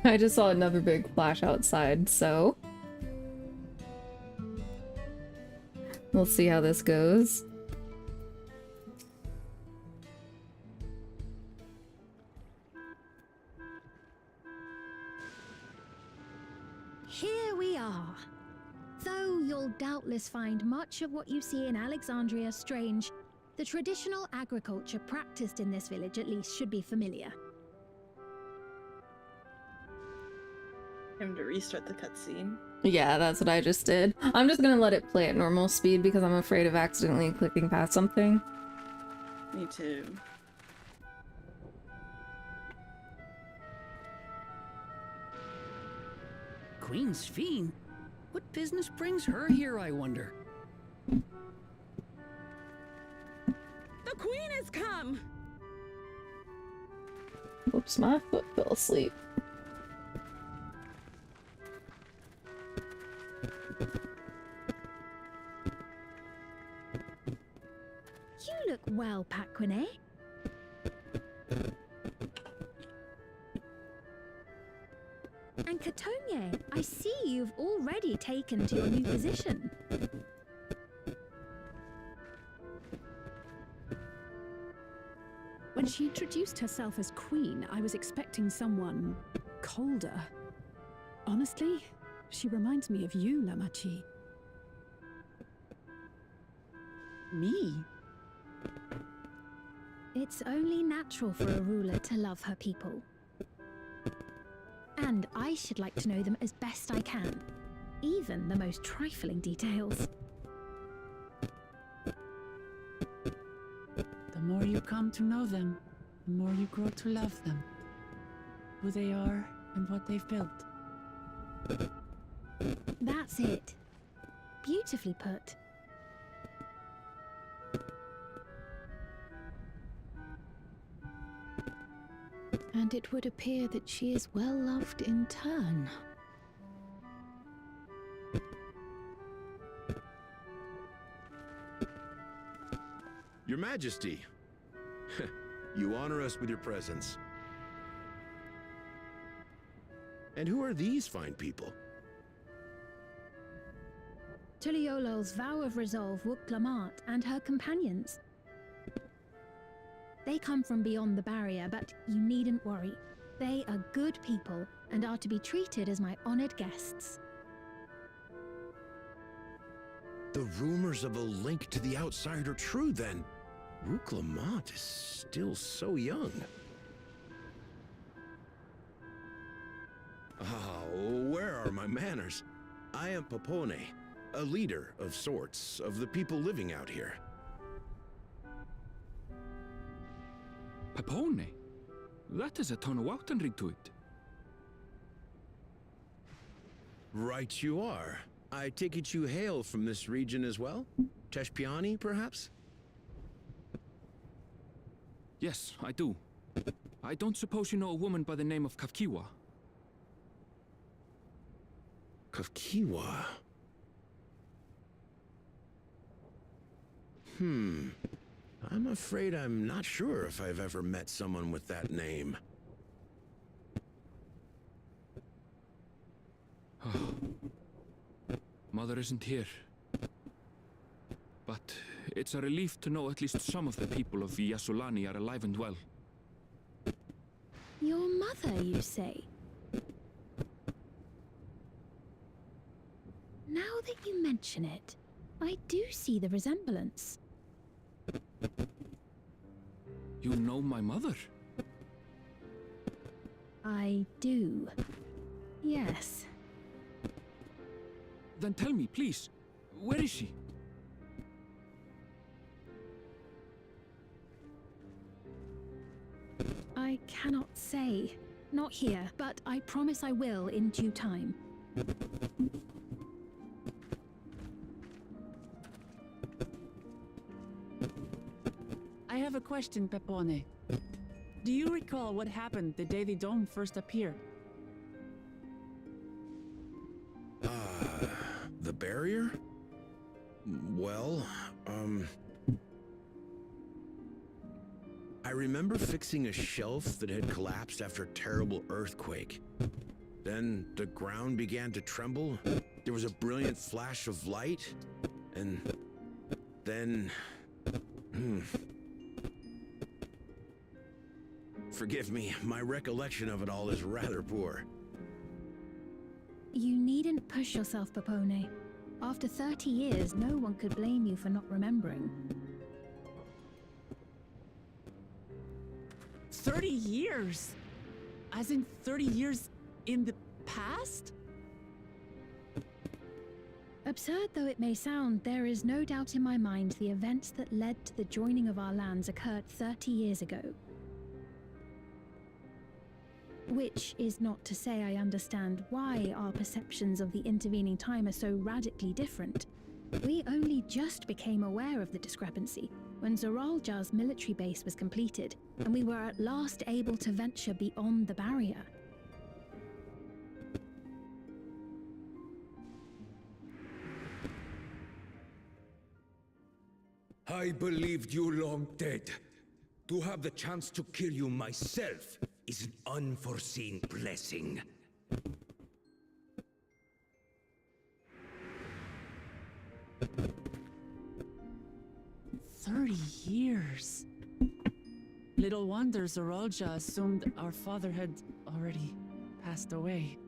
I just saw another big flash outside, so we'll see how this goes. Here we are. Though you'll doubtless find much of what you see in Alexandria strange, the traditional agriculture practiced in this village at least should be familiar. Him to restart the cutscene. Yeah, that's what I just did. I'm just gonna let it play at normal speed because I'm afraid of accidentally clicking past something. Me too. Queen Sphene? What business brings her here, I wonder? The queen has come! Oops, my foot fell asleep. You look well, Paquine. And Catogne, I see you've already taken to your new position. When she introduced herself as queen, I was expecting someone colder. Honestly, she reminds me of you, Lamachi. Me? It's only natural for a ruler to love her people. And I should like to know them as best I can, even the most trifling details. The more you come to know them, the more you grow to love them. Who they are and what they've built. That's it. Beautifully put. And it would appear that she is well loved in turn. Your Majesty, you honor us with your presence. And who are these fine people? Tuliolo's vow of resolve Wuk-Lamat and her companions. They come from beyond the barrier, but you needn't worry. They are good people and are to be treated as my honored guests. The rumors of a link to the outside are true, then. Wuk-Lamat is still so young. Where are my manners? I am Papone, a leader of sorts of the people living out here. Papone? That is a Tonawautanrig to it. Right you are. I take it you hail from this region as well? Teshpiani, perhaps? Yes, I do. I don't suppose you know a woman by the name of Kafkiwa? Kafkiwa? I'm afraid I'm not sure if I've ever met someone with that name. Mother isn't here. But it's a relief to know at least some of the people of Yasulani are alive and well. Your mother, you say? Now that you mention it, I do see the resemblance. You know my mother? I do. Yes. Then tell me, please, where is she? I cannot say. Not here, but I promise I will in due time. I have a question, Pepone. Do you recall what happened the day the dome first appeared? The barrier? Well, I remember fixing a shelf that had collapsed after a terrible earthquake. Then the ground began to tremble. There was a brilliant flash of light. And then... Forgive me, my recollection of it all is rather poor. You needn't push yourself, Pepone. After 30 years, no one could blame you for not remembering. 30 years? As in 30 years in the past? Absurd though it may sound, there is no doubt in my mind the events that led to the joining of our lands occurred 30 years ago. Which is not to say I understand why our perceptions of the intervening time are so radically different. We only just became aware of the discrepancy when Zoralja's military base was completed, and we were at last able to venture beyond the barrier. I believed you long dead. To have the chance to kill you myself is an unforeseen blessing. Years. Little wonder Zoralja assumed our father had already passed away.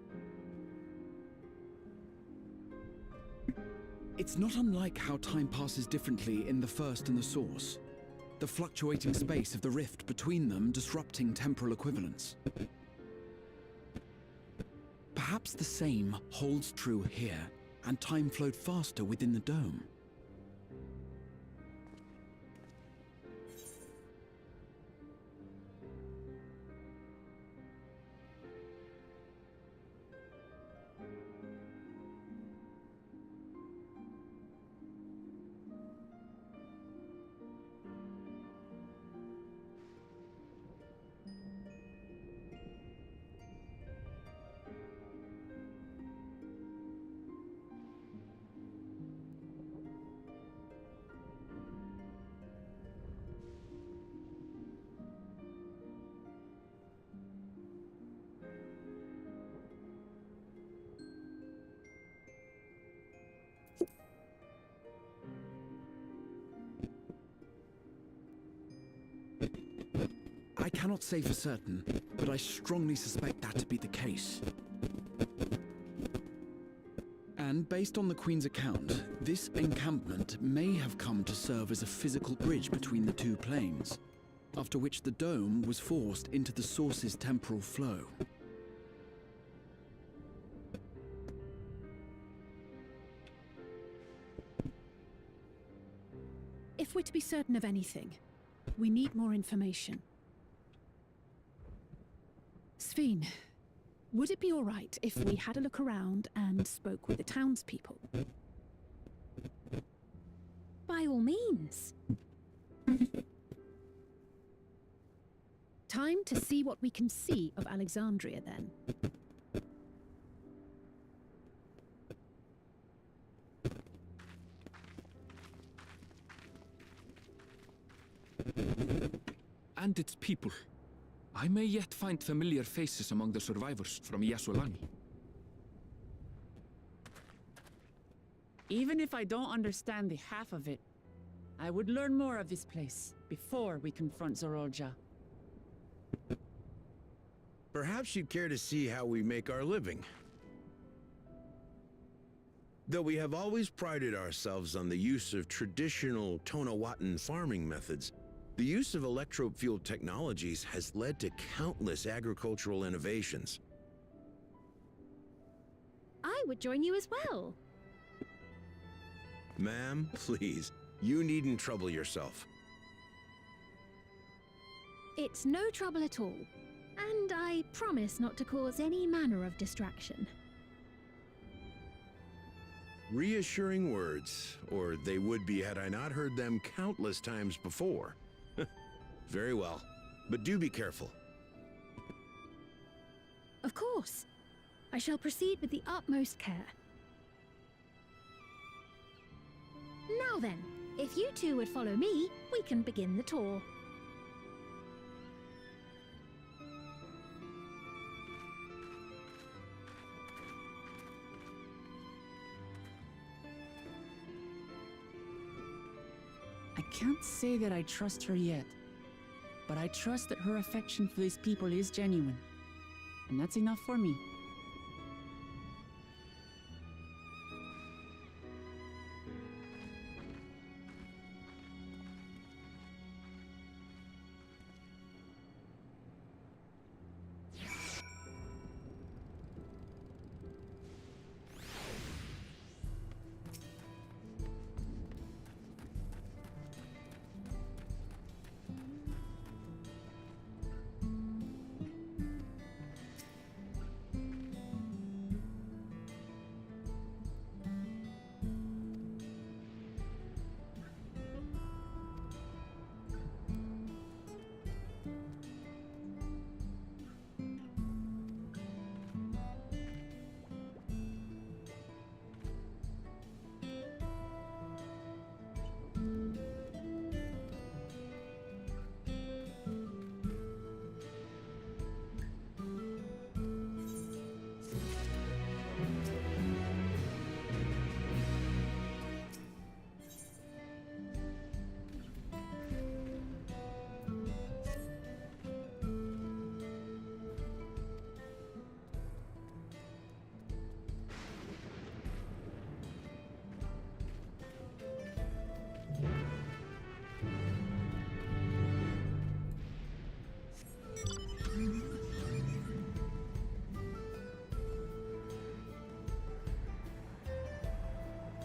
It's not unlike how time passes differently in the First and the Source. The fluctuating space of the rift between them disrupting temporal equivalence. Perhaps the same holds true here, and time flowed faster within the dome. I cannot say for certain, but I strongly suspect that to be the case. And based on the Queen's account, this encampment may have come to serve as a physical bridge between the two planes, after which the dome was forced into the Source's temporal flow. If we're to be certain of anything, we need more information. Sphene, would it be all right if we had a look around and spoke with the townspeople? By all means. Time to see what we can see of Alexandria, then. And its people. I may yet find familiar faces among the survivors from Yasolani. Even if I don't understand the half of it, I would learn more of this place before we confront Zoralja. Perhaps you'd care to see how we make our living. Though we have always prided ourselves on the use of traditional Tonawatan farming methods, the use of electro-fueled technologies has led to countless agricultural innovations. I would join you as well. Ma'am, please, you needn't trouble yourself. It's no trouble at all. And I promise not to cause any manner of distraction. Reassuring words, or they would be had I not heard them countless times before. Very well, but do be careful. Of course. I shall proceed with the utmost care. Now then, if you two would follow me, we can begin the tour. can't say that I trust her yet, but I trust that her affection for these people is genuine. And that's enough for me.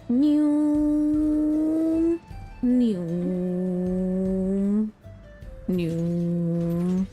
New, new, new.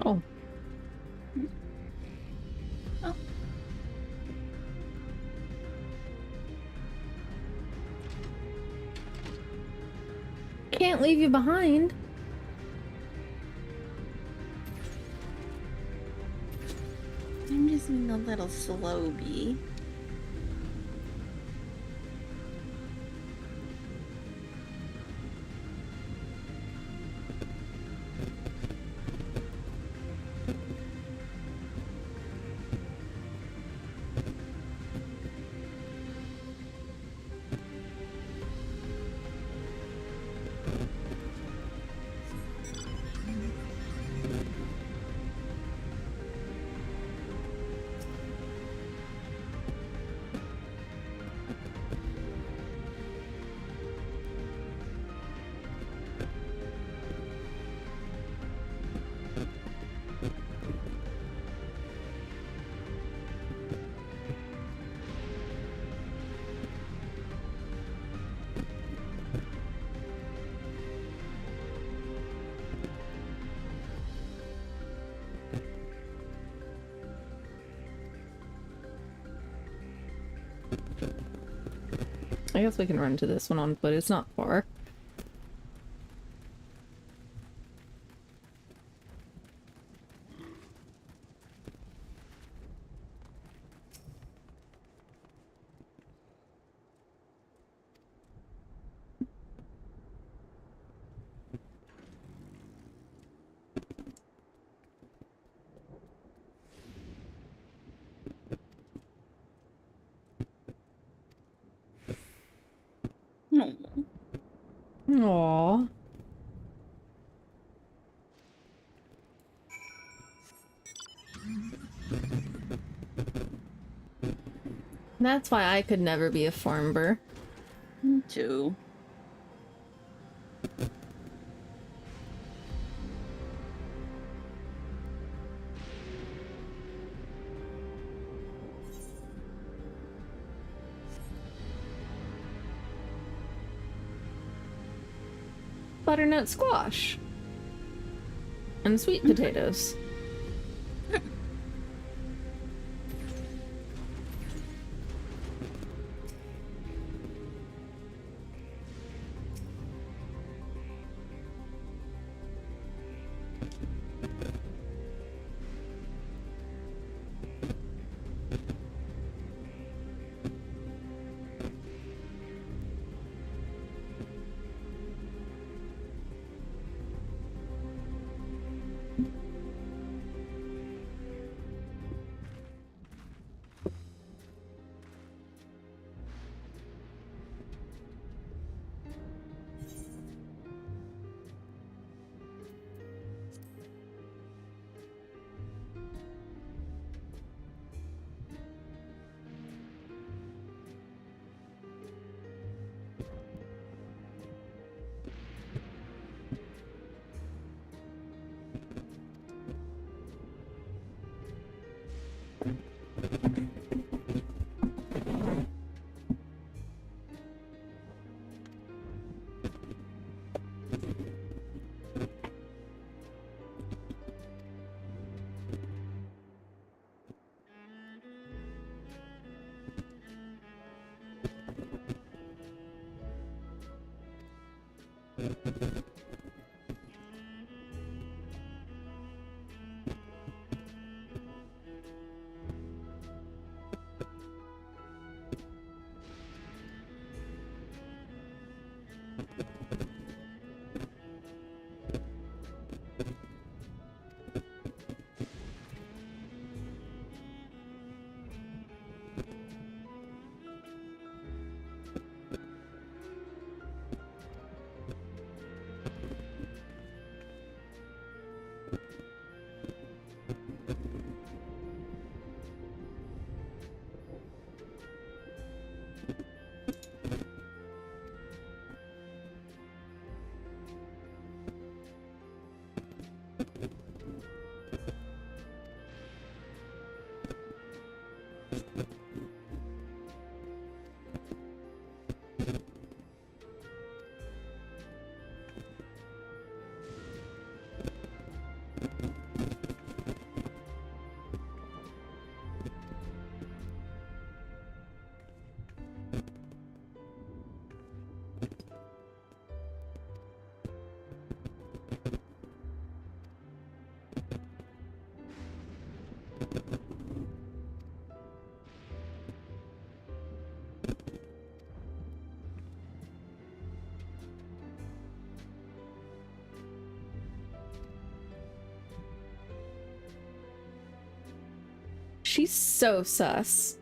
Oh. Oh. Can't leave you behind. I'm just being a little slow, bee. I guess we can run to this one on foot. It's not far. No. Aww. That's why I could never be a farmer. Me too. Butternut squash. And sweet potatoes. She's so sus.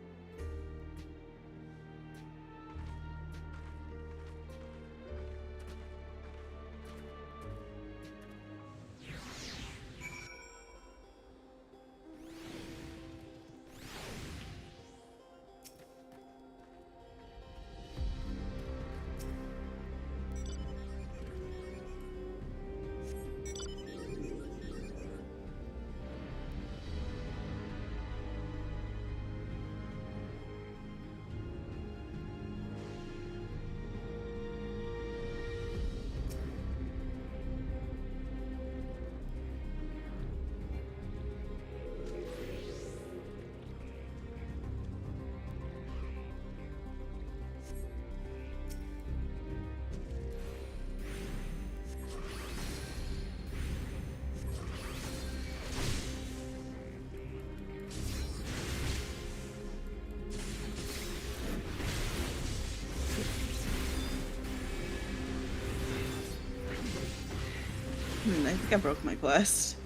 I think I broke my quest.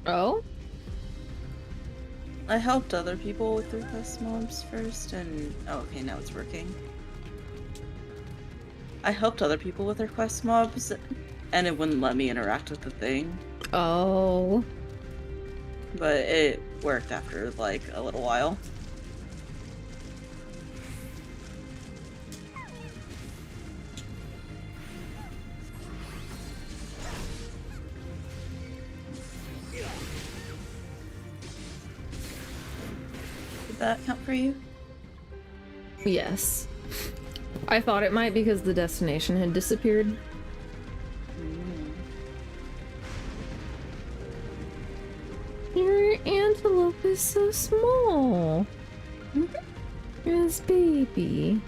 Oh? I helped other people with their quest mobs first, and oh, okay, now it's working. I helped other people with their quest mobs, and it wouldn't let me interact with the thing. Oh. But it worked after like a little while. Did that count for you? Yes. I thought it might because the destination had disappeared. Your antelope is so small. Yes, baby.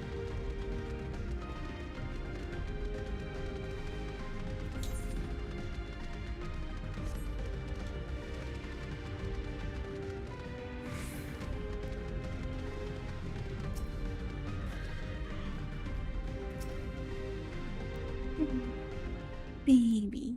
Baby.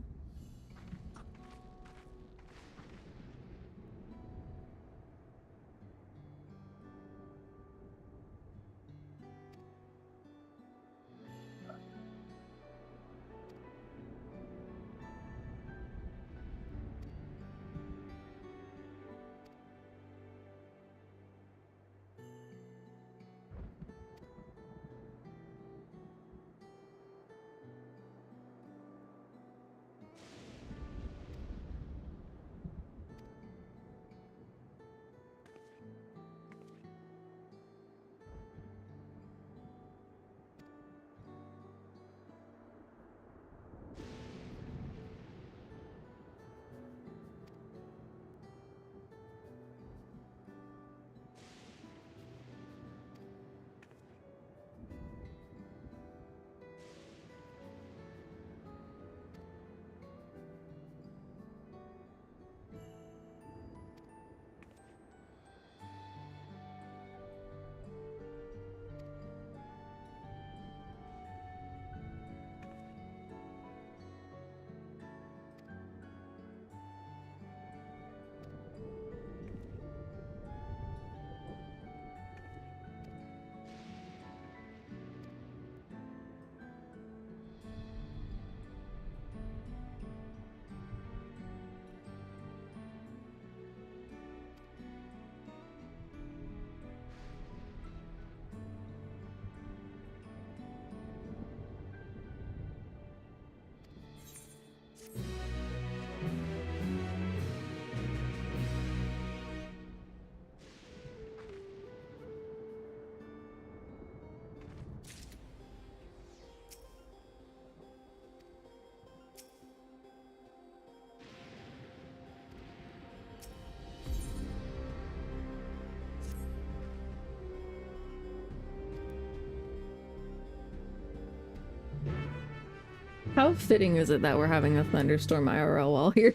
How fitting is it that we're having a thunderstorm IRL while here?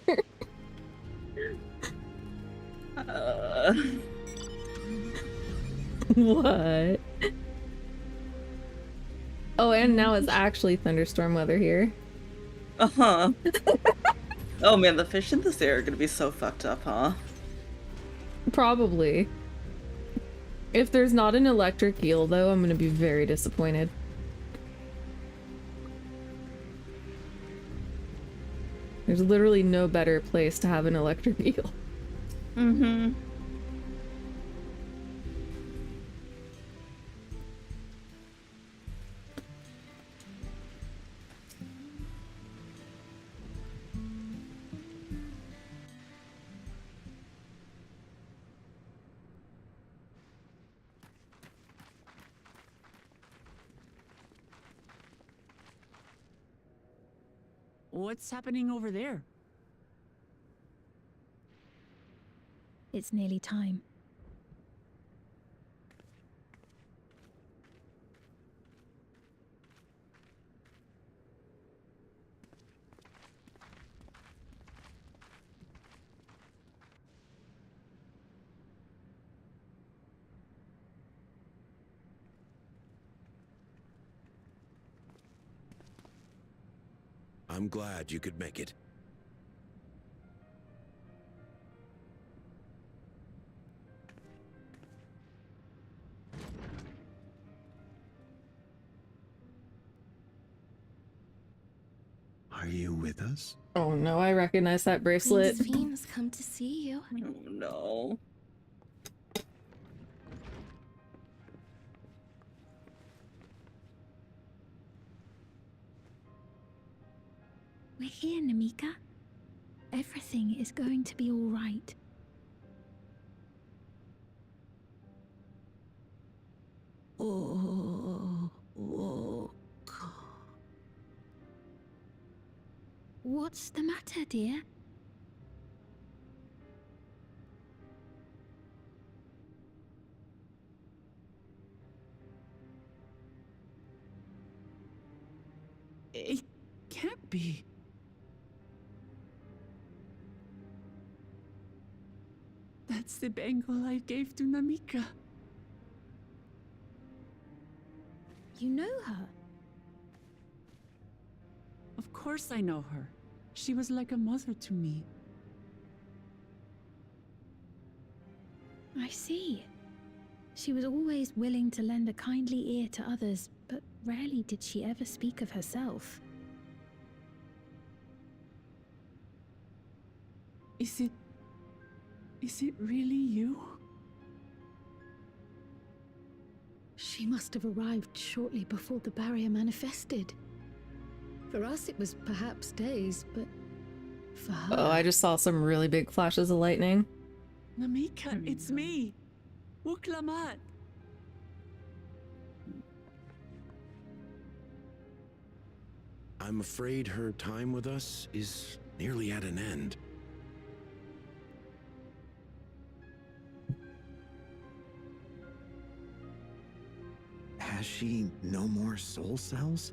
What? Oh, and now it's actually thunderstorm weather here. Uh-huh. Oh man, the fish in this area are gonna be so fucked up, huh? Probably. If there's not an electric eel, though, I'm gonna be very disappointed. There's literally no better place to have an electric eel. Mm-hmm. What's happening over there? It's nearly time. I'm glad you could make it. Are you with us? Oh no, I recognize that bracelet. Fiends come to see you. Oh no. We're here, Namika. Everything is going to be all right. What's the matter, dear? It can't be. That's the bangle I gave to Namika. You know her? Of course I know her. She was like a mother to me. I see. She was always willing to lend a kindly ear to others, but rarely did she ever speak of herself. Is it really you? She must have arrived shortly before the barrier manifested. For us, it was perhaps days, but for her... Oh, I just saw some really big flashes of lightning. Namika, it's me. Wuklamat. I'm afraid her time with us is nearly at an end. Has she no more soul cells?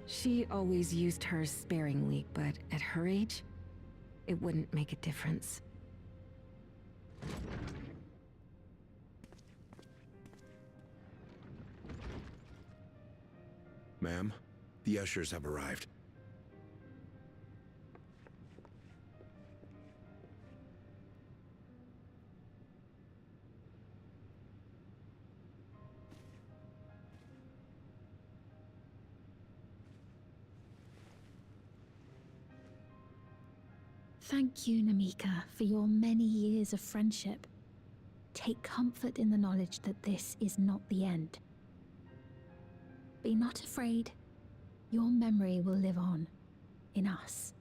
She always used hers sparingly, but at her age, it wouldn't make a difference. Ma'am, the ushers have arrived. Thank you, Namika, for your many years of friendship. Take comfort in the knowledge that this is not the end. Be not afraid. Your memory will live on, in us.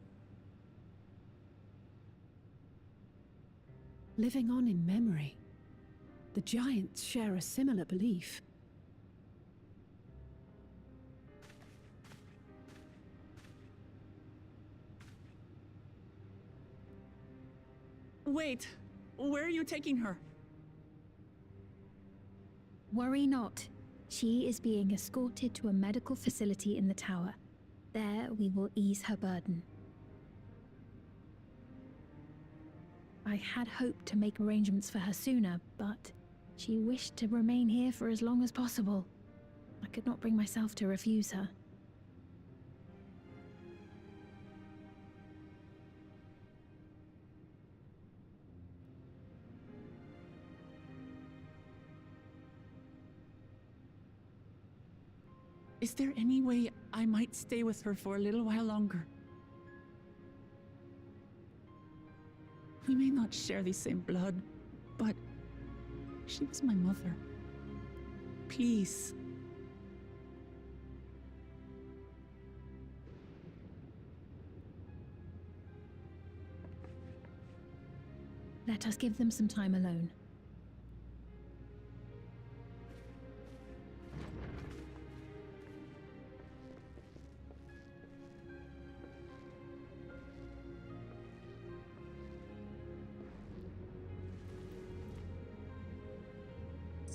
Living on in memory. The giants share a similar belief. Wait, where are you taking her? Worry not. She is being escorted to a medical facility in the tower. There we will ease her burden. I had hoped to make arrangements for her sooner, but she wished to remain here for as long as possible. I could not bring myself to refuse her. Is there any way I might stay with her for a little while longer? We may not share the same blood, but she was my mother. Please. Let us give them some time alone.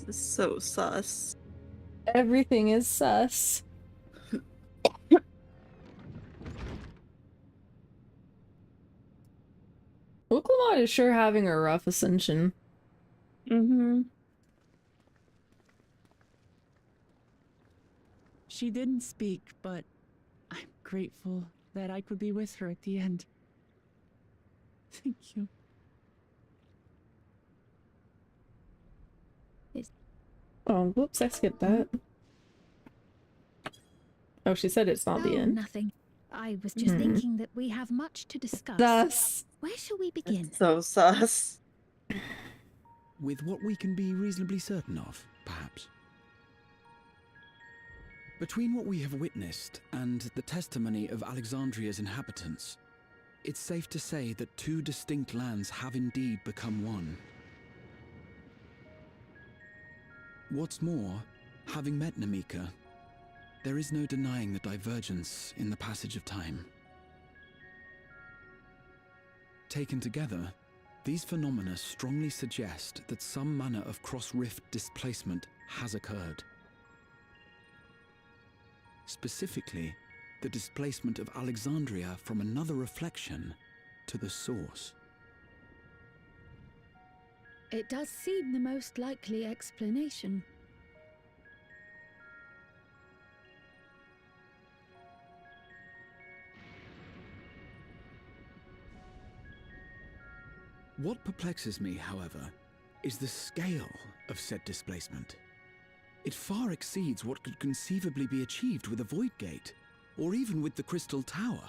This is so sus. Everything is sus. Oklahoma is sure having a rough ascension. Mm-hmm. She didn't speak, but I'm grateful that I could be with her at the end. Thank you. Oh, whoops, I skipped that. Oh, she said it's not the end. Nothing. I was just thinking that we have much to discuss. Thus. Where shall we begin? So sus. With what we can be reasonably certain of, perhaps. Between what we have witnessed and the testimony of Alexandria's inhabitants, it's safe to say that two distinct lands have indeed become one. What's more, having met Namika, there is no denying the divergence in the passage of time. Taken together, these phenomena strongly suggest that some manner of cross-rift displacement has occurred. Specifically, the displacement of Alexandria from another reflection to the source. It does seem the most likely explanation. What perplexes me, however, is the scale of said displacement. It far exceeds what could conceivably be achieved with a void gate, or even with the Crystal Tower.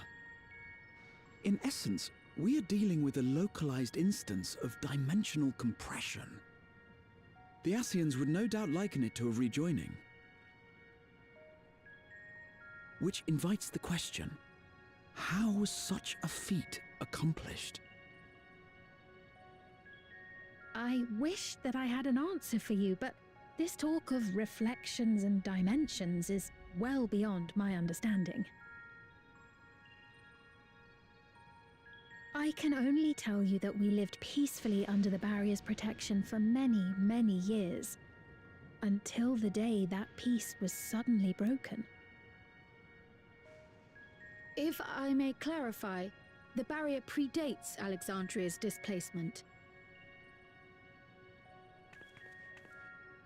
In essence, we are dealing with a localized instance of dimensional compression. The Ascians would no doubt liken it to a rejoining. Which invites the question, how was such a feat accomplished? I wish that I had an answer for you, but this talk of reflections and dimensions is well beyond my understanding. I can only tell you that we lived peacefully under the barrier's protection for many, many years, until the day that peace was suddenly broken. If I may clarify, the barrier predates Alexandria's displacement.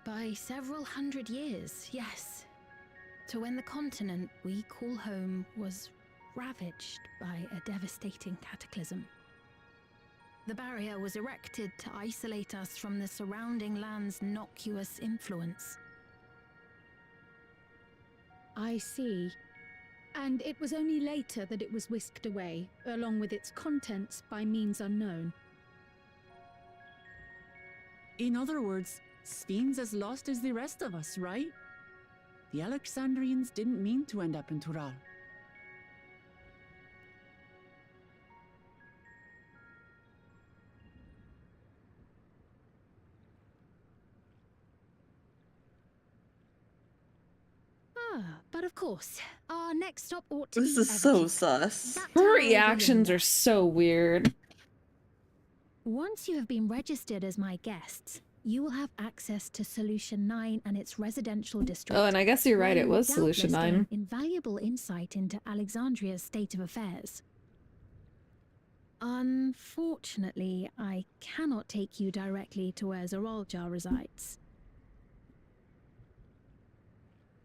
By several hundred years, yes. To when the continent we call home was ravaged by a devastating cataclysm. The barrier was erected to isolate us from the surrounding land's innocuous influence. I see. And it was only later that it was whisked away, along with its contents, by means unknown. In other words, Sphyn's as lost as the rest of us, right? The Alexandrians didn't mean to end up in Tural. But of course, our next stop ought to This be is so Everkeep. sus. That Her tower over reactions yonder. are so weird. Once you have been registered as my guests, you will have access to Solution 9 and its residential district. Oh, and I guess you're right, where it you will was Solution doubtless 9. gain invaluable insight into Alexandria's state of affairs. Unfortunately, I cannot take you directly to where Zoraljar resides.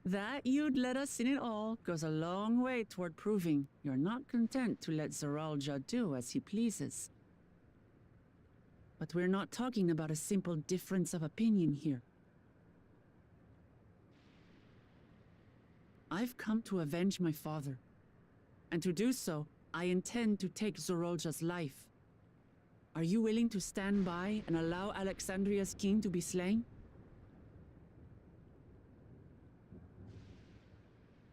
That you'd let us in it all goes a long way toward proving you're not content to let Zoralja do as he pleases. But we're not talking about a simple difference of opinion here. I've come to avenge my father. And to do so, I intend to take Zoralja's life. Are you willing to stand by and allow Alexandria's king to be slain?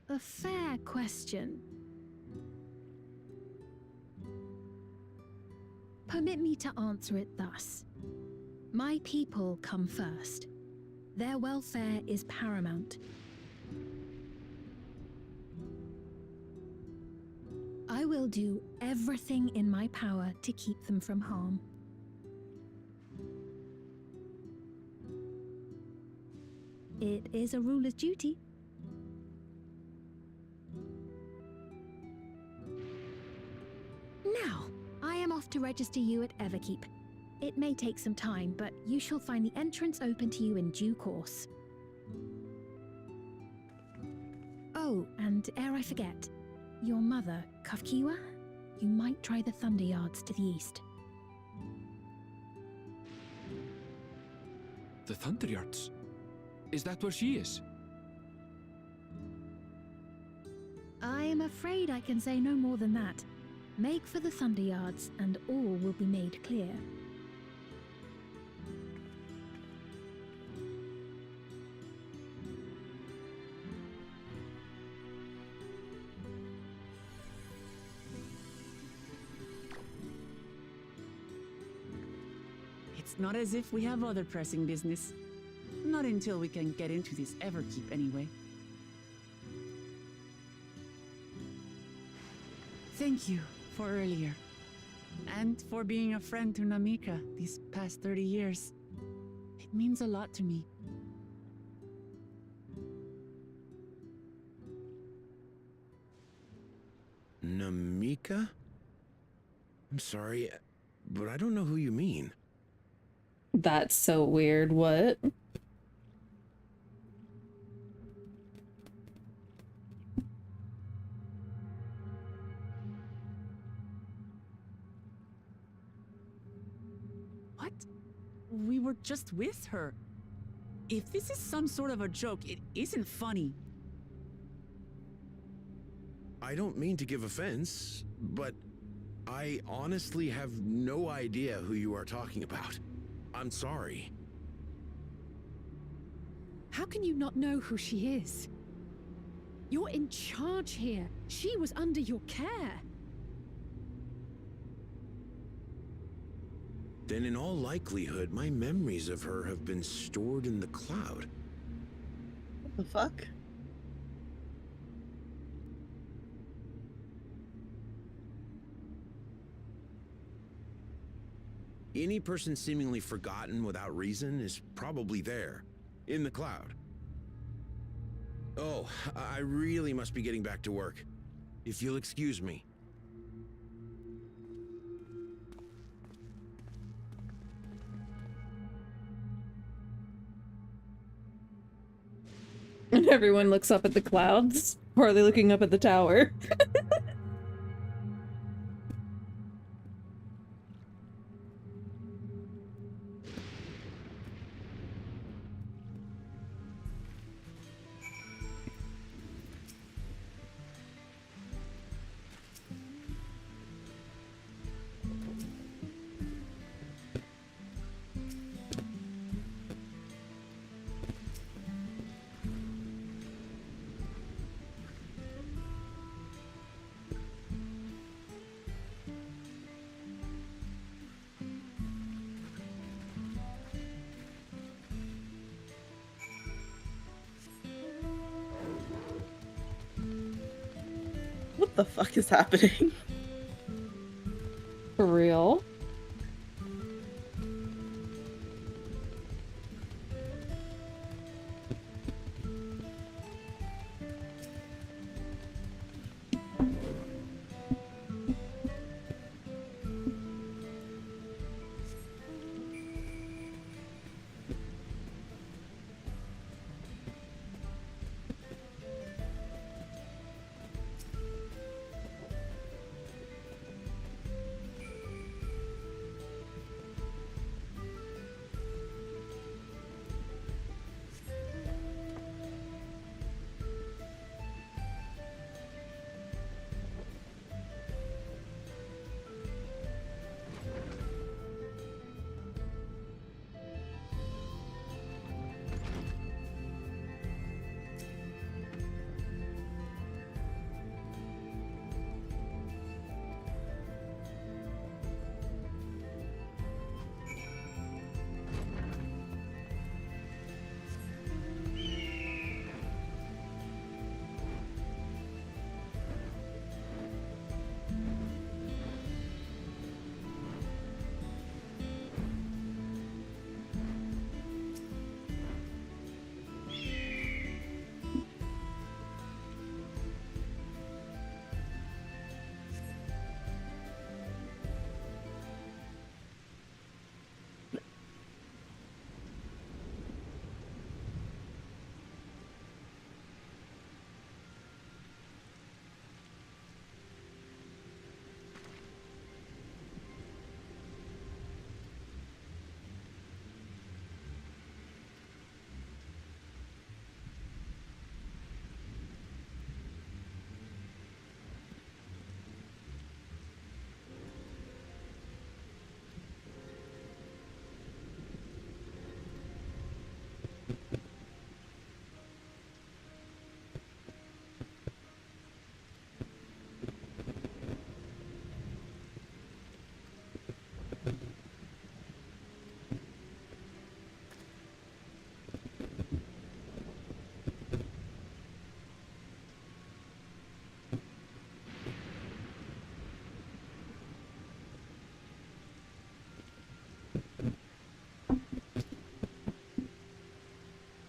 A fair question. Permit me to answer it thus. My people come first. Their welfare is paramount. I will do everything in my power to keep them from harm. It is a ruler's duty. Now, I am off to register you at Everkeep. It may take some time, but you shall find the entrance open to you in due course. Oh, and ere I forget, your mother, Kafkiwa, you might try the Thunder Yards to the east. The Thunder Yards? Is that where she is? I am afraid I can say no more than that. Make for the Thunder Yards, and all will be made clear. It's not as if we have other pressing business. Not until we can get into this Everkeep, anyway. Thank you for earlier. And for being a friend to Namika these past 30 years. It means a lot to me. Namika? I'm sorry, but I don't know who you mean. That's so weird. What? What? We were just with her. If this is some sort of a joke, it isn't funny. I don't mean to give offense, but I honestly have no idea who you are talking about. I'm sorry. How can you not know who she is? You're in charge here. She was under your care. Then in all likelihood, my memories of her have been stored in the cloud. What the fuck? Any person seemingly forgotten without reason is probably there, in the cloud. Oh, I really must be getting back to work. If you'll excuse me. And everyone looks up at the clouds. Or are they looking up at the tower? What the fuck is happening? For real?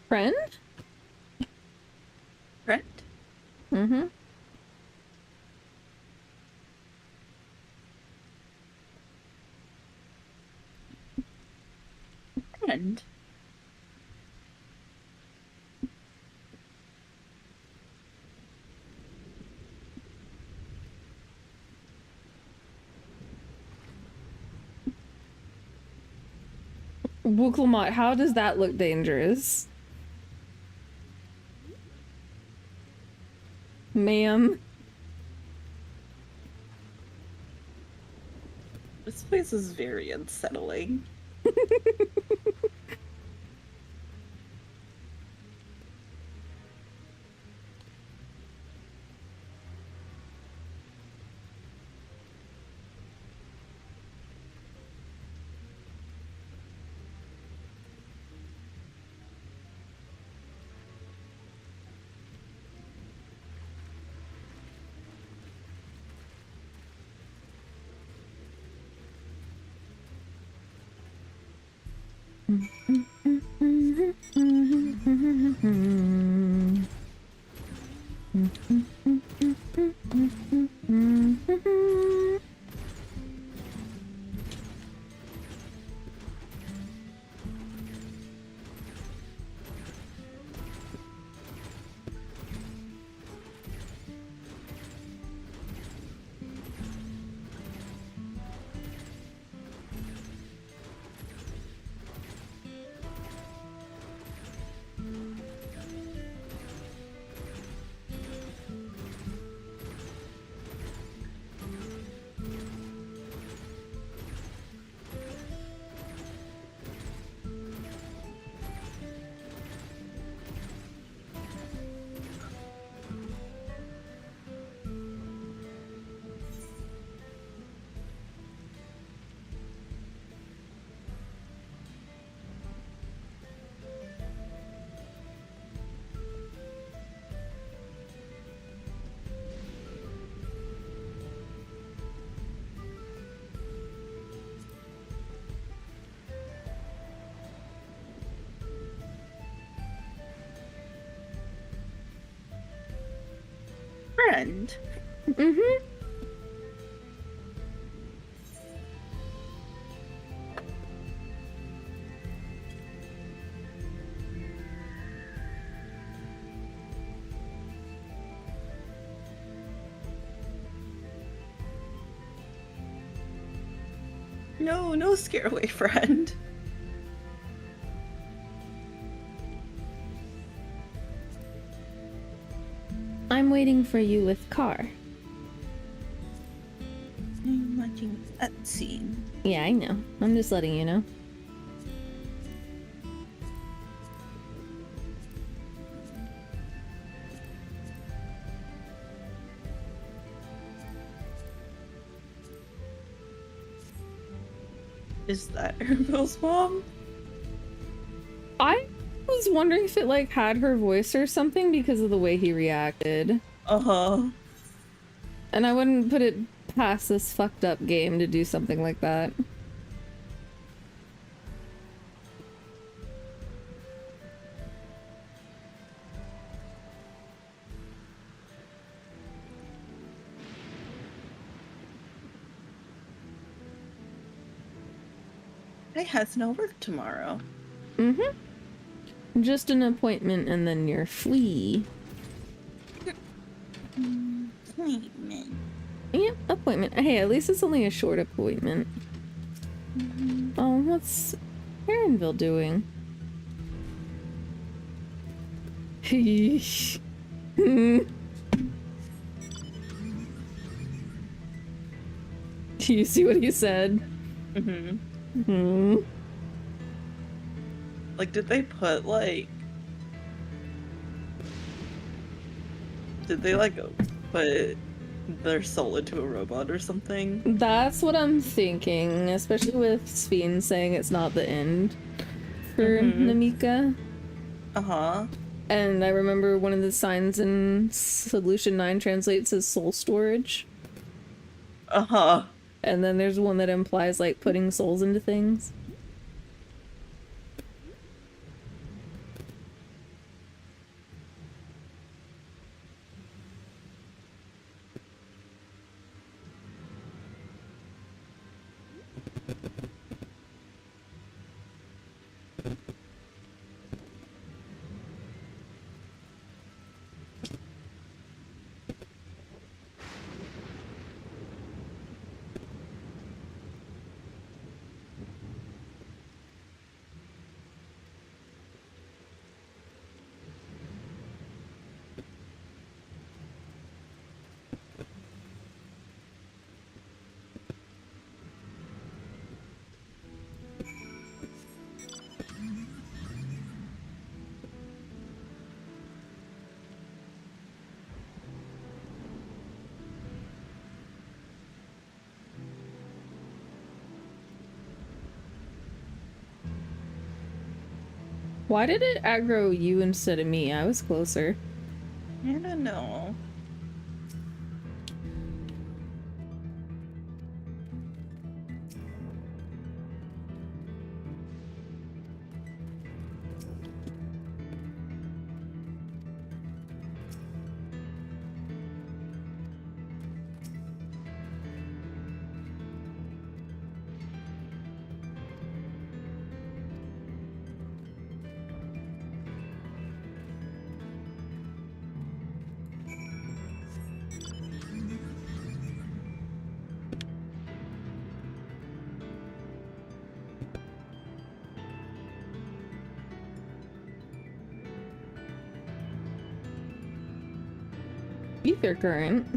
Friend? Friend? Mm-hmm. Friend? Wuklamot, how does that look dangerous? Ma'am. This place is very unsettling. Friend? Mm-hmm. No, no scare away, friend. I'm waiting for you with car. I'm watching that scene. Yeah, I know. I'm just letting you know. Is that Erbil's mom? I was wondering if it like had her voice or something because of the way he reacted. Uh-huh. And I wouldn't put it past this fucked up game to do something like that. I has no work tomorrow. Mm-hmm. Just an appointment and then you're free. Appointment. Yep, appointment. Hey, at least it's only a short appointment. Oh, what's Aaronville doing? Heesh. Do you see what he said? Like, did they put, like... Did they, like, put their soul into a robot or something? That's what I'm thinking, especially with Sveen saying it's not the end for Namika. Uh-huh. And I remember one of the signs in Solution 9 translates as soul storage. Uh-huh. And then there's one that implies, like, putting souls into things. Why did it aggro you instead of me? I was closer. I don't know. Ether current.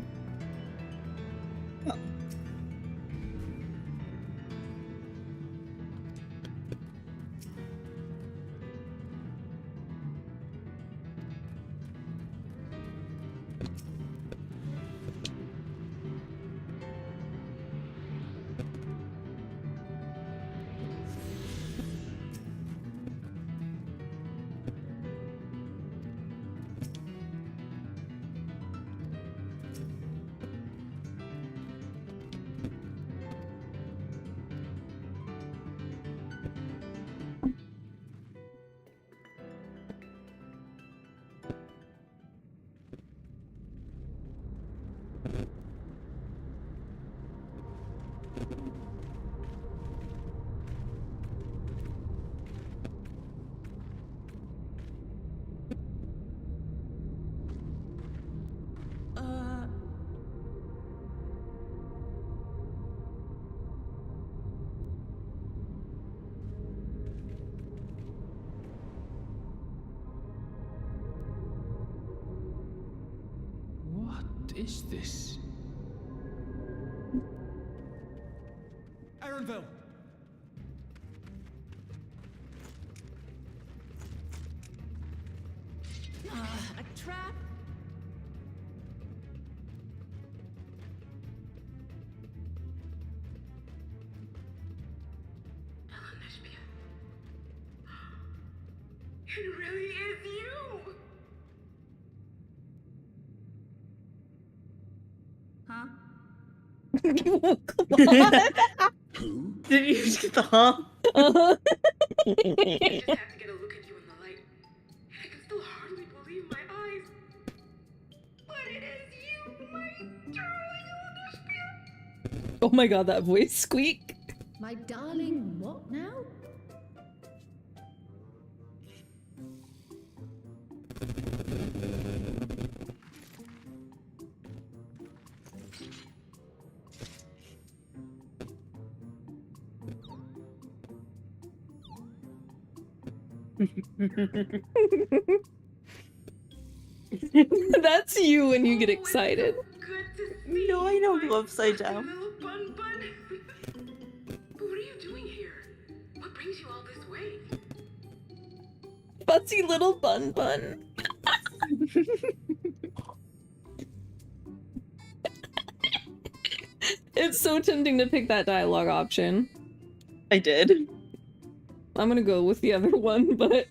What is this? Ironville! A trap? It really is you! Huh? Did you just get the huh? Uh-huh. I just had to get a look at you in the light. I can still hardly believe my eyes. But it is you, my darling Restream. Oh my god, that voice squeak. My darling, what now? That's you when you get excited. No, I know you upside down. Little bun bun. But what are you doing here? What brings you all this way? Fussy little bun bun. It's so tempting to pick that dialogue option. I did. I'm gonna go with the other one, but...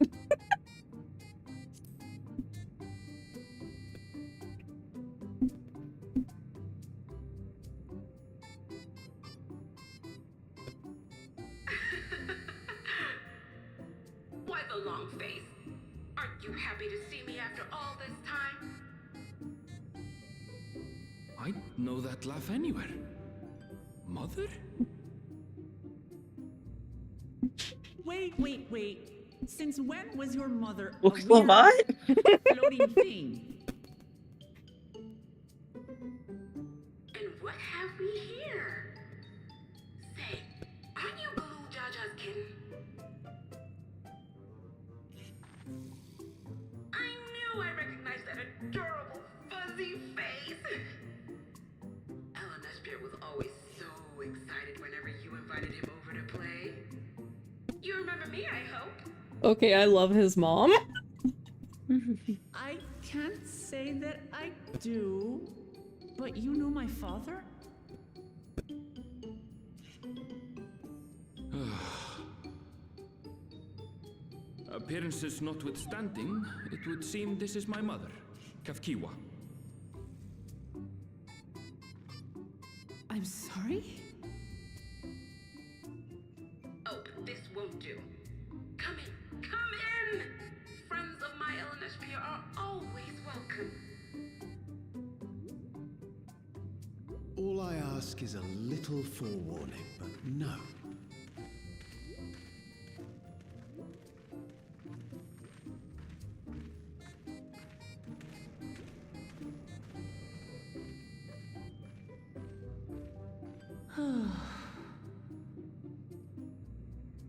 Why the long face? Aren't you happy to see me after all this time? I'd know that laugh anywhere. Mother? Wait. Since when was your mother a What? floating thing? And what have we here? Say, aren't you Blue Jaja's kitten? I knew I recognized that adorable fuzzy face. Ellen Espier was always so excited whenever you invited him over to play. You remember me, I hope? Okay, I love his mom. I can't say that I do, but you know my father? Appearances notwithstanding, it would seem this is my mother, Kafkiwa. I'm sorry? Oh, this won't do. Come in, come in! Friends of my LNSP are always welcome. All I ask is a little forewarning, but no.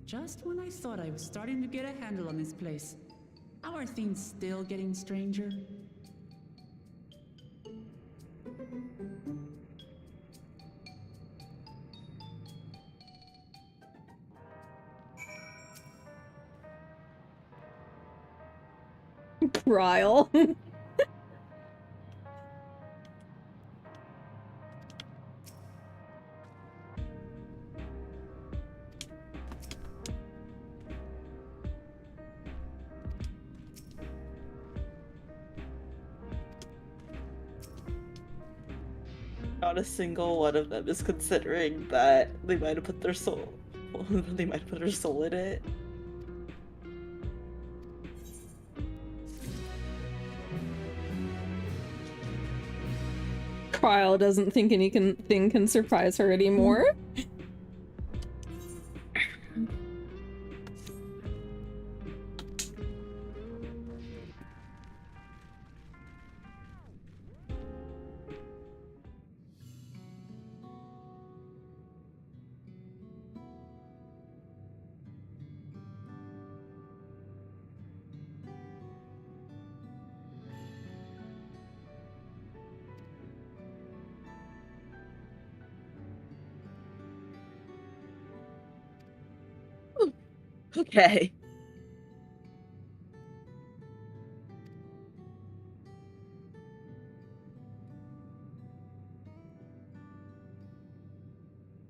Just when I thought I was starting to get a handle on this place, how are things still getting stranger? Ryle. Not a single one of them is considering that they might have put their soul. They might have put their soul in it. Ryle doesn't think anything can surprise her anymore. Okay.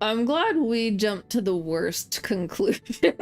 I'm glad we jumped to the worst conclusion.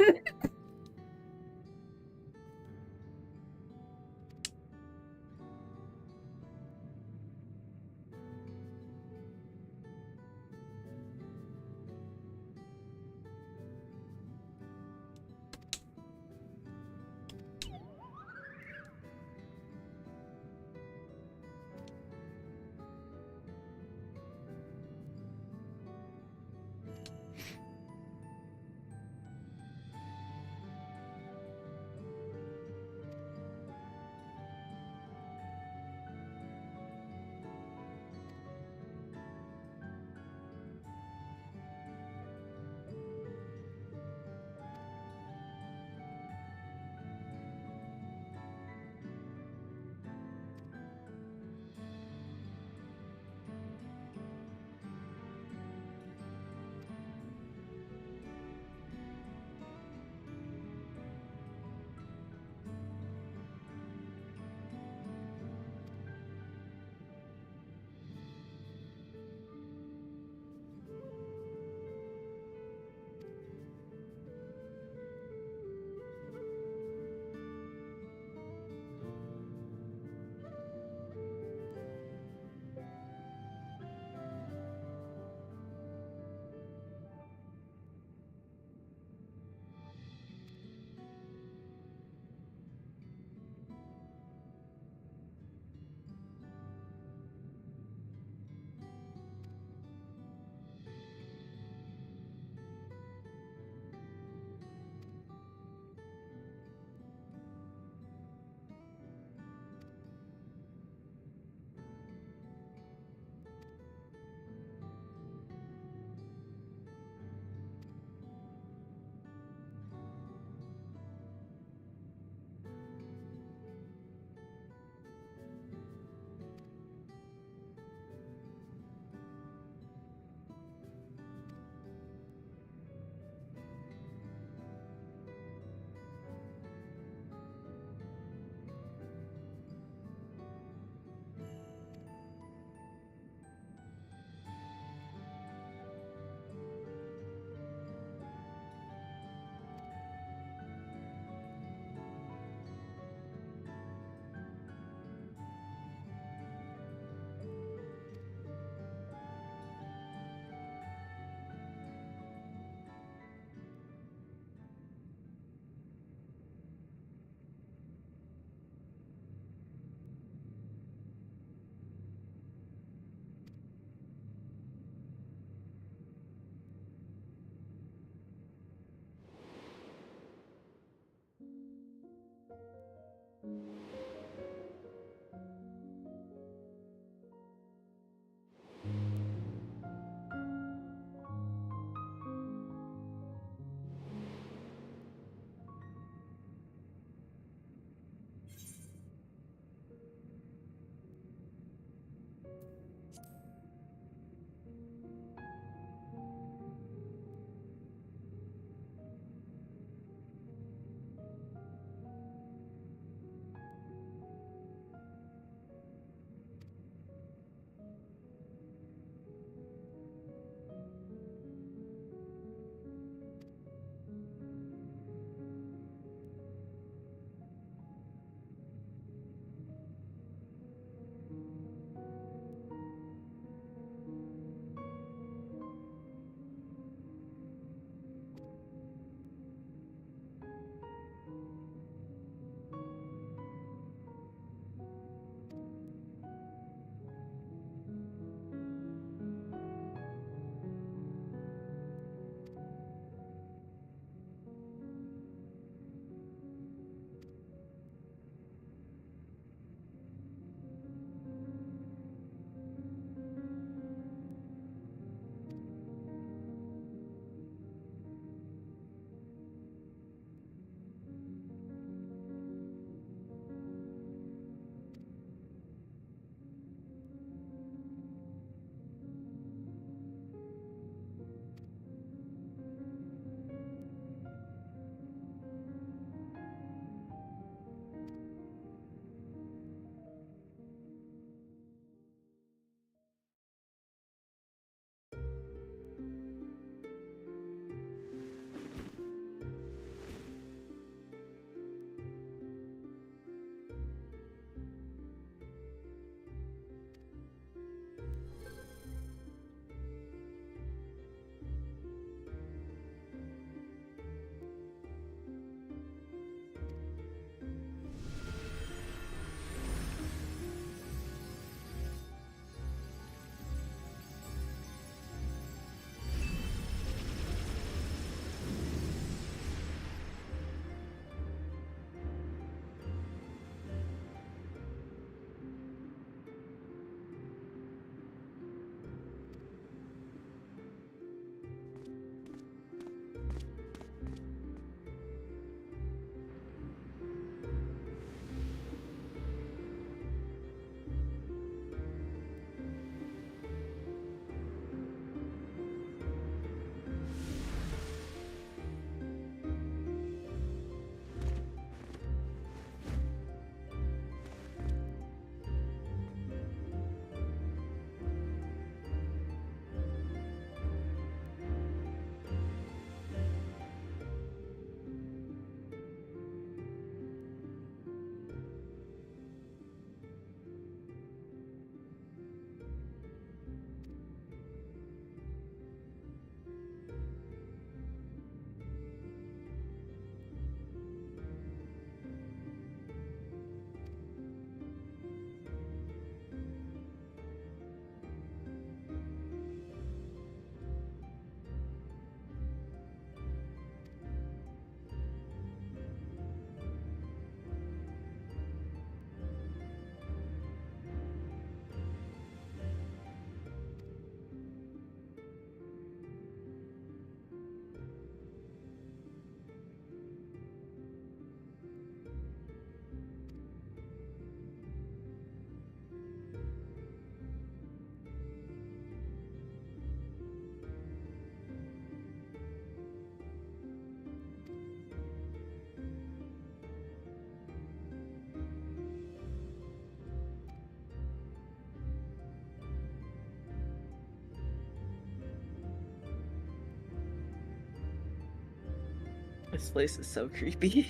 This place is so creepy.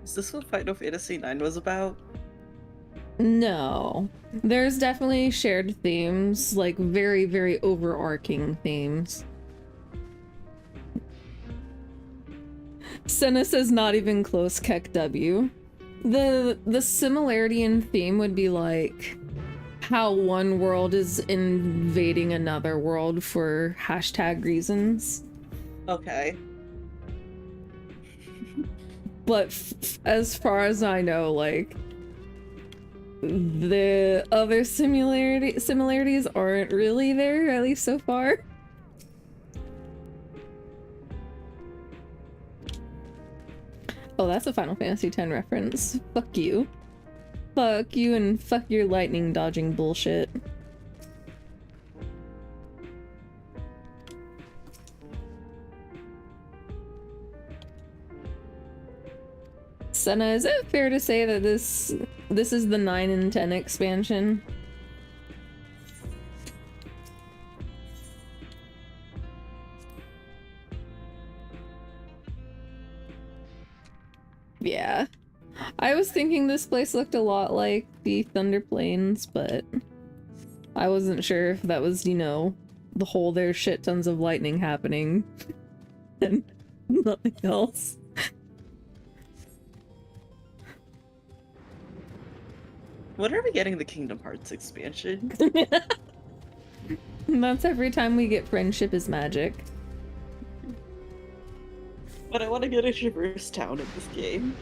Is this what Final Fantasy IX was about? No. There's definitely shared themes, like very, very overarching themes. Senna says not even close, Keck W. The similarity in theme would be like how one world is invading another world for hashtag reasons. Okay. But as far as I know, like, the other similarities aren't really there, at least so far. Oh, that's a Final Fantasy X reference. Fuck you. Fuck you and fuck your lightning dodging bullshit. Senna, is it fair to say that this is the 9 and 10 expansion? Yeah. I was thinking this place looked a lot like the Thunder Plains, but I wasn't sure if that was, you know, the whole there's shit tons of lightning happening and nothing else. When are we getting the Kingdom Hearts expansion? That's every time we get Friendship is Magic. But I want to get a Traverse Town in this game.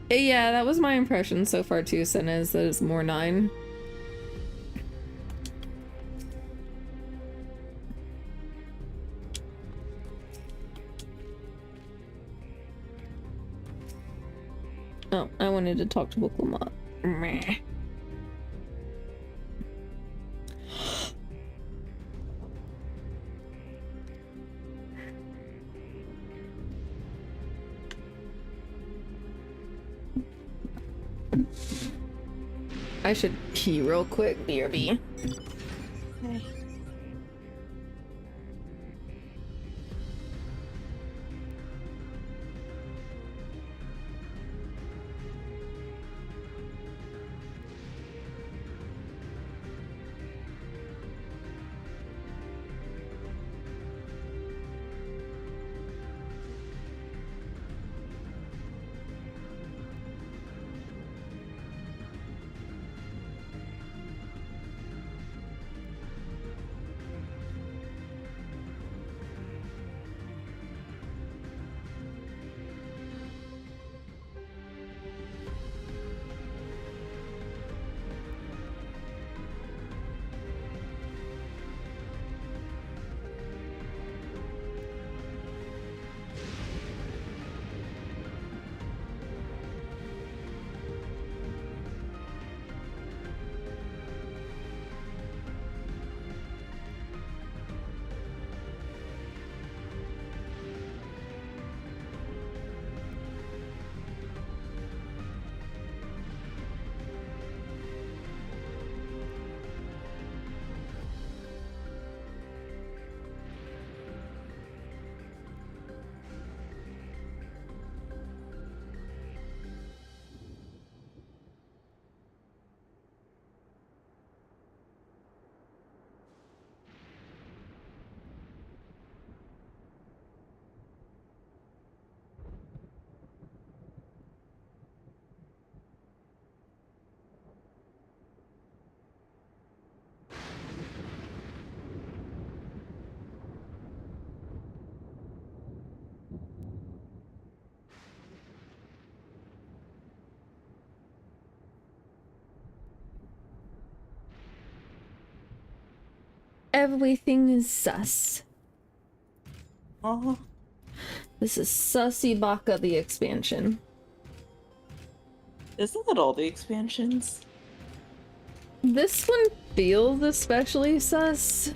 Yeah, that was my impression so far too, Senna, is that it's more 9. Oh, I wanted to talk to Wooklama. Meh. I should pee real quick, BRB. Okay. Everything is sus. Oh. This is Sussy Baka the expansion. Isn't that all the expansions? This one feels especially sus.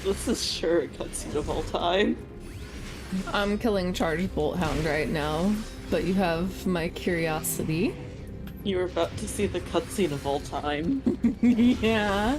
This is sure a cutscene of all time. I'm killing Charged Bolt Hound right now, but you have my curiosity. You were about to see the cutscene of all time. Yeah.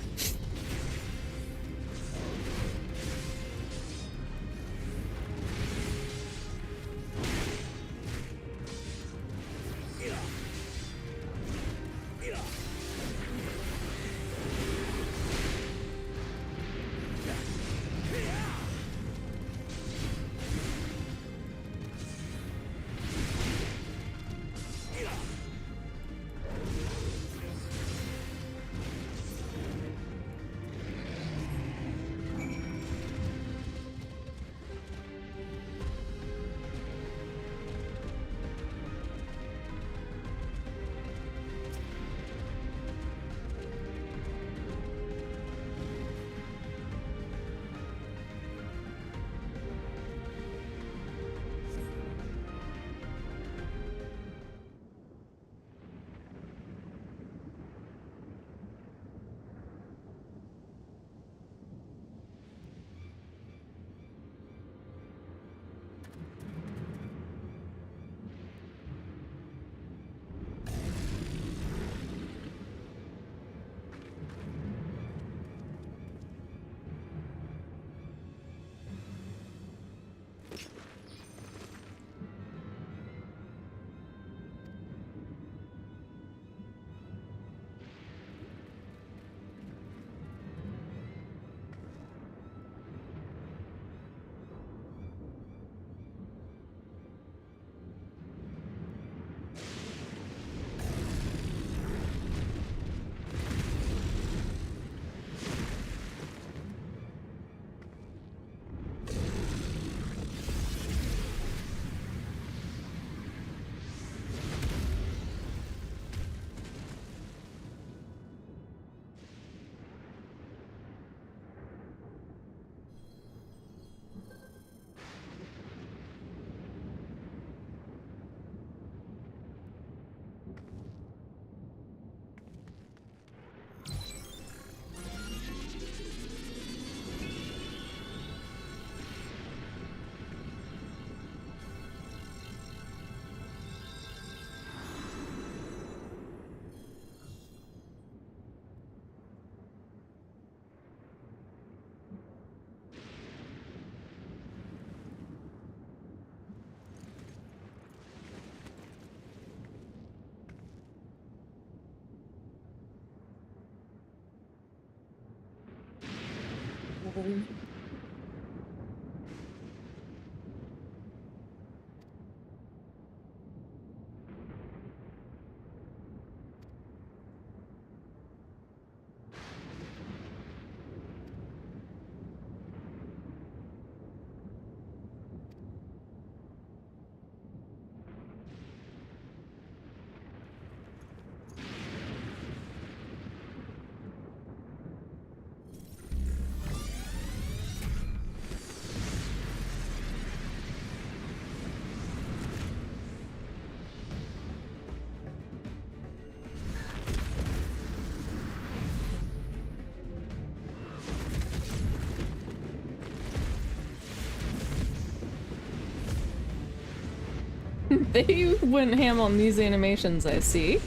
They went ham on these animations, I see.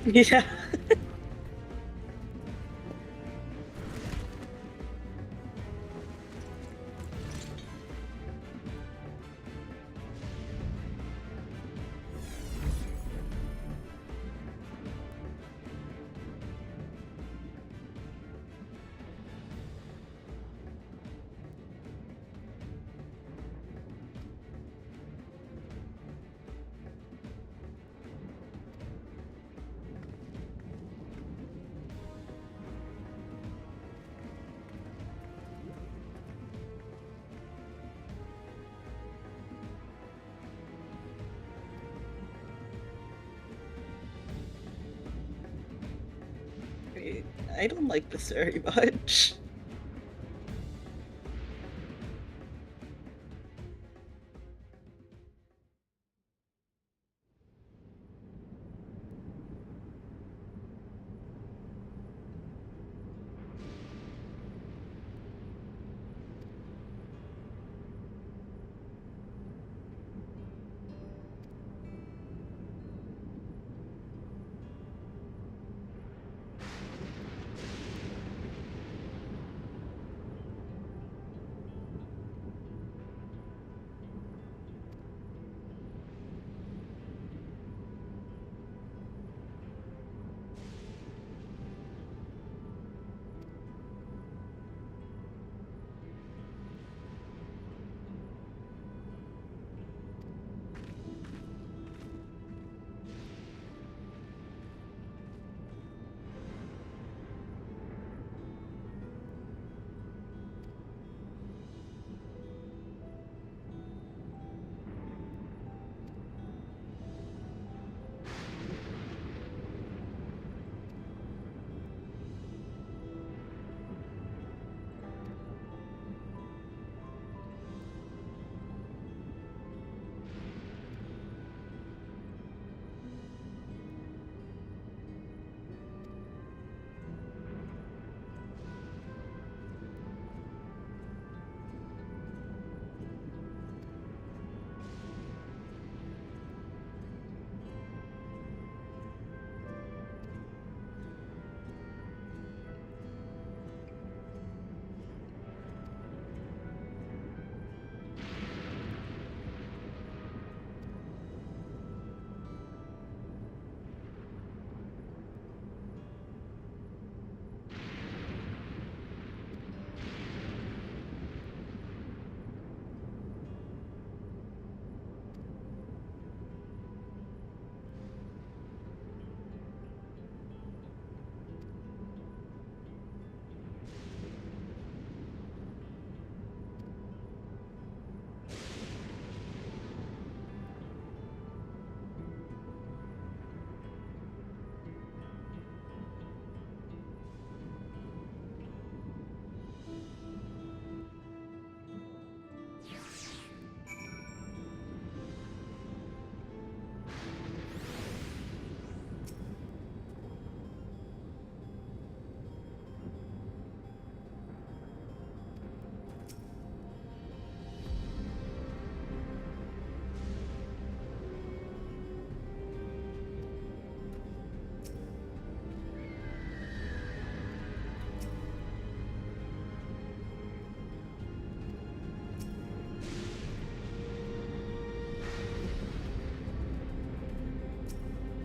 Yeah. I don't like this very much.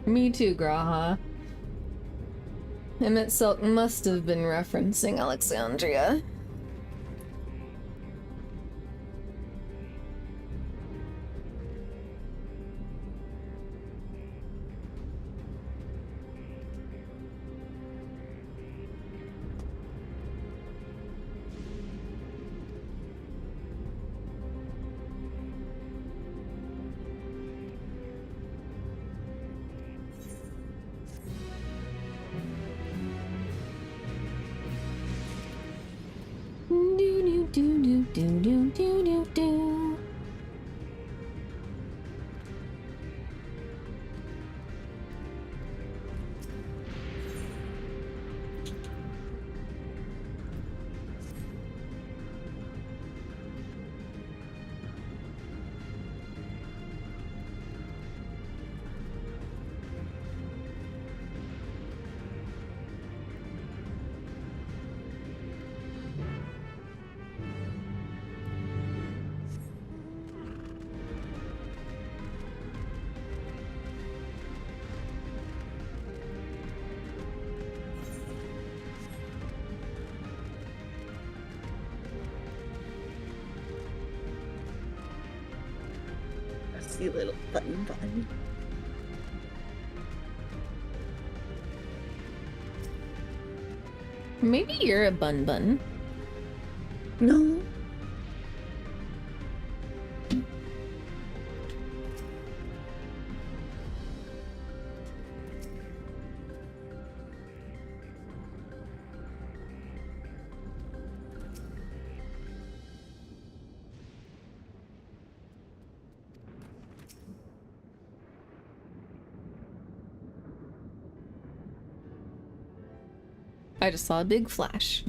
Me too, Graha. Emmett Silk must have been referencing Alexandria. Do do do do do do do do. See little button. Maybe you're a bun bun. No. I just saw a big flash.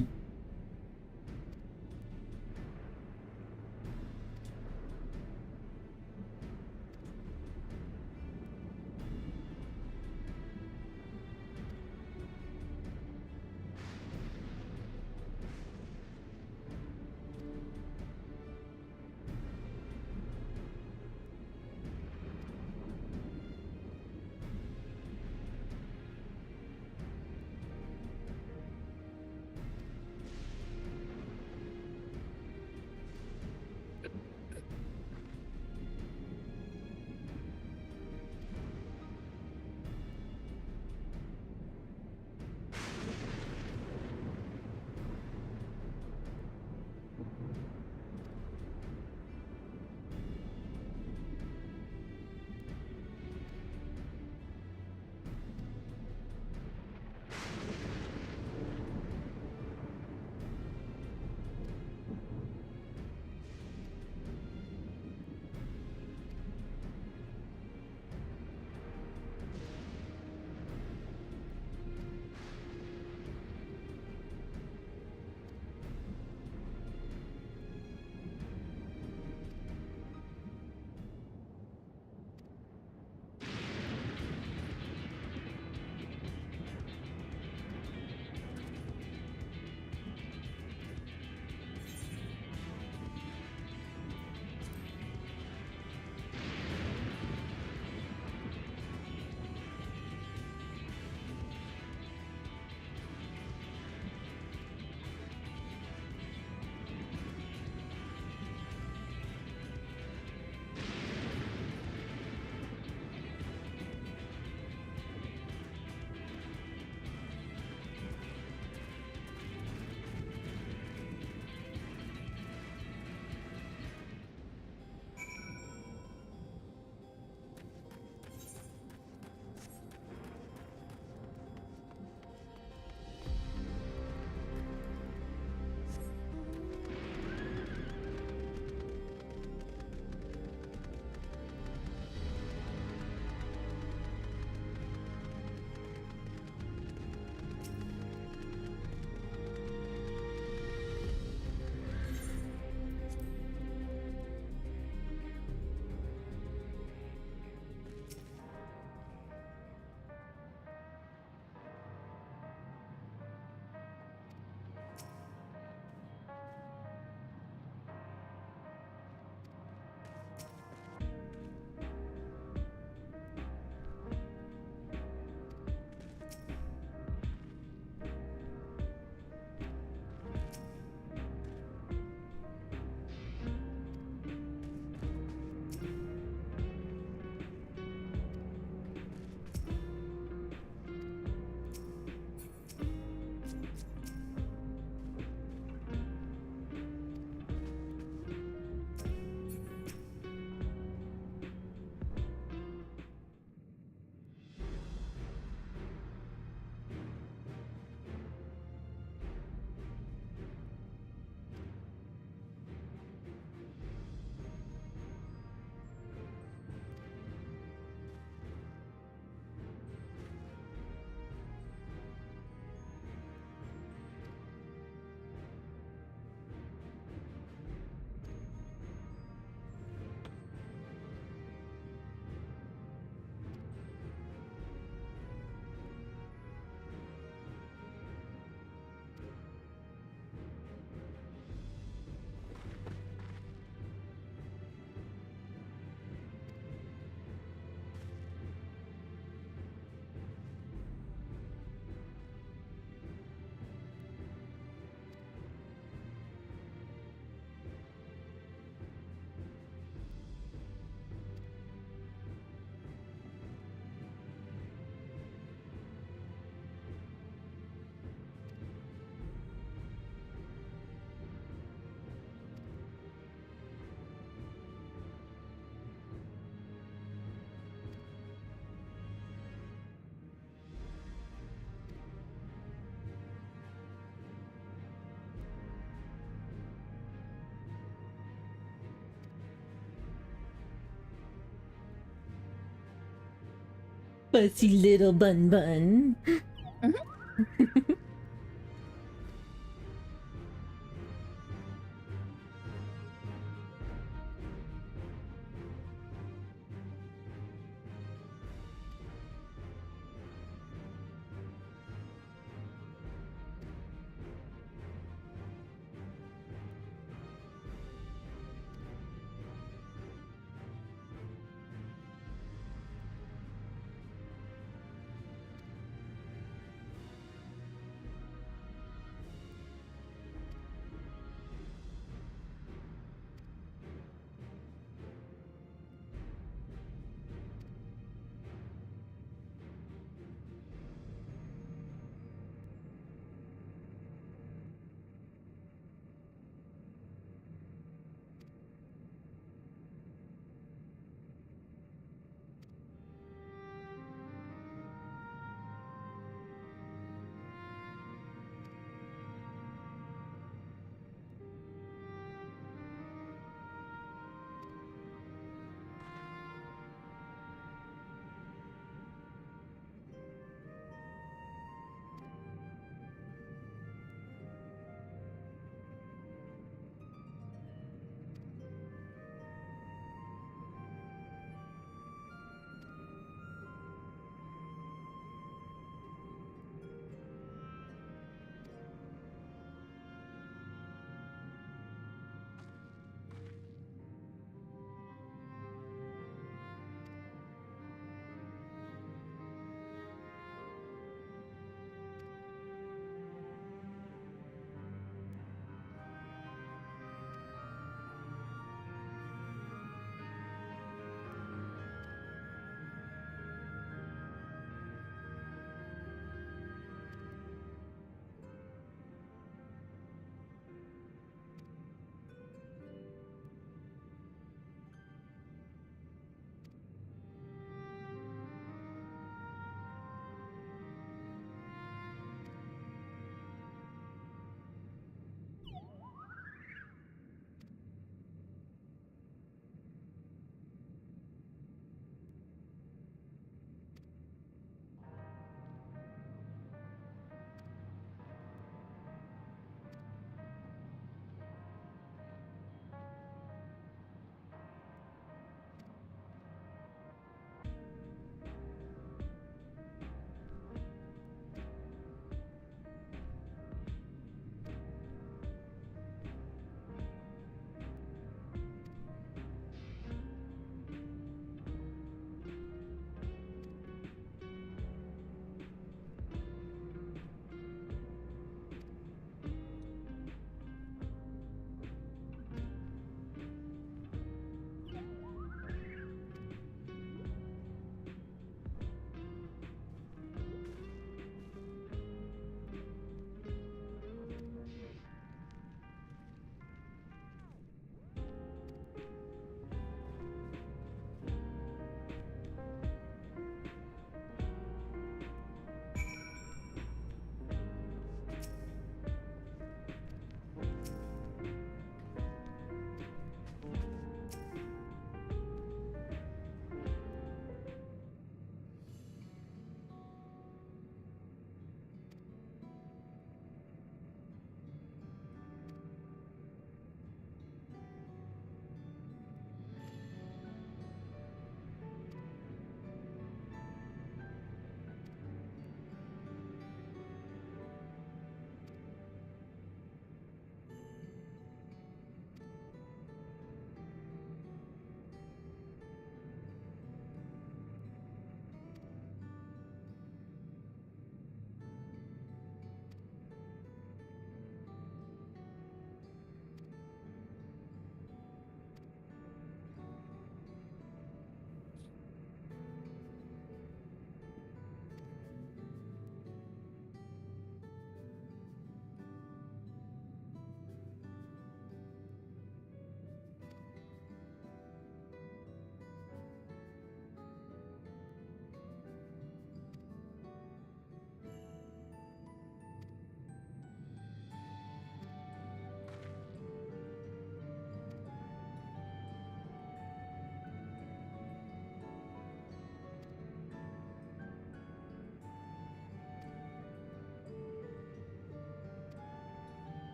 Fuzzy little bun bun.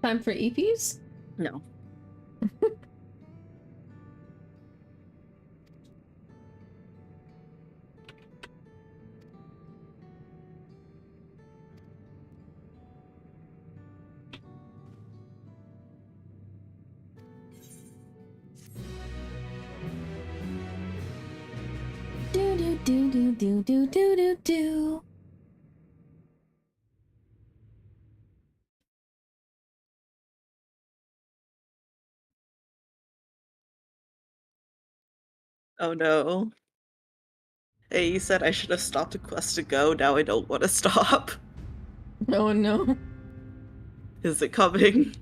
Time for EPs? No. Do do do do do do do do do. Oh no. Hey, you said I should have stopped a quest to go. Now I don't want to stop. Oh no. Is it coming?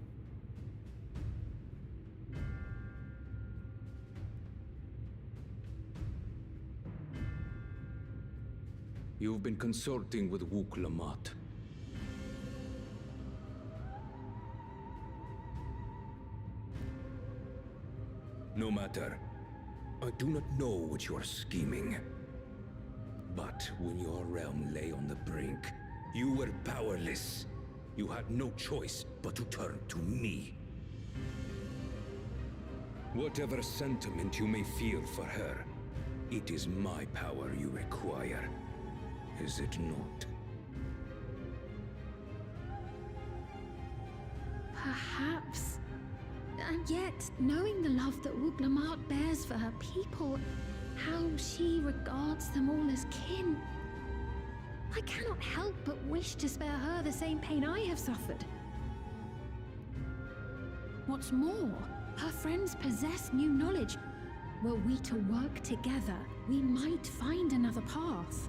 You've been consulting with Wook Lamont. No matter. I do not know what you are scheming. But when your realm lay on the brink, you were powerless. You had no choice but to turn to me. Whatever sentiment you may feel for her, it is my power you require. Is it not? Perhaps. And yet, knowing the love that Wook Lamont bears for her people, how she regards them all as kin, I cannot help but wish to spare her the same pain I have suffered. What's more, her friends possess new knowledge. Were we to work together, we might find another path.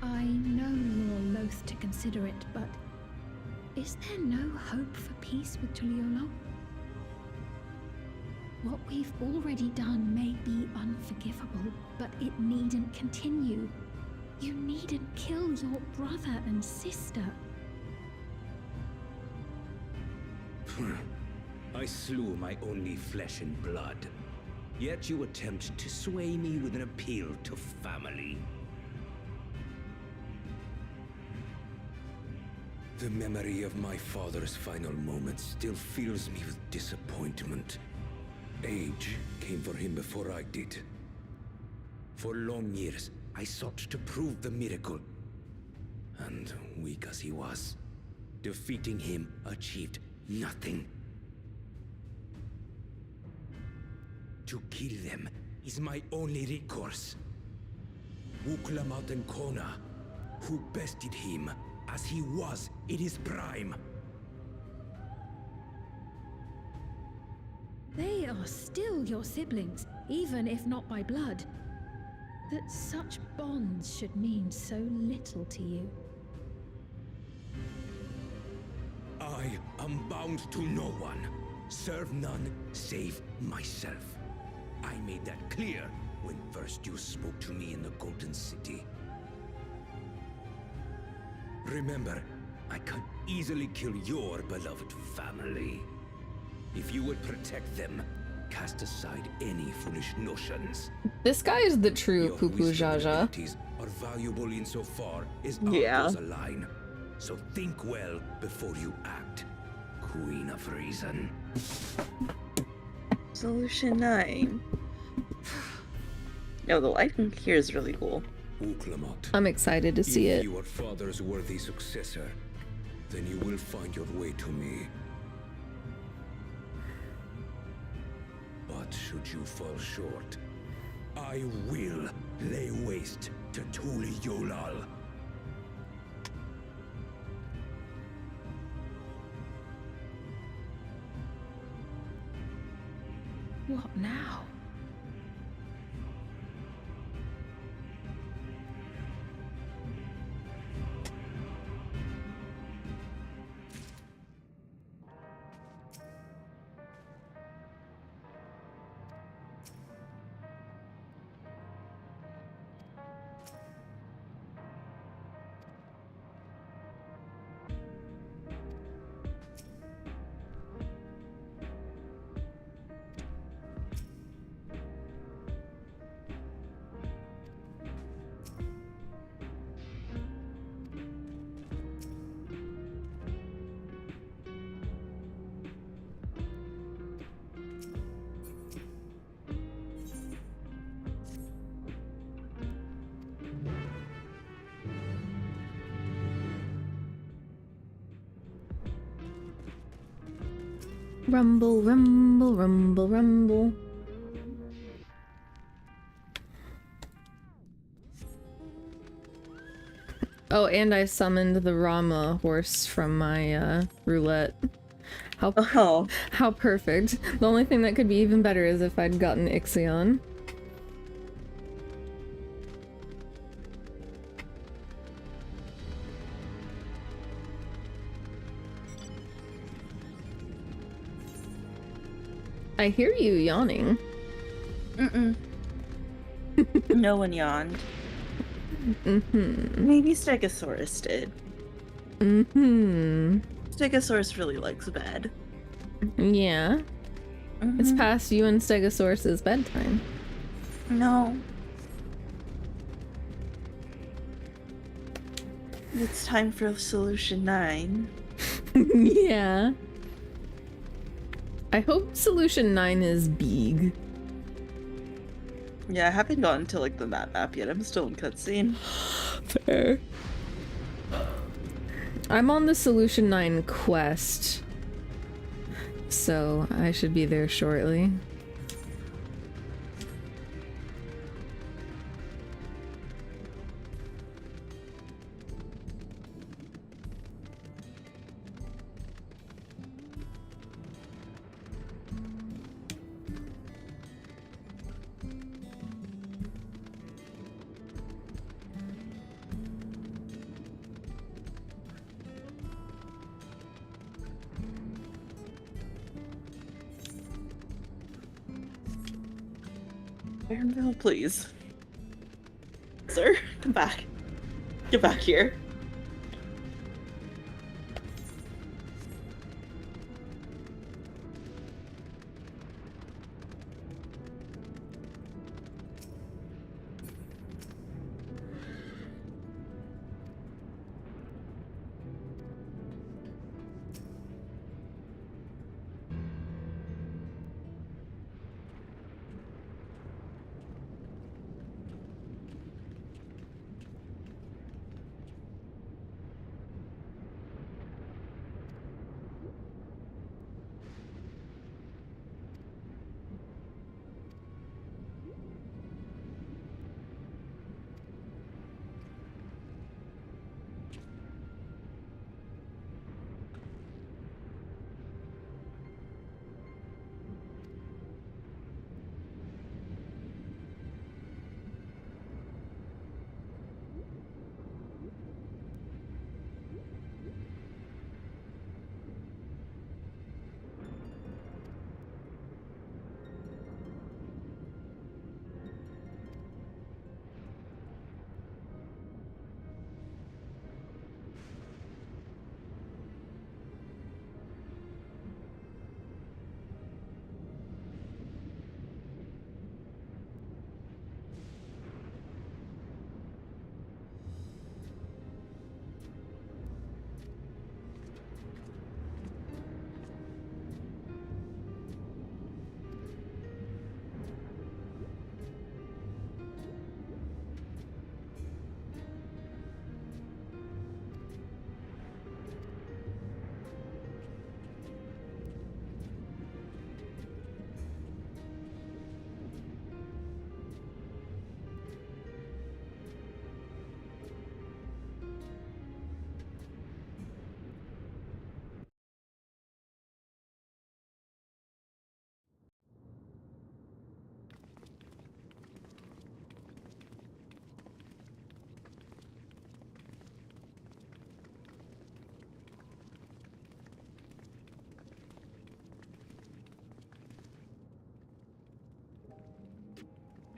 I know you're loath to consider it, but is there no hope for peace with Tuliolo? What we've already done may be unforgivable, but it needn't continue. You needn't kill your brother and sister. I slew my only flesh and blood. Yet you attempt to sway me with an appeal to family. The memory of my father's final moments still fills me with disappointment. Age came for him before I did. For long years, I sought to prove the miracle. And weak as he was, defeating him achieved nothing. To kill them is my only recourse. Wook Lamont and Kona, who bested him as he was in his prime. They are still your siblings, even if not by blood. That such bonds should mean so little to you. I am bound to no one. Serve none save myself. I made that clear when first you spoke to me in the Golden City. Remember, I can easily kill your beloved family. If you would protect them, cast aside any foolish notions. This guy is the true Your Poo Poo wisdom and Jaja. abilities are valuable insofar as Yeah. ours align. So think well before you act, Queen of Reason. Solution 9. No, the lighting here is really cool. Wook Lamont, I'm excited to see if it. your father's worthy successor, then you will find your way to me. But should you fall short, I will lay waste to Tuli Yolal. What now? Rumble, rumble, rumble, rumble. Oh, and I summoned the Rama horse from my roulette. How perfect. The only thing that could be even better is if I'd gotten Ixion. I hear you yawning. Mm-mm. No one yawned. Mm-hmm. Maybe Stegosaurus did. Mm-hmm. Stegosaurus really likes bed. Yeah. It's past you and Stegosaurus's bedtime. No. It's time for Solution 9. Yeah. I hope Solution 9 is big. Yeah, I haven't gotten to like the map yet. I'm still in cutscene. Fair. I'm on the Solution 9 quest, so I should be there shortly. Ironville, please. Sir, come back. Get back here.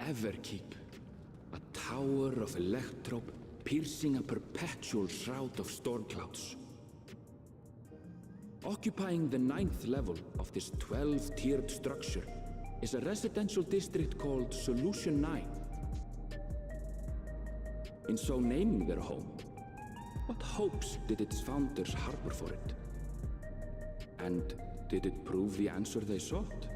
Everkeep, a tower of electrope piercing a perpetual shroud of storm clouds. Occupying the 9th level of this 12-tiered structure is a residential district called Solution 9. In so naming their home, what hopes did its founders harbor for it? And did it prove the answer they sought?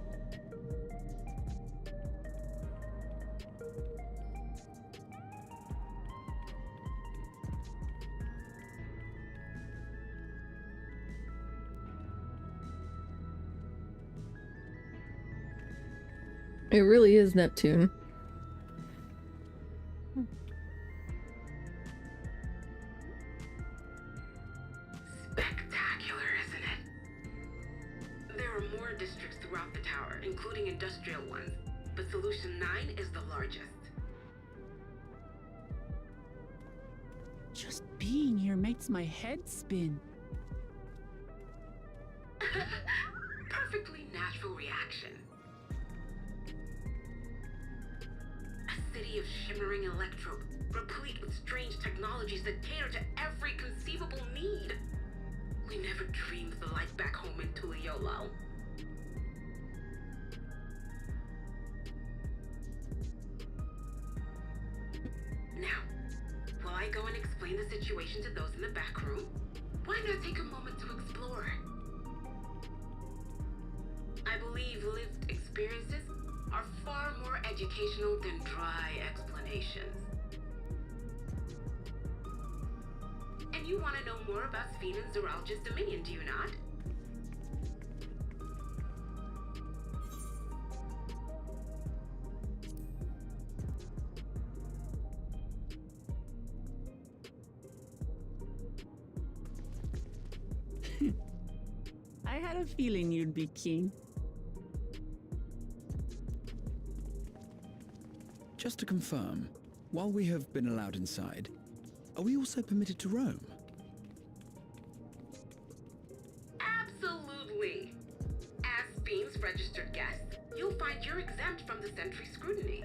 It really is Neptune. Spectacular, isn't it? There are more districts throughout the tower, including industrial ones, but Solution 9 is the largest. Just being here makes my head spin. Perfectly natural reaction. A city of shimmering electrope, replete with strange technologies that cater to every conceivable need. We never dreamed of the life back home in Tuliolo. Now, while I go and explain the situation to those in the back room, why not take a moment to explore? I believe lived experiences are far more educational than dry explanations. And you want to know more about Sphene and Zeralja's dominion, do you not? I had a feeling you'd be keen. Just to confirm, while we have been allowed inside, are we also permitted to roam? Absolutely. As Sphene's registered guest, you'll find you're exempt from the sentry scrutiny.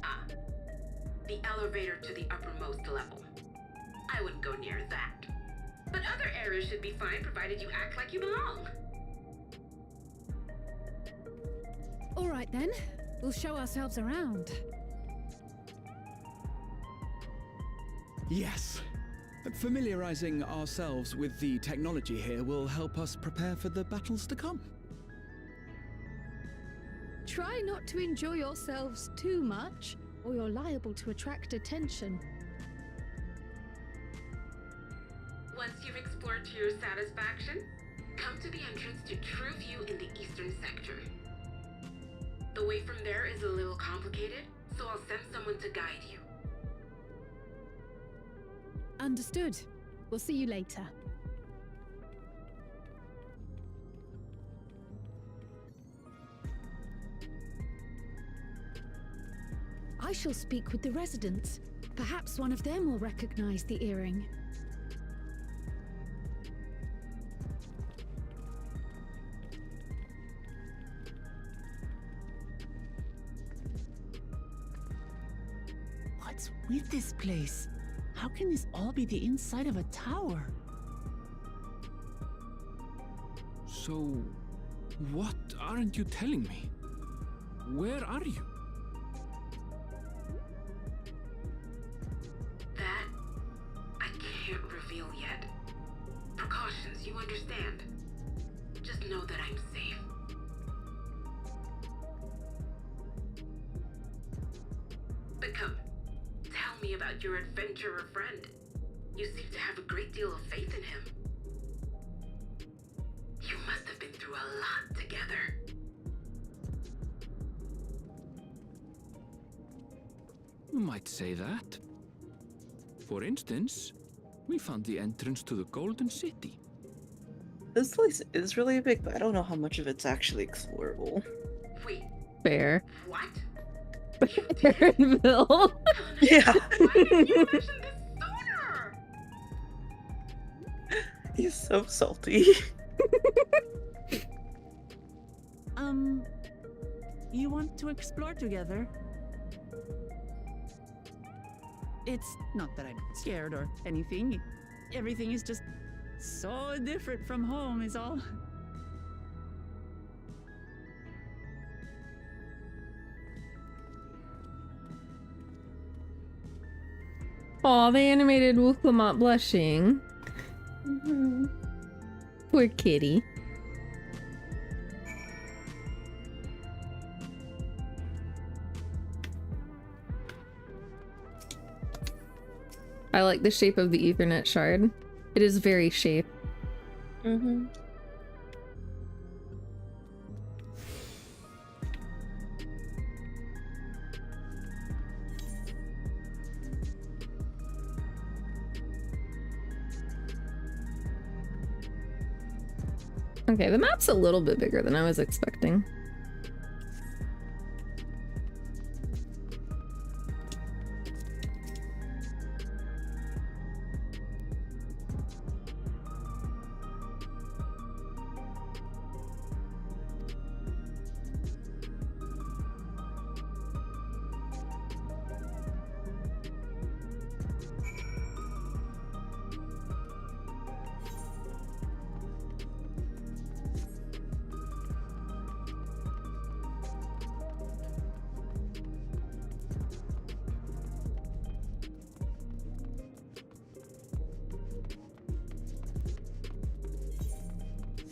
Ah, the elevator to the uppermost level. I wouldn't go near that. But other areas should be fine provided you act like you belong. All right then, we'll show ourselves around. Yes. Familiarizing ourselves with the technology here will help us prepare for the battles to come. Try not to enjoy yourselves too much, or you're liable to attract attention. Once you've explored to your satisfaction, come to the entrance to True View in the eastern sector. The way from there is a little complicated, so I'll send someone to guide you. Understood. We'll see you later. I shall speak with the residents. Perhaps one of them will recognize the earring. What's with this place? How can this all be the inside of a tower? So, what aren't you telling me? Where are you? That I can't reveal yet. Precautions, you understand. Just know that I'm safe. But come, tell me about your adventurer friend. You seem to have a great deal of faith in him. You must have been through a lot together. You might say that. For instance, we found the entrance to the Golden City. This place is really big, but I don't know how much of it's actually explorable. Wait, Fair. what? Aaronville. Yeah. Why didn't you mention this sooner? He's so salty. You want to explore together? It's not that I'm scared or anything. Everything is just so different from home is all. Aw, they animated Wuklamot blushing. Poor kitty. I like the shape of the Ethernet shard. It is very shaped. Okay, the map's a little bit bigger than I was expecting.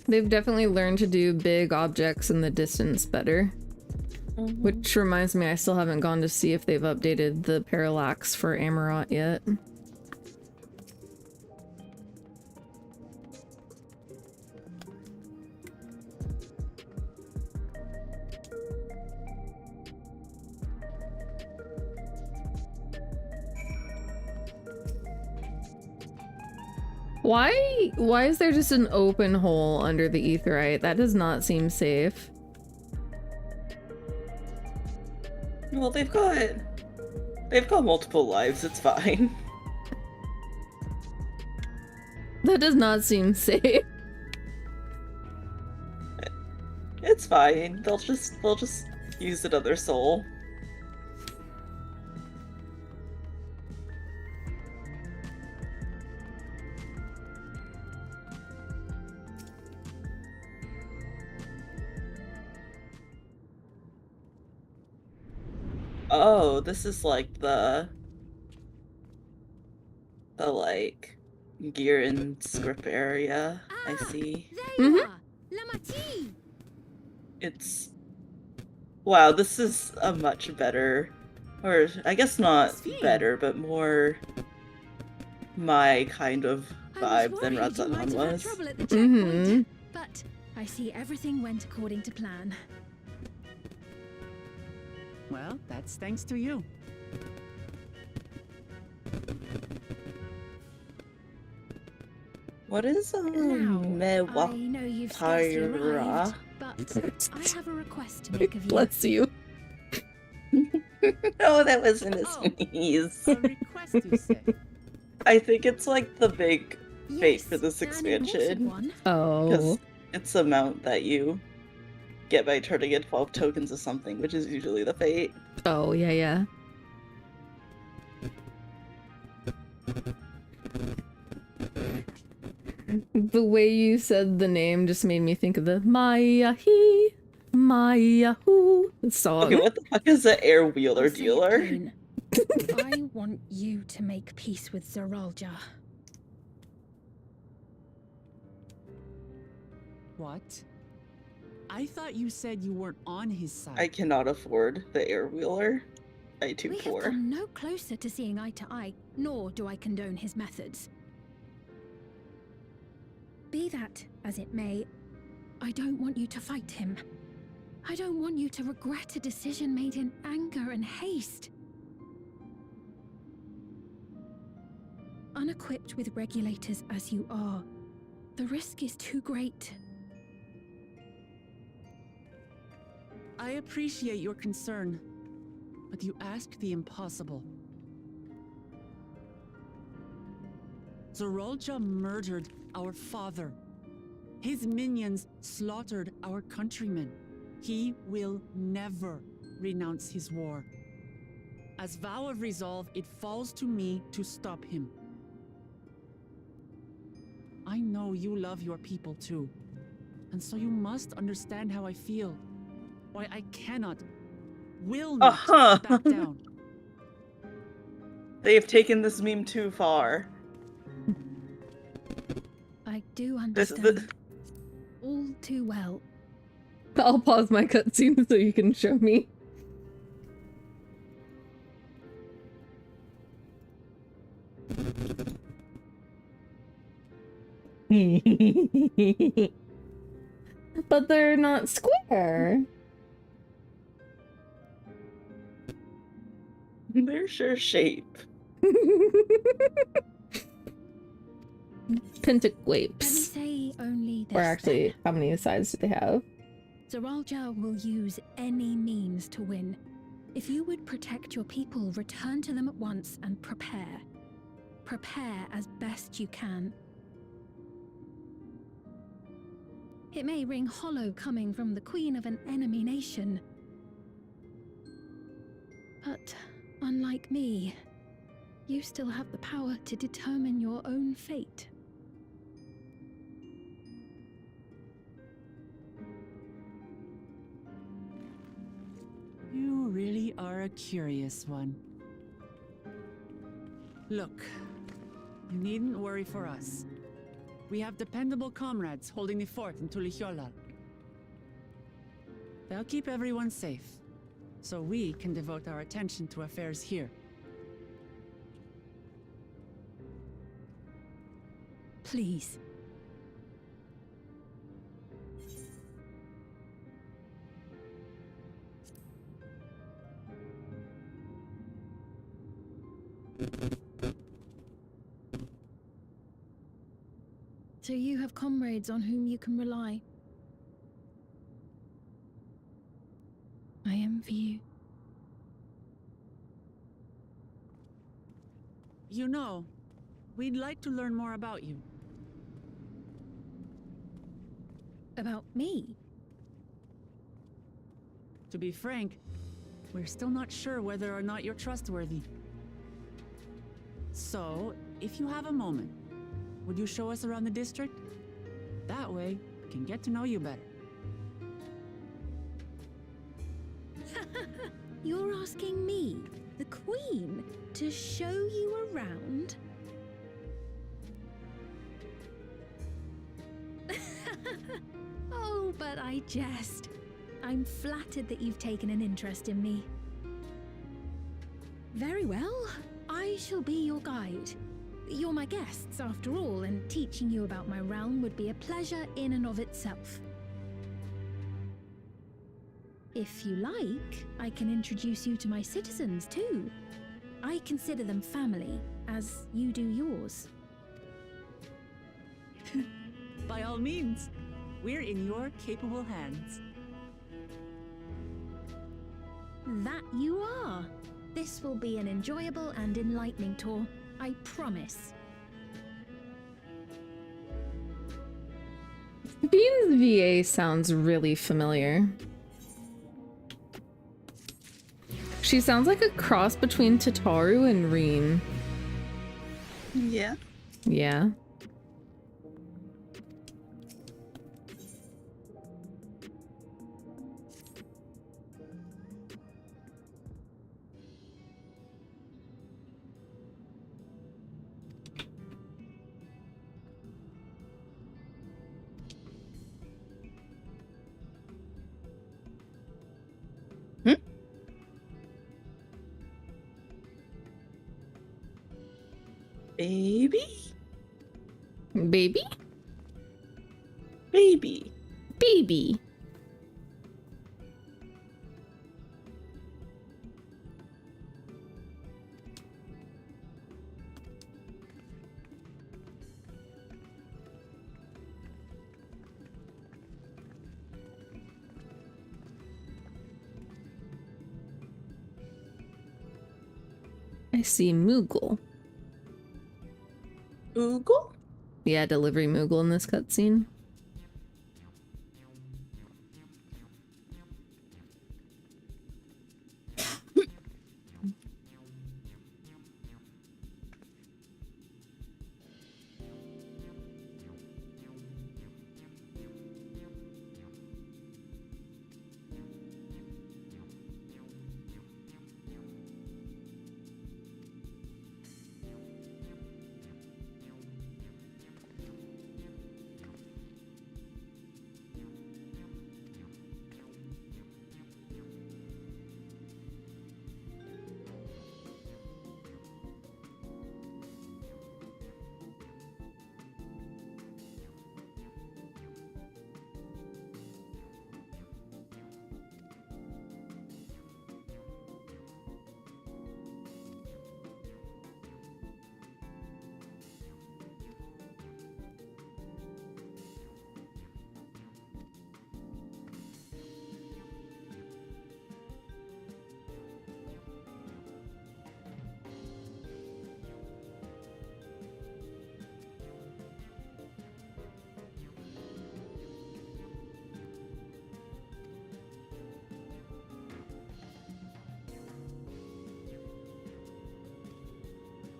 They've definitely learned to do big objects in the distance better. Which reminds me, I still haven't gone to see if they've updated the parallax for Amarot yet. Why is there just an open hole under the aetheryte? That does not seem safe. Well, they've got multiple lives, it's fine. That does not seem safe. It's fine. They'll just use another soul. Oh, this is like the like gear and script area. I see. There you are, Lamati. It's wow, this is a much better, or I guess not better, but more my kind of vibe than Radzanon was. But I see everything went according to plan. Well, that's thanks to you. What is I know you've scarcely arrived, but I have a request to make of you. Bless you. No, that wasn't a sneeze. A request, you say? I think it's like the big fate for this expansion. Oh. Because it's the amount that you get by turning in 12 tokens of something, which is usually the fate. Oh, yeah, yeah. The way you said the name just made me think of the Maya-hee, Maya-hoo song. Okay, what the fuck is an air wheeler dealer? I want you to make peace with Zeralja. What? I thought you said you weren't on his side. I cannot afford the air wheeler. I too We have poor. come no closer to seeing eye to eye, nor do I condone his methods. Be that as it may, I don't want you to fight him. I don't want you to regret a decision made in anger and haste. Unequipped with regulators as you are, the risk is too great. I appreciate your concern, but you ask the impossible. Zeralja murdered our father. His minions slaughtered our countrymen. He will never renounce his war. As vow of resolve, it falls to me to stop him. I know you love your people too, and so you must understand how I feel. Why I cannot, will not back down. They have taken this meme too far. I do understand. All too well. I'll pause my cutscene so you can show me. But they're not square. They're sure shape. Let me Pentaquapes. say only this. Or actually, how many sides do they have? Zeralja will use any means to win. If you would protect your people, return to them at once and prepare. Prepare as best you can. It may ring hollow coming from the queen of an enemy nation. But unlike me, you still have the power to determine your own fate. You really are a curious one. Look, you needn't worry for us. We have dependable comrades holding the fort in Tulihyolal. They'll keep everyone safe, so we can devote our attention to affairs here. Please. So you have comrades on whom you can rely. I envy you. You know, we'd like to learn more about you. About me? To be frank, we're still not sure whether or not you're trustworthy. So, if you have a moment, would you show us around the district? That way, we can get to know you better. You're asking me, the Queen, to show you around? Oh, but I jest. I'm flattered that you've taken an interest in me. Very well. I shall be your guide. You're my guests, after all, and teaching you about my realm would be a pleasure in and of itself. If you like, I can introduce you to my citizens, too. I consider them family, as you do yours. By all means, we're in your capable hands. That you are. This will be an enjoyable and enlightening tour, I promise. Bean's VA sounds really familiar. She sounds like a cross between Tataru and Reen. Yeah. Yeah. Baby? Baby? Baby. Baby. I see Moogle. Moogle? Yeah, delivery Moogle in this cutscene.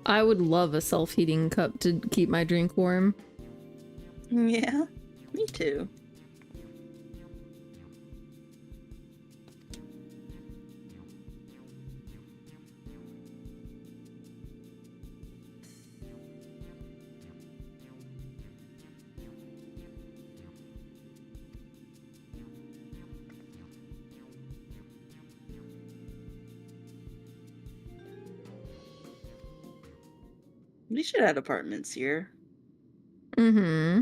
I would love a self-heating cup to keep my drink warm. Yeah, me too. We should add apartments here. Mm-hmm.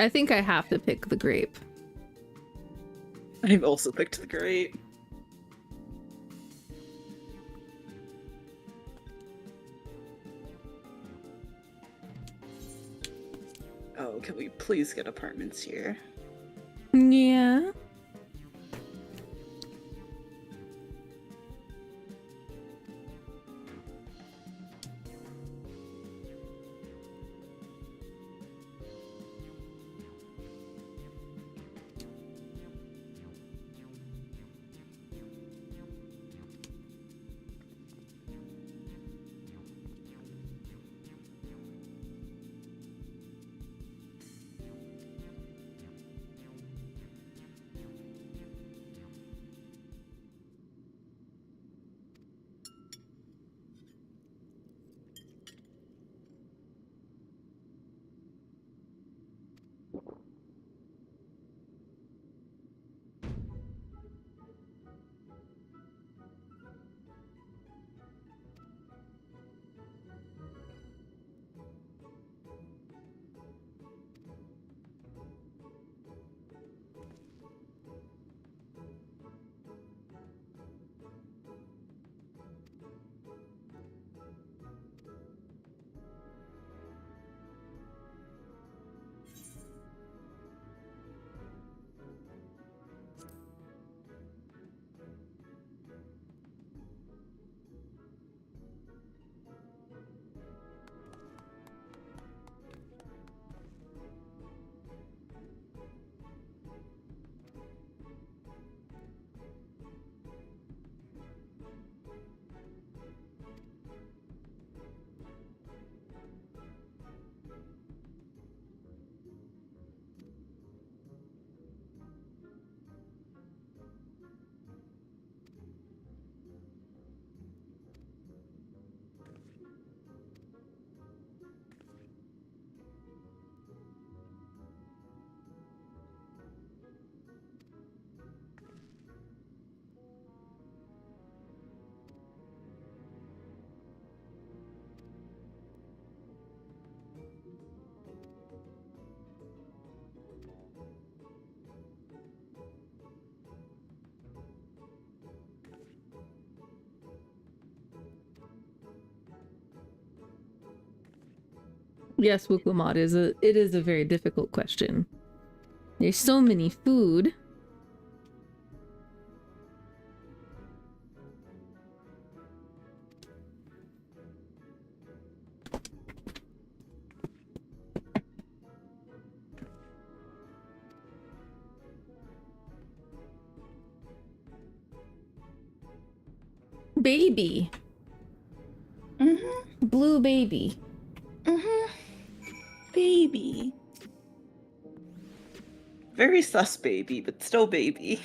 I think I have to pick the grape. I've also picked the grape. Oh, can we please get apartments here? Yeah. Yes, Wukumad, it is a very difficult question. There's so many food. Baby. Blue baby. Baby. Very sus baby, but still baby.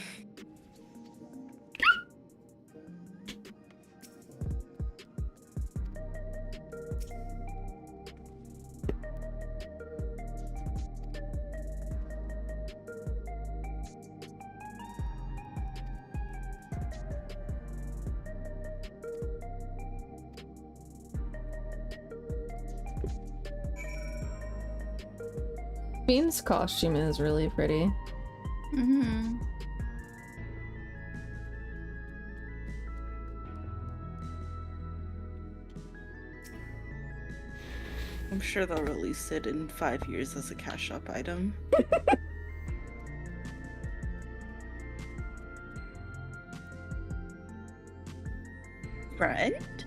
Bean's costume is really pretty. I'm sure they'll release it in 5 years as a cash shop item. Friend?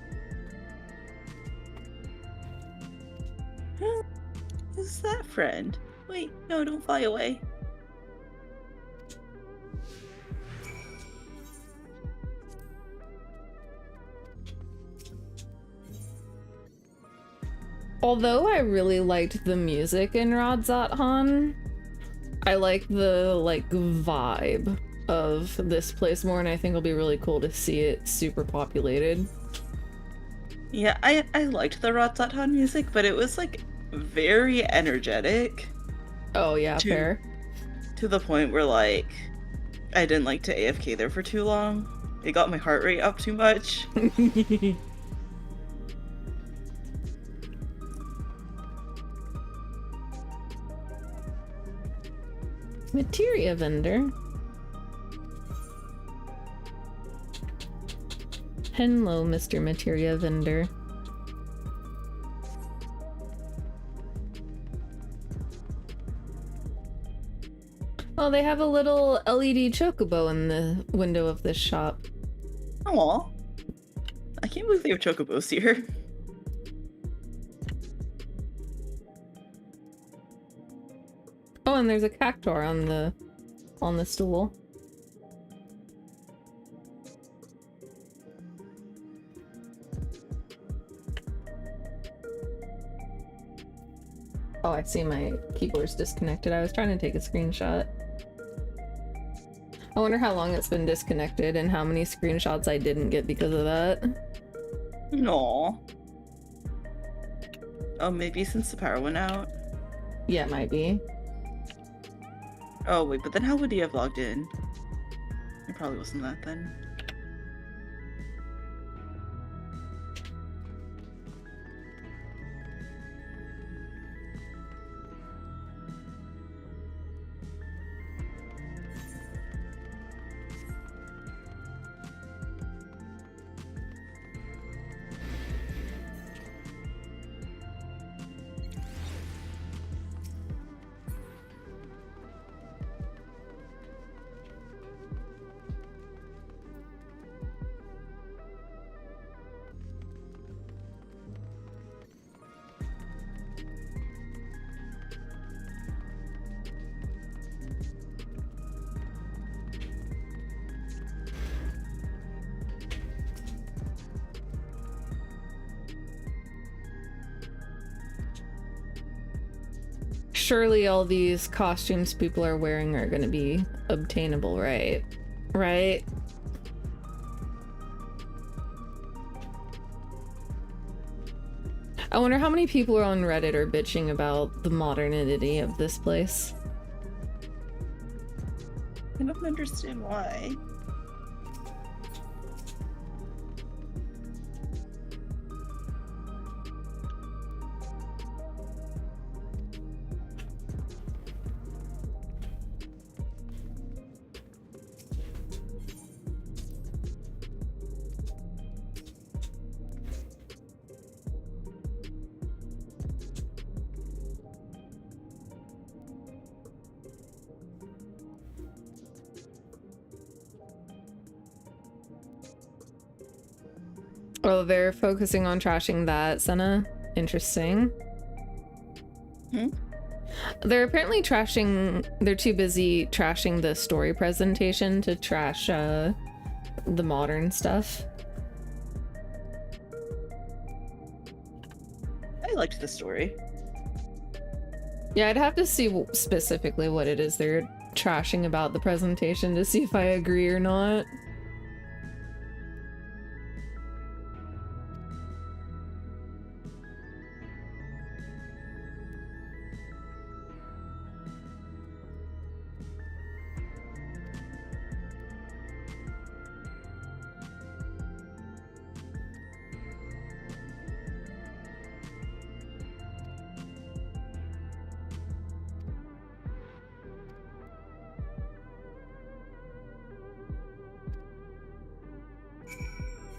Who's that friend? Wait, no, don't fly away. Although I really liked the music in Radzat-Han, I like the vibe of this place more, and I think it'll be really cool to see it super populated. Yeah, I liked the Radzat-Han music, but it was like very energetic. Oh yeah, fair. To the point where like I didn't like to AFK there for too long. It got my heart rate up too much. Materia vendor. Hello, Mr. Materia vendor. Oh, they have a little LED chocobo in the window of this shop. Aw. I can't believe they have chocobos here. Oh, and there's a cactuar on the stool. Oh, I see my keyboard's disconnected. I was trying to take a screenshot. I wonder how long it's been disconnected and how many screenshots I didn't get because of that. No. Oh, maybe since the power went out? Yeah, it might be. Oh, wait, but then how would he have logged in? It probably wasn't that then. Surely all these costumes people are wearing are gonna be obtainable, right? Right? I wonder how many people on Reddit are bitching about the modernity of this place. I don't understand why. Well, they're focusing on trashing that, Senna. Interesting. They're apparently trashing... They're too busy trashing the story presentation to trash the modern stuff. I liked the story. Yeah, I'd have to see specifically what it is they're trashing about the presentation to see if I agree or not.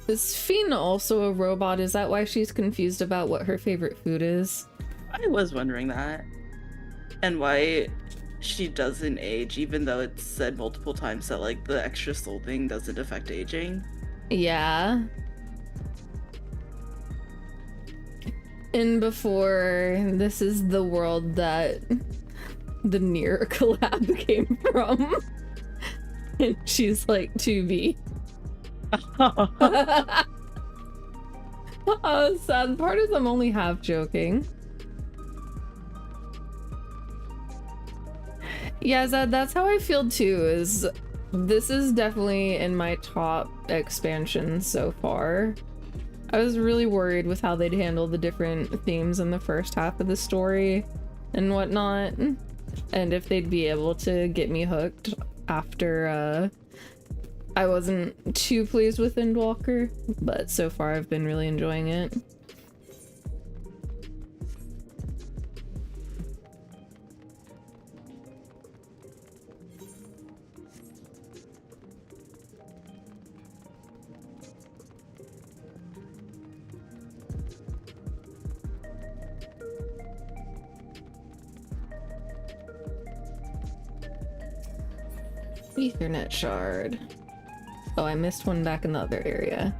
Is Fina also a robot? Is that why she's confused about what her favorite food is? I was wondering that. And why she doesn't age, even though it's said multiple times that, like, the extra soul thing doesn't affect aging. Yeah. And before, this is the world that the Nier collab came from. And she's like, 2B. Sad part is I'm only half joking. Yeah, Zed, that's how I feel too, is this is definitely in my top expansion so far. I was really worried with how they'd handle the different themes in the first half of the story and whatnot, and if they'd be able to get me hooked after I wasn't too pleased with Endwalker, but so far I've been really enjoying it. Ethernet shard. Oh, I missed one back in the other area.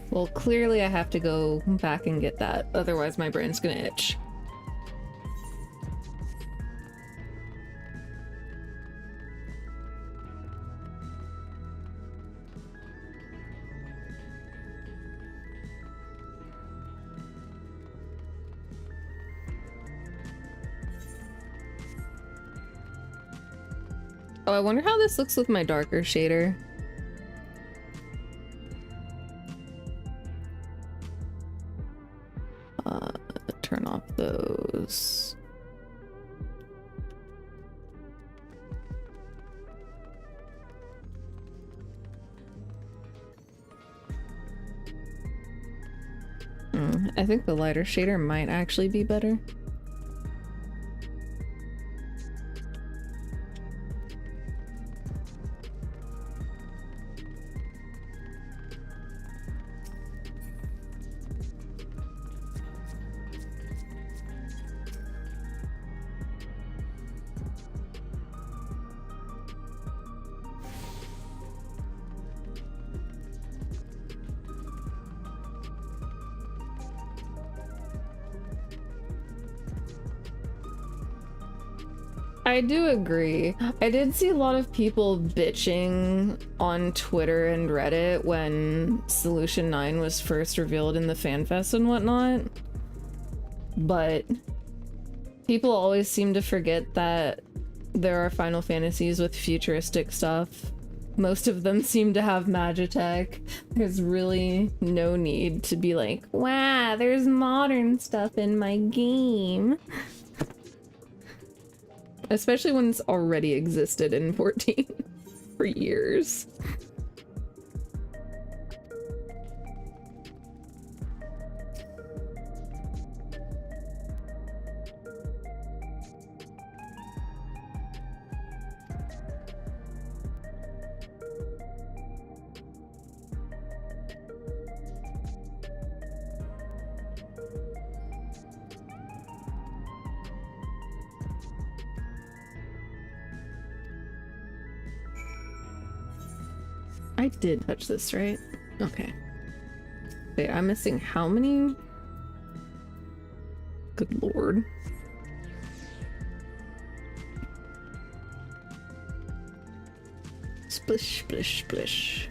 Well, clearly I have to go back and get that, otherwise my brain's gonna itch. Oh, I wonder how this looks with my darker shader. Turn off those. I think the lighter shader might actually be better. I do agree. I did see a lot of people bitching on Twitter and Reddit when Solution 9 was first revealed in the FanFest and whatnot. But people always seem to forget that there are Final Fantasies with futuristic stuff. Most of them seem to have Magitech. There's really no need to be like, wow, there's modern stuff in my game. Especially when it's already existed in 14 for years. I did touch this, right? Okay. Wait, I'm missing how many? Good lord. Splish, splish, splish.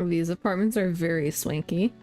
These apartments are very swanky.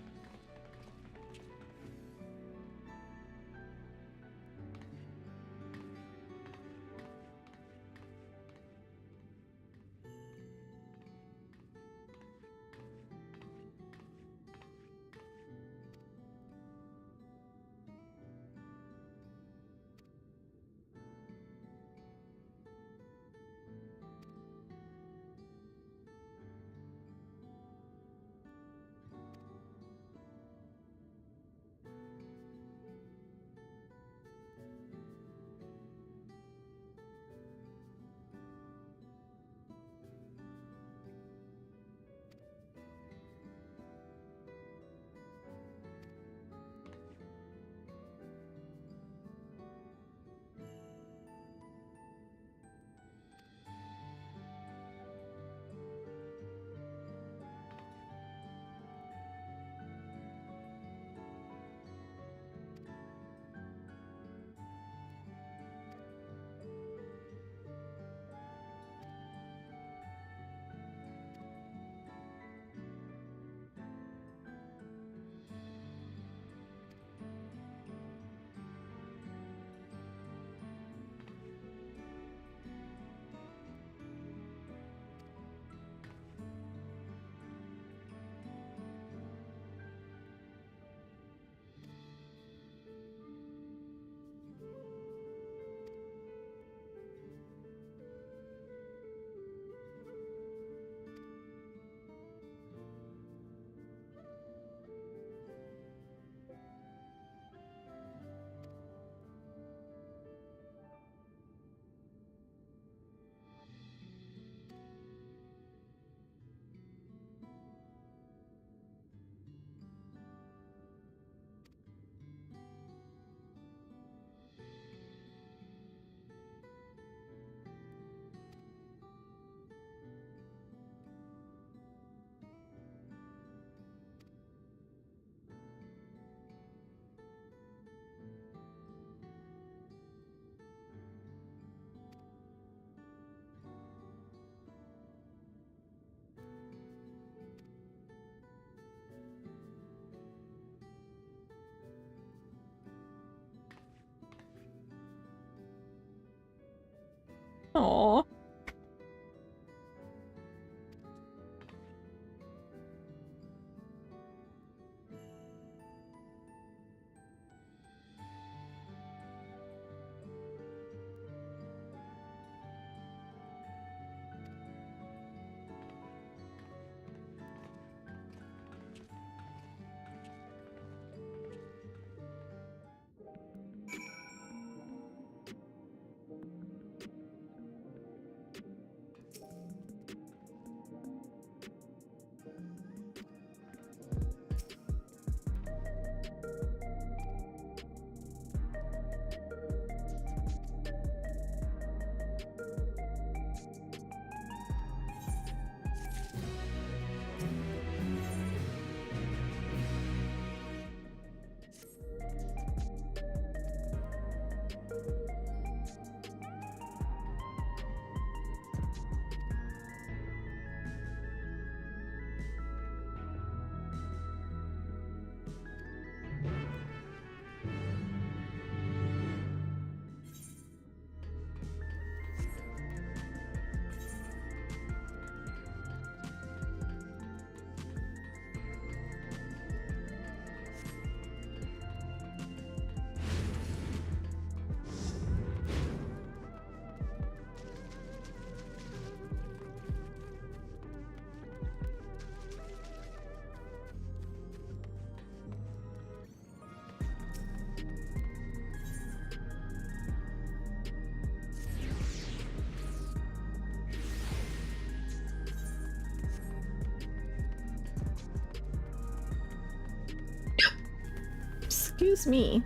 Excuse me.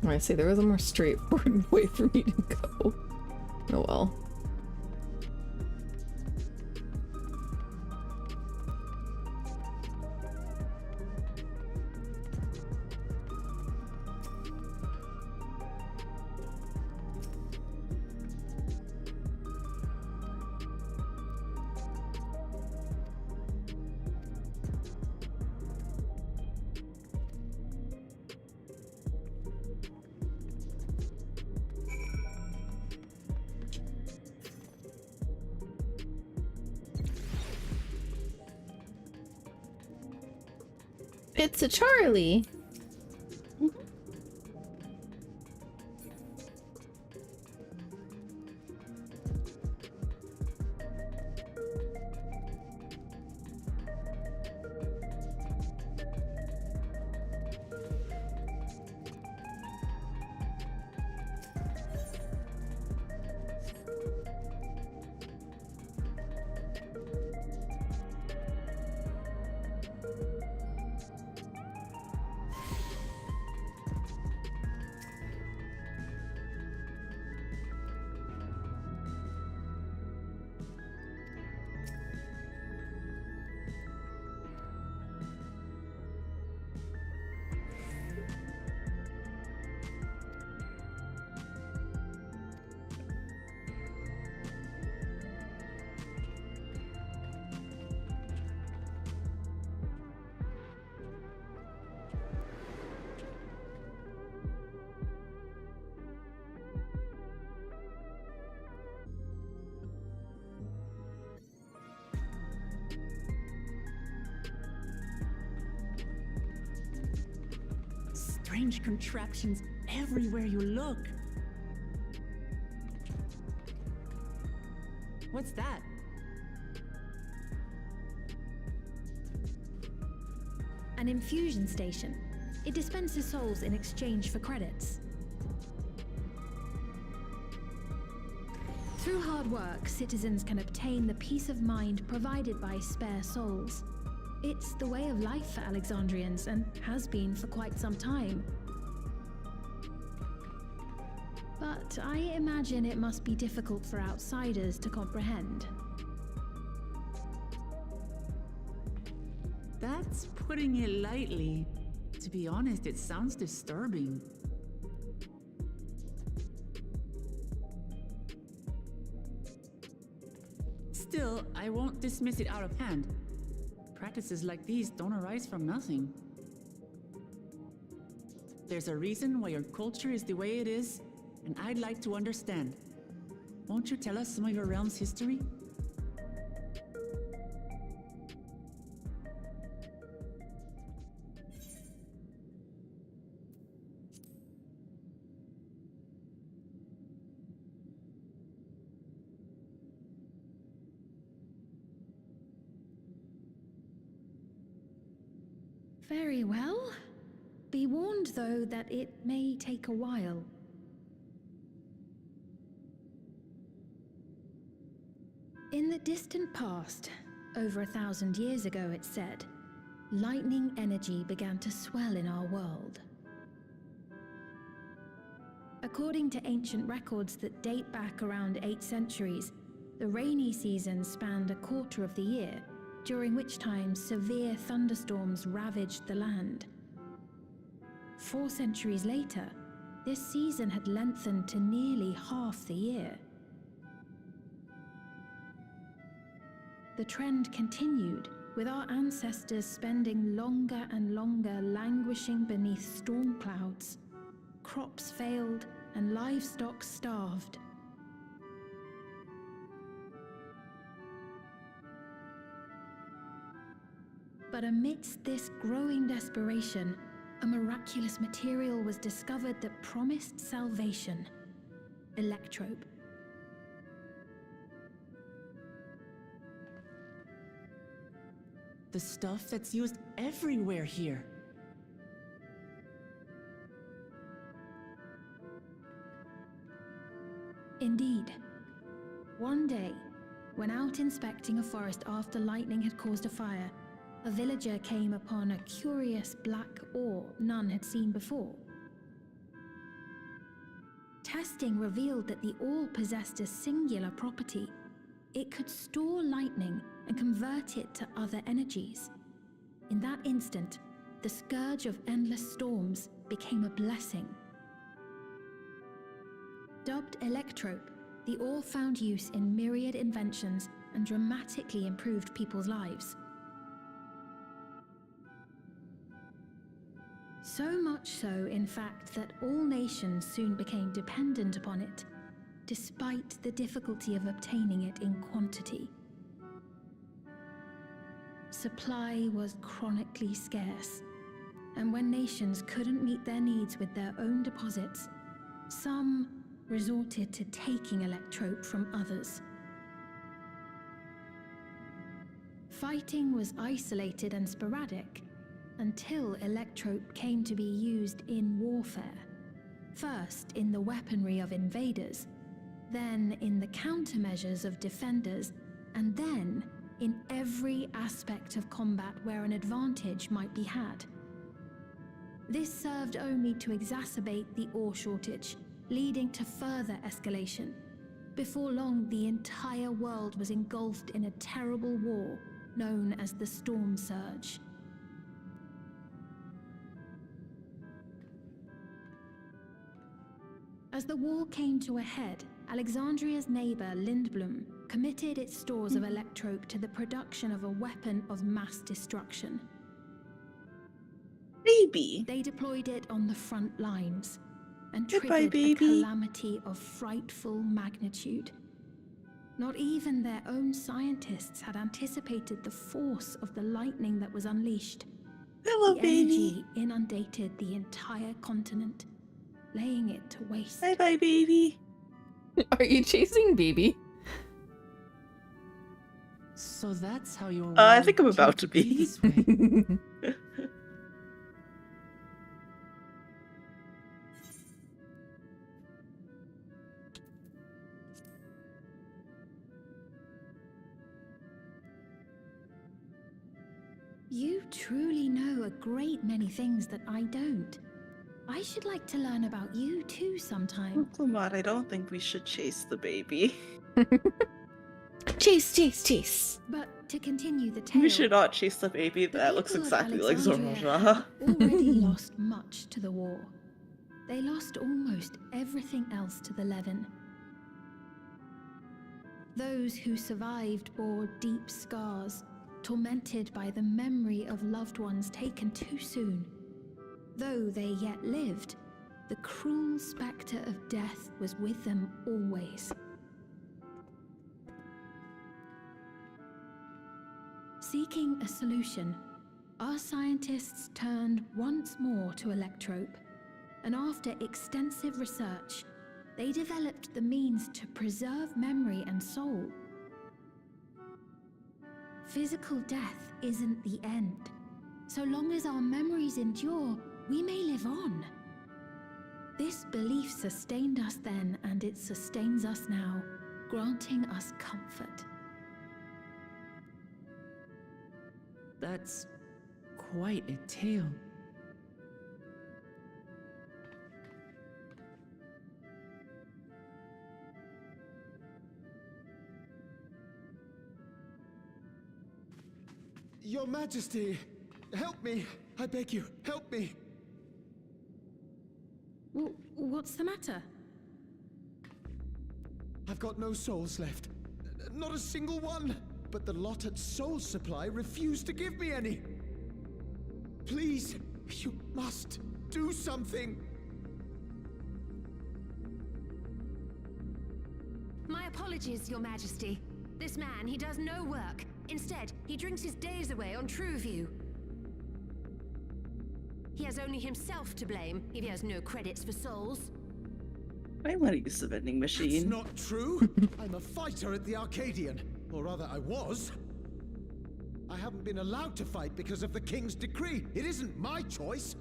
I say there was a more straightforward way for me to go. Oh well. It's a Charlie. Strange contraptions everywhere you look. What's that? An infusion station. It dispenses souls in exchange for credits. Through hard work, citizens can obtain the peace of mind provided by spare souls. It's the way of life for Alexandrians and has been for quite some time. But I imagine it must be difficult for outsiders to comprehend. That's putting it lightly. To be honest, it sounds disturbing. Still, I won't dismiss it out of hand. Practices like these don't arise from nothing. There's a reason why your culture is the way it is, and I'd like to understand. Won't you tell us some of your realm's history? Very well. Be warned, though, that it may take a while. In the distant past, over 1,000 years ago it's said, lightning energy began to swell in our world. According to ancient records that date back around 8 centuries, the rainy season spanned a quarter of the year, during which time severe thunderstorms ravaged the land. 4 centuries later, this season had lengthened to nearly half the year. The trend continued, with our ancestors spending longer and longer languishing beneath storm clouds. Crops failed and livestock starved. But amidst this growing desperation, a miraculous material was discovered that promised salvation: electrope. The stuff that's used everywhere here. Indeed. One day, when out inspecting a forest after lightning had caused a fire, a villager came upon a curious black ore none had seen before. Testing revealed that the ore possessed a singular property. It could store lightning and convert it to other energies. In that instant, the scourge of endless storms became a blessing. Dubbed electrope, the ore found use in myriad inventions and dramatically improved people's lives. So much so, in fact, that all nations soon became dependent upon it, despite the difficulty of obtaining it in quantity. Supply was chronically scarce, and when nations couldn't meet their needs with their own deposits, some resorted to taking electrope from others. Fighting was isolated and sporadic until electrope came to be used in warfare, first in the weaponry of invaders, then in the countermeasures of defenders, and then in every aspect of combat where an advantage might be had. This served only to exacerbate the ore shortage, leading to further escalation. Before long, the entire world was engulfed in a terrible war known as the Storm Surge. As the war came to a head, Alexandria's neighbor Lindblum committed its stores of electrope to the production of a weapon of mass destruction. Baby. They deployed it on the front lines and Goodbye, triggered a baby. calamity of frightful magnitude. Not even their own scientists had anticipated the force of the lightning that was unleashed. Hello, the baby. energy inundated the entire continent, laying it to waste. Bye-bye, baby. Are you chasing baby? So that's how your I world think I'm about came to be. this way. You truly know a great many things that I don't. I should like to learn about you too sometime. Lamont, I don't think we should chase the baby. Chase, chase, chase. But to continue the tale, We should not chase the baby. the That looks people of exactly like Alexandria Zoroja. had already lost much to the war. They lost almost everything else to the Levin. Those who survived bore deep scars, tormented by the memory of loved ones taken too soon. Though they yet lived, the cruel spectre of death was with them always. Seeking a solution, our scientists turned once more to electrope, and after extensive research, they developed the means to preserve memory and soul. Physical death isn't the end. So long as our memories endure, we may live on. This belief sustained us then, and it sustains us now, granting us comfort. That's quite a tale. Your Majesty, help me! I beg you, help me! What's the matter? I've got no souls left. Not a single one! But the lot at Soul Supply refused to give me any! Please, you must do something! My apologies, Your Majesty. This man, he does no work. Instead, he drinks his days away on Trueview. He has only himself to blame if he has no credits for souls. I want to use the vending machine. That's not true! I'm a fighter at the Arcadian. Or rather, I was. I haven't been allowed to fight because of the King's decree. It isn't my choice.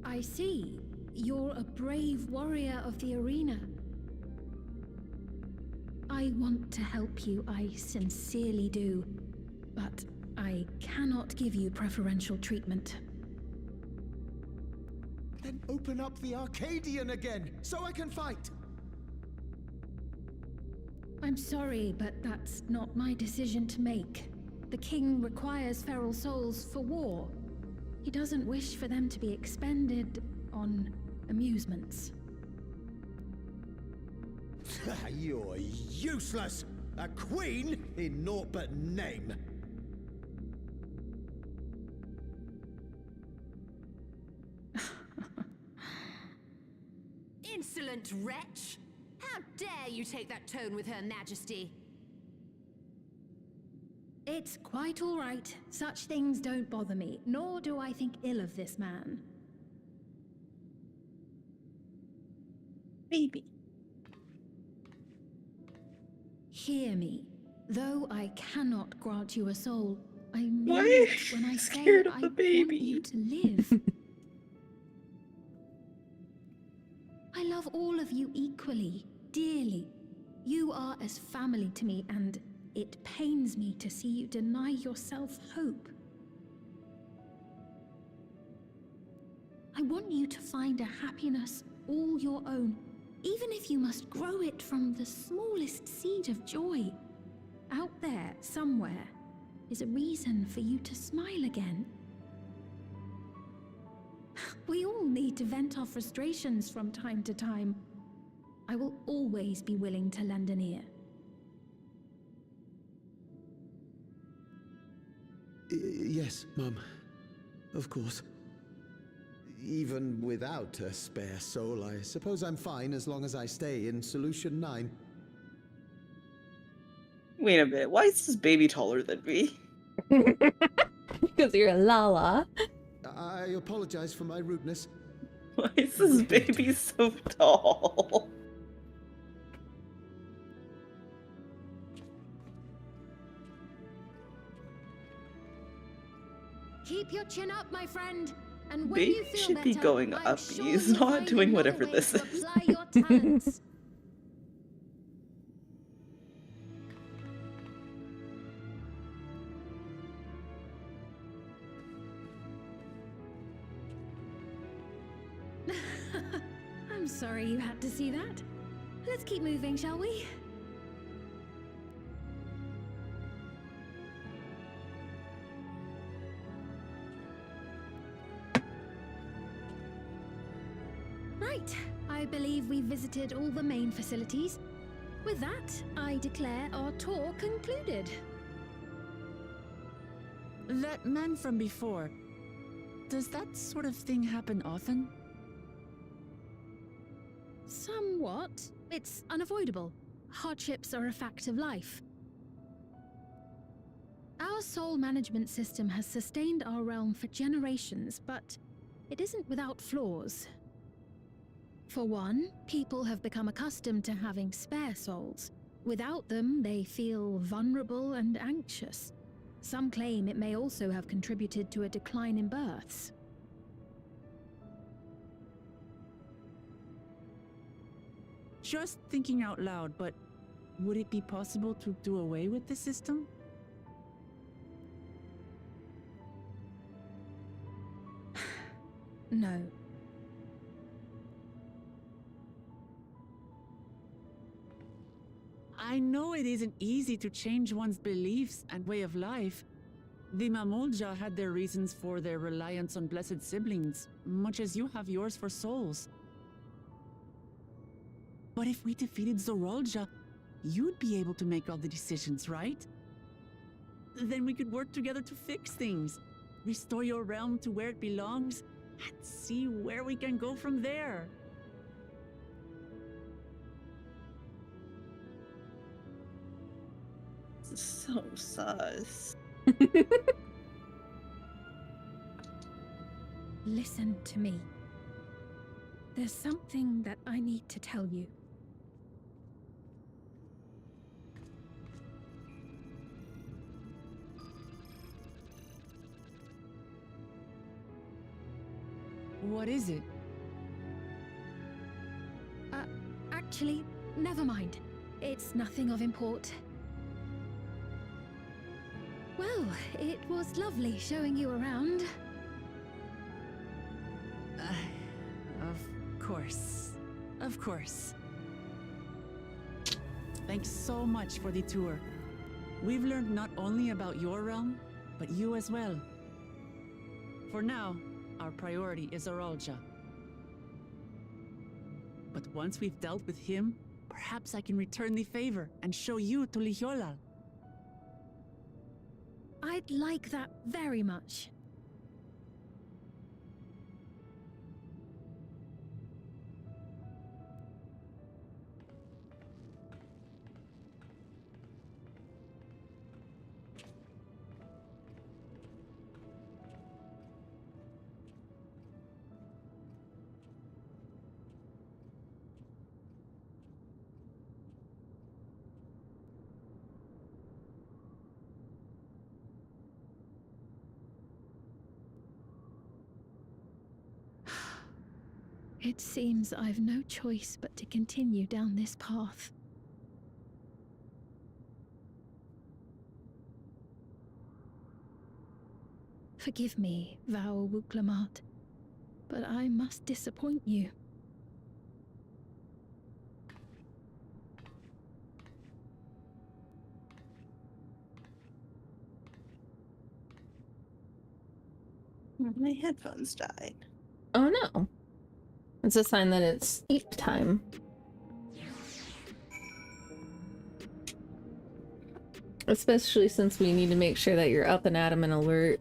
I see. You're a brave warrior of the arena. I want to help you, I sincerely do. But I cannot give you preferential treatment. Then open up the Arcadian again, so I can fight! I'm sorry, but that's not my decision to make. The king requires feral souls for war. He doesn't wish for them to be expended on amusements. You're useless! A queen in naught but name! Insolent wretch! How dare you take that tone with Her Majesty? It's quite all right. Such things don't bother me, nor do I think ill of this man. Baby. Hear me. Though I cannot grant you a soul, I mean Why it when I say scared of I the baby? want you to live. I love all of you equally, dearly. You are as family to me, and it pains me to see you deny yourself hope. I want you to find a happiness all your own, even if you must grow it from the smallest seed of joy. Out there, somewhere, is a reason for you to smile again. We all need to vent our frustrations from time to time. I will always be willing to lend an ear. Yes, Mum. Of course. Even without a spare soul, I suppose I'm fine as long as I stay in Solution 9. Wait a minute, why is this baby taller than me? Because you're a Lala. I apologize for my rudeness. Why is this baby so tall? Keep your chin up, my friend. And when Baby you feel should be better, going I'm up. sure He's you'll not find doing another whatever way this to is. apply your talents. I'm sorry you had to see that. Let's keep moving, shall we? Right, I believe we've visited all the main facilities. With that, I declare our tour concluded. That man from before, does that sort of thing happen often? Somewhat. It's unavoidable. Hardships are a fact of life. Our soul management system has sustained our realm for generations, but it isn't without flaws. For one, people have become accustomed to having spare souls. Without them, they feel vulnerable and anxious. Some claim it may also have contributed to a decline in births. Just thinking out loud, but would it be possible to do away with the system? No. I know it isn't easy to change one's beliefs and way of life. The Mamulja had their reasons for their reliance on blessed siblings, much as you have yours for souls. But if we defeated Zoralja, you'd be able to make all the decisions, right? Then we could work together to fix things, restore your realm to where it belongs, and see where we can go from there. This is so sus. Listen to me. There's something that I need to tell you. What is it? Actually, never mind. It's nothing of import. Well, it was lovely showing you around. Of course. Of course. Thanks so much for the tour. We've learned not only about your realm, but you as well. For now, our priority is Aralja. But once we've dealt with him, perhaps I can return the favor and show you to Lihiolal. I'd like that very much. It seems I've no choice but to continue down this path. Forgive me, Vau Wuklamat, but I must disappoint you. My headphones died. Oh no. It's a sign that it's sleep time. Especially since we need to make sure that you're up and at 'em and alert.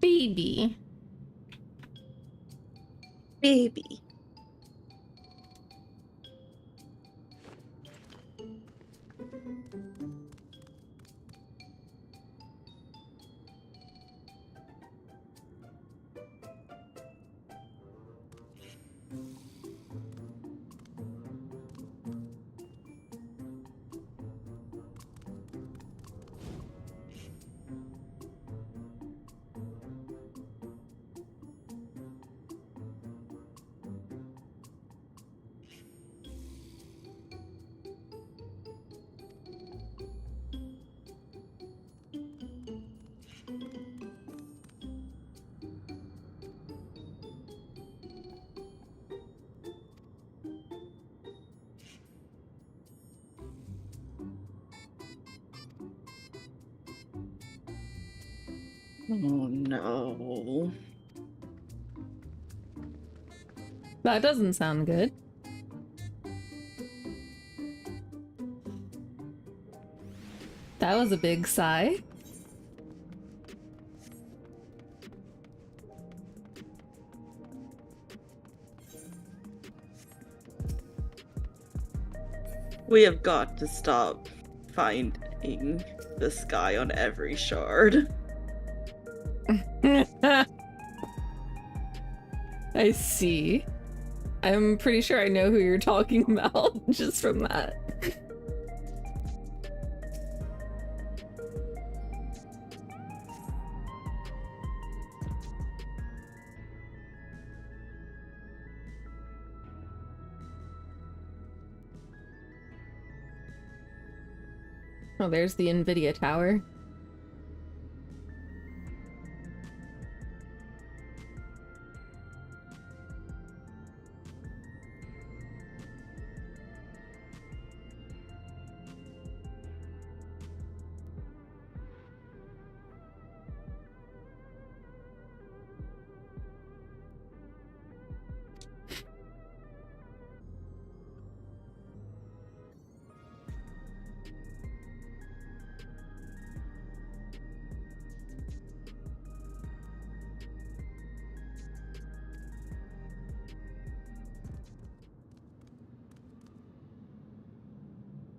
Baby. Baby. Oh no. That doesn't sound good. That was a big sigh. We have got to stop finding this guy on every shard. I see. I'm pretty sure I know who you're talking about just from that. Oh, there's the Nvidia tower.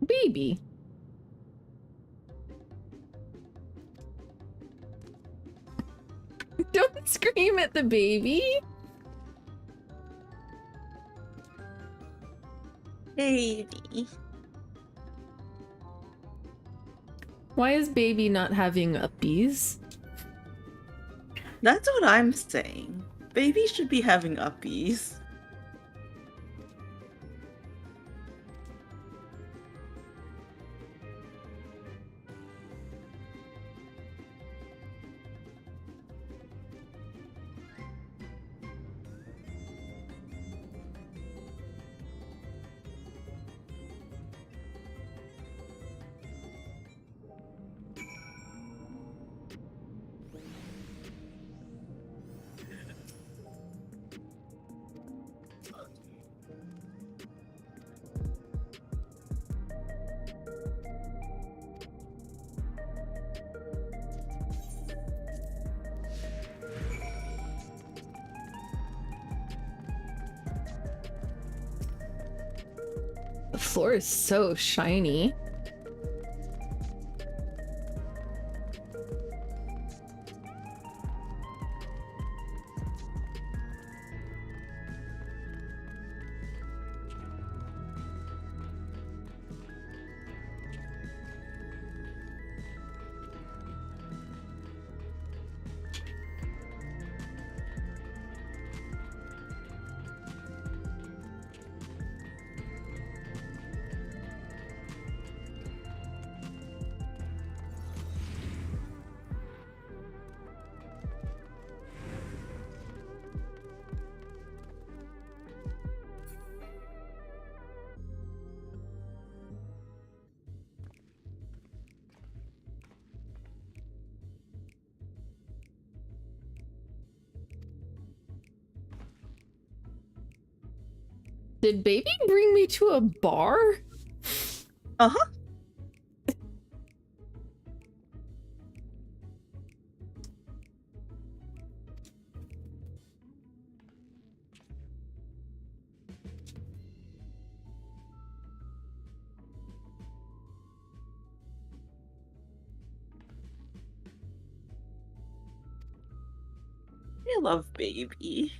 Baby. Don't scream at the baby. Baby. Why is baby not having uppies? That's what I'm saying. Baby should be having uppies. The floor is so shiny. Did baby bring me to a bar? Uh-huh. I love baby.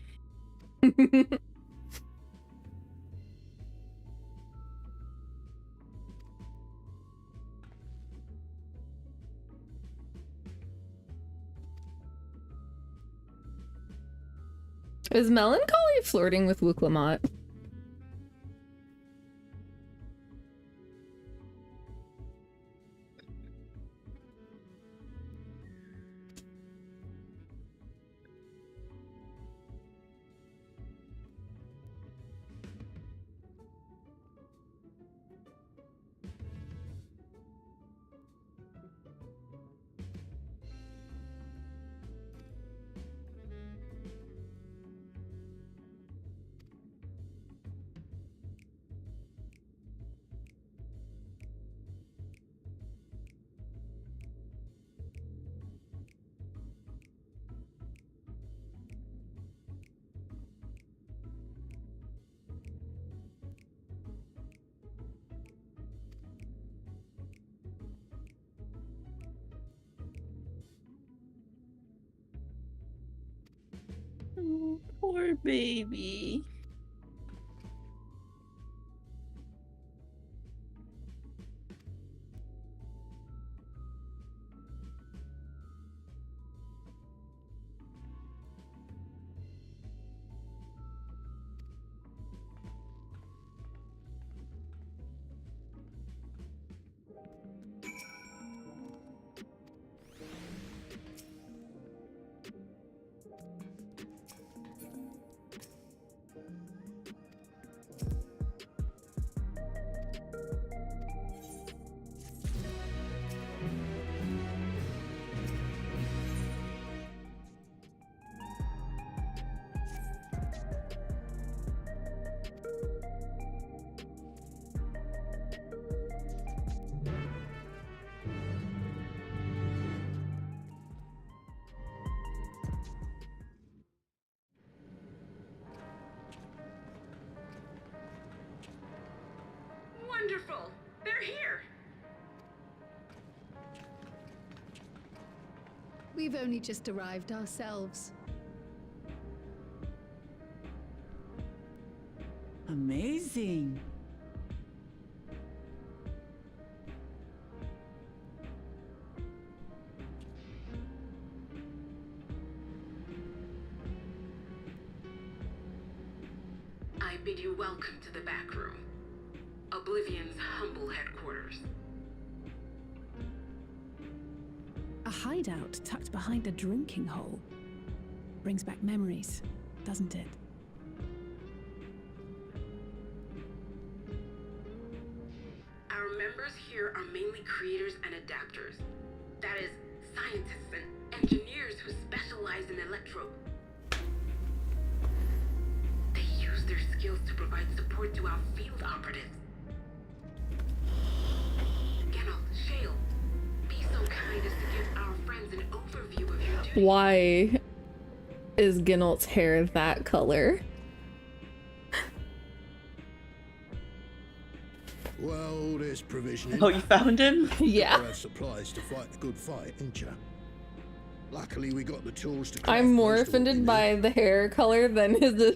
Is Melancholy flirting with Wuklamot? Baby. Wonderful! They're here! We've only just arrived ourselves. Amazing. I bid you welcome to the back room. Oblivion's humble headquarters. A hideout tucked behind a drinking hole. Brings back memories, doesn't it? Our members here are mainly creators and adapters. That is, scientists and engineers who specialize in electro. They use their skills to provide support to our field operatives. Shale, be so kind as to give our friends an overview of your duty. Why is Ginalt's hair that color? Well, there's provisioning. Oh, you found him? Yeah. You have supplies to fight a good fight, ain't you? Luckily, we got the tools to. I'm more offended by the hair color than his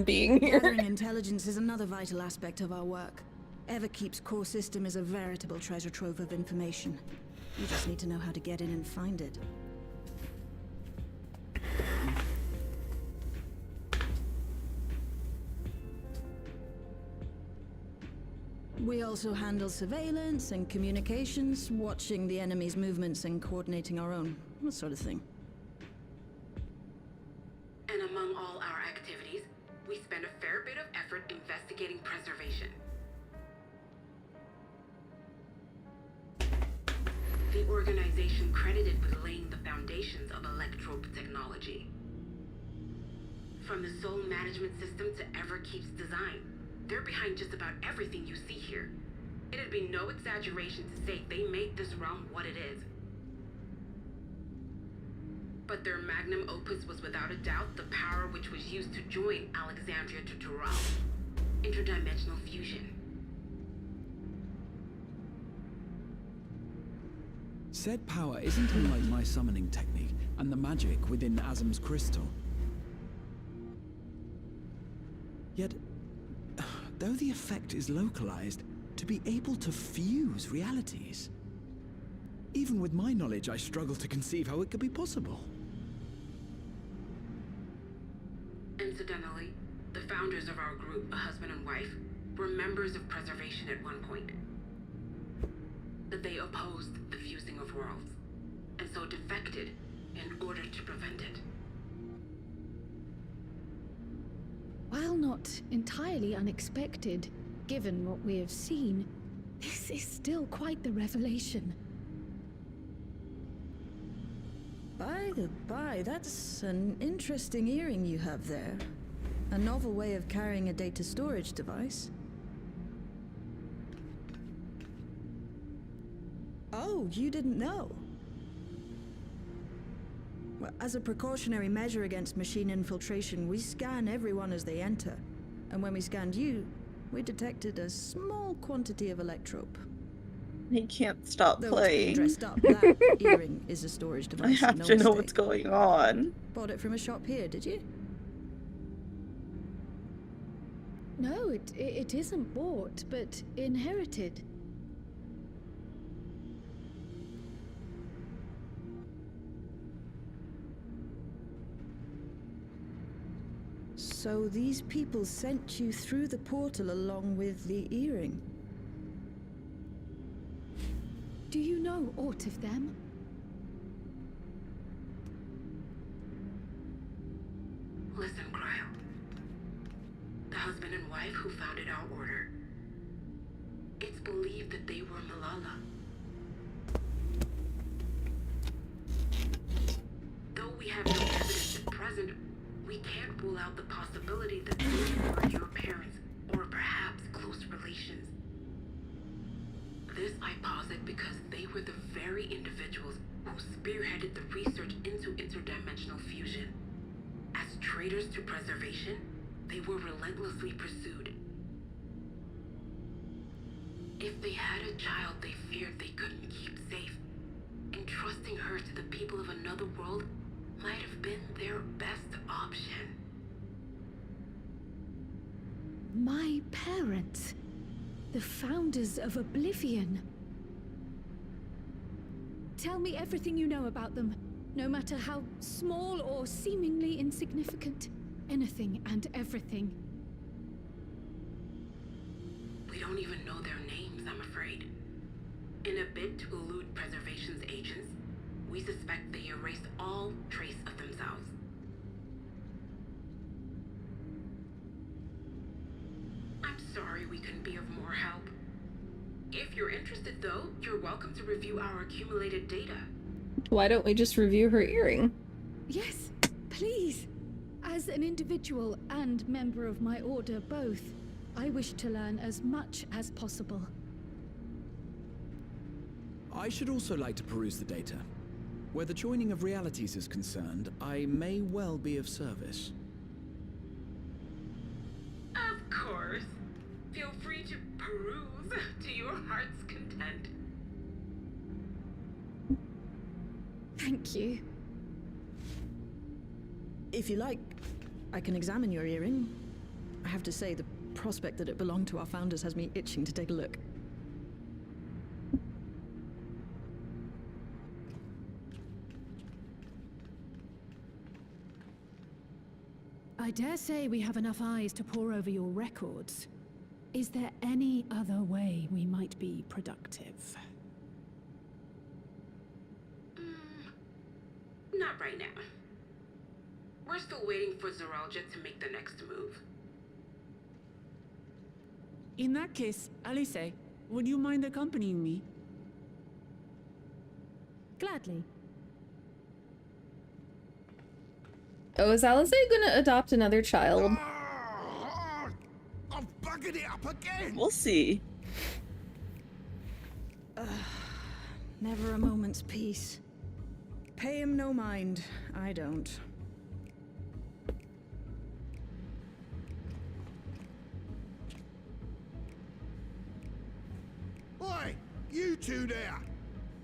being here. Gathering intelligence is another vital aspect of our work. Everkeep's core system is a veritable treasure trove of information. You just need to know how to get in and find it. We also handle surveillance and communications, watching the enemy's movements and coordinating our own, that sort of thing. And among all our activities, we spend a fair bit of effort investigating preservation. The organization credited with laying the foundations of electrope technology. From the soul management system to Everkeep's design, they're behind just about everything you see here. It'd be no exaggeration to say they made this realm what it is. But their magnum opus was without a doubt the power which was used to join Alexandria to Tural. Interdimensional fusion. Said power isn't unlike my summoning technique and the magic within Azam's crystal. Yet, though the effect is localized, to be able to fuse realities. Even with my knowledge, I struggle to conceive how it could be possible. Incidentally, the founders of our group, a husband and wife, were members of preservation at one point. That they opposed the fusing of worlds, and so defected in order to prevent it. While not entirely unexpected, given what we have seen, this is still quite the revelation. By the by, that's an interesting earring you have there. A novel way of carrying a data storage device. Oh, you didn't know? Well, as a precautionary measure against machine infiltration, we scan everyone as they enter. And when we scanned you, we detected a small quantity of electrope. He can't stop Though playing. dressed up, that earring is a storage I device. have no to know mistake. what's going on. Bought it from a shop here, did you? No, it isn't bought, but inherited. So these people sent you through the portal along with the earring? Do you know aught of them? Listen, Cryo. The husband and wife who founded our order. It's believed that they were Malala. Though we have no evidence at present, we can't rule out the possibility that they were your parents, or perhaps close relations. This I posit because they were the very individuals who spearheaded the research into interdimensional fusion. As traitors to preservation, they were relentlessly pursued. If they had a child they feared they couldn't keep safe, entrusting her to the people of another world might have been their best option. My parents, the founders of Oblivion. Tell me everything you know about them, no matter how small or seemingly insignificant. Anything and everything. We don't even know their names, I'm afraid. In a bid to elude preservation's agents, we suspect they erased all trace of themselves. I'm sorry we couldn't be of more help. If you're interested, though, you're welcome to review our accumulated data. Why don't we just review her earring? Yes, please. As an individual and member of my order both, I wish to learn as much as possible. I should also like to peruse the data. Where the joining of realities is concerned, I may well be of service. Of course. Feel free to peruse to your heart's content. Thank you. If you like, I can examine your earring. I have to say, the prospect that it belonged to our founders has me itching to take a look. I dare say we have enough eyes to pore over your records. Is there any other way we might be productive? Not right now. We're still waiting for Zoralja to make the next move. In that case, Alice, would you mind accompanying me? Gladly. Oh, is Alice gonna adopt another child? I've buggered it up again! We'll see. Never a moment's peace. Pay him no mind. I don't. Oi! You two there!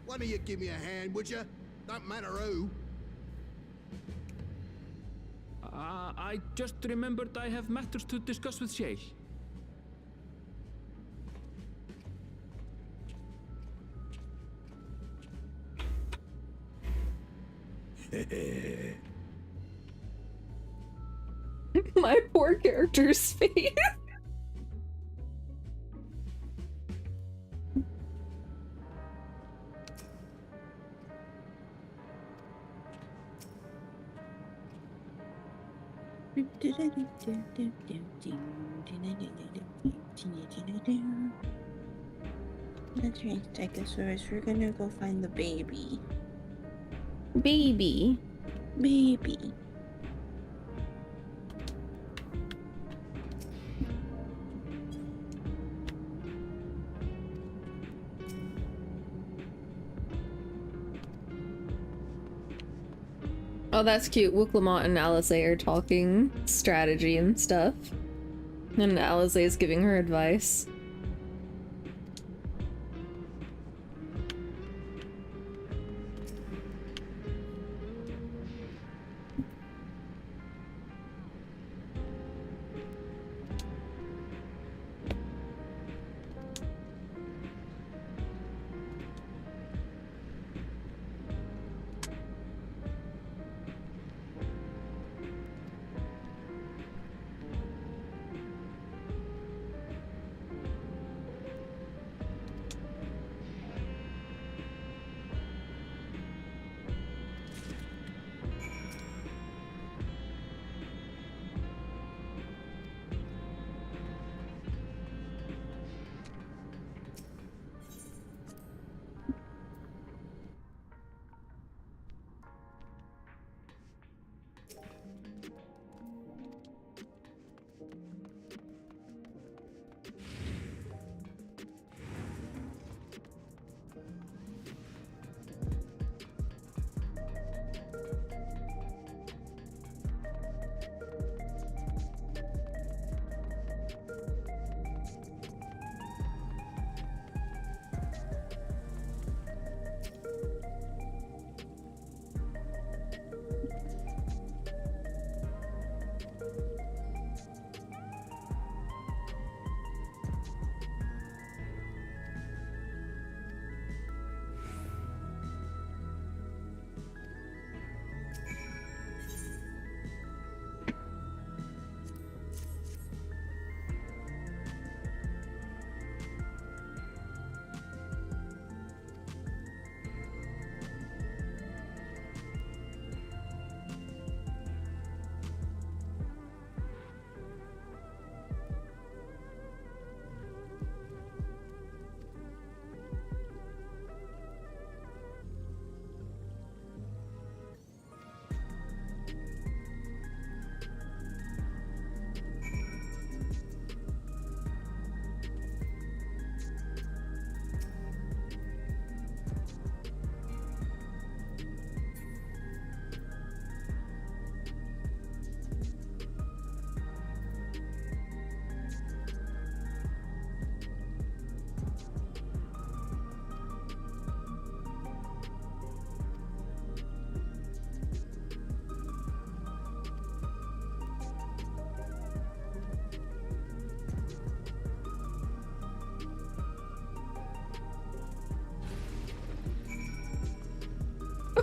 Why don't you give me a hand, would you? Don't matter who. I just remembered I have matters to discuss with Shay. My poor character's face. That's right, Stegosaurus. We're gonna go find the baby. Baby. Baby. Oh, that's cute. Wooklamont and Alice are talking strategy and stuff. And Alice is giving her advice.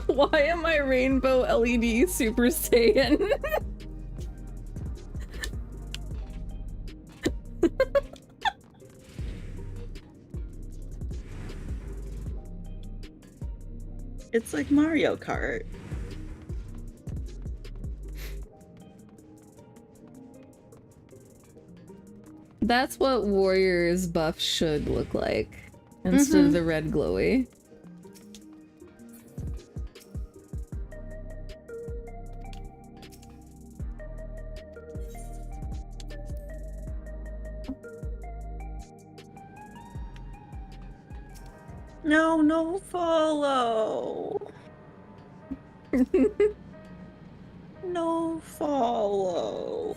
Why am I rainbow LED Super Saiyan? It's like Mario Kart. That's what Warriors buff should look like, instead of the red glowy. No, no follow. No follow.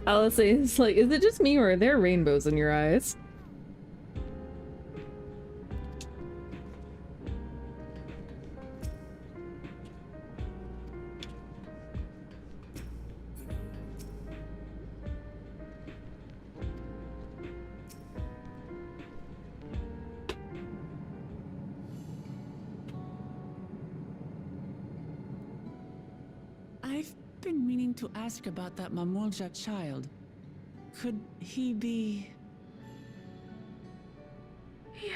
Alice is like, is it just me or are there rainbows in your eyes? I've been meaning to ask about that Mamulja child. Could he be... Yes.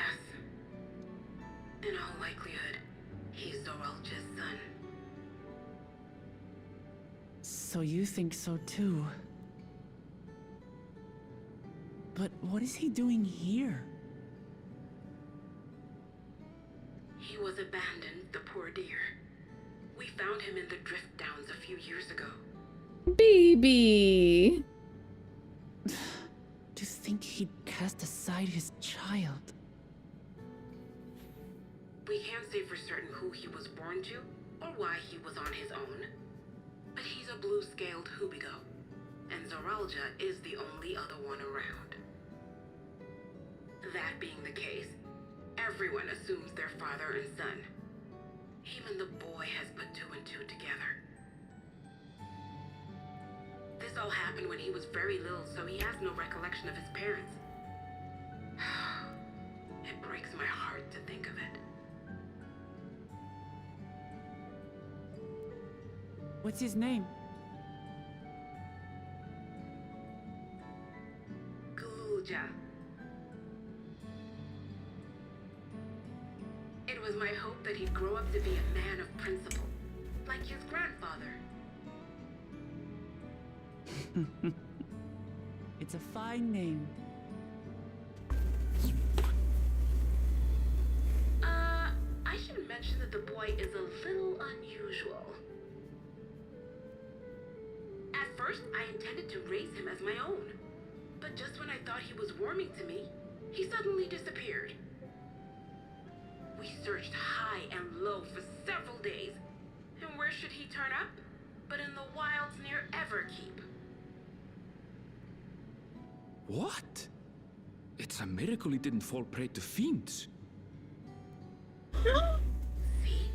In all likelihood, he's Zoralja's son. So you think so too? But what is he doing here? He was abandoned, the poor dear. We found him in the Drift Downs a few years ago. Baby! To think he'd cast aside his child. We can't say for certain who he was born to, or why he was on his own. But he's a blue-scaled Hubigo, and Zoralja is the only other one around. That being the case, everyone assumes they're father and son. Even the boy has put two and two together. This all happened when he was very little, so he has no recollection of his parents. It breaks my heart to think of it. What's his name? Gulja. It was my hope that he'd grow up to be a man of principle, like his grandfather. It's a fine name. the boy is a little unusual. At first, I intended to raise him as my own. But just when I thought he was warming to me, he suddenly disappeared. We searched high and low for several days. And where should he turn up? But in the wilds near Everkeep. What? It's a miracle he didn't fall prey to fiends. See?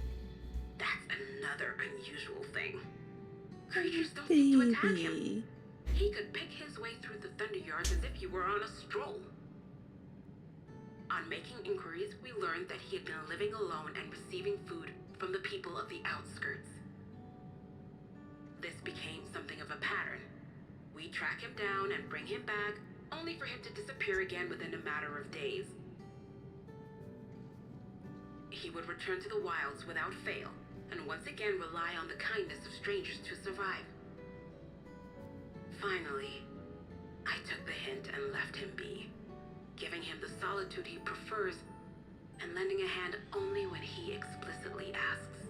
That's another unusual thing. Creatures don't seem to attack him. He could pick his way through the Thunder Yards as if he were on a stroll. On making inquiries, we learned that he had been living alone and receiving food from the people of the outskirts. This became something of a pattern. We track him down and bring him back, only for him to disappear again within a matter of days. He would return to the wilds without fail, and once again rely on the kindness of strangers to survive. Finally, I took the hint and left him be, giving him the solitude he prefers, and lending a hand only when he explicitly asks.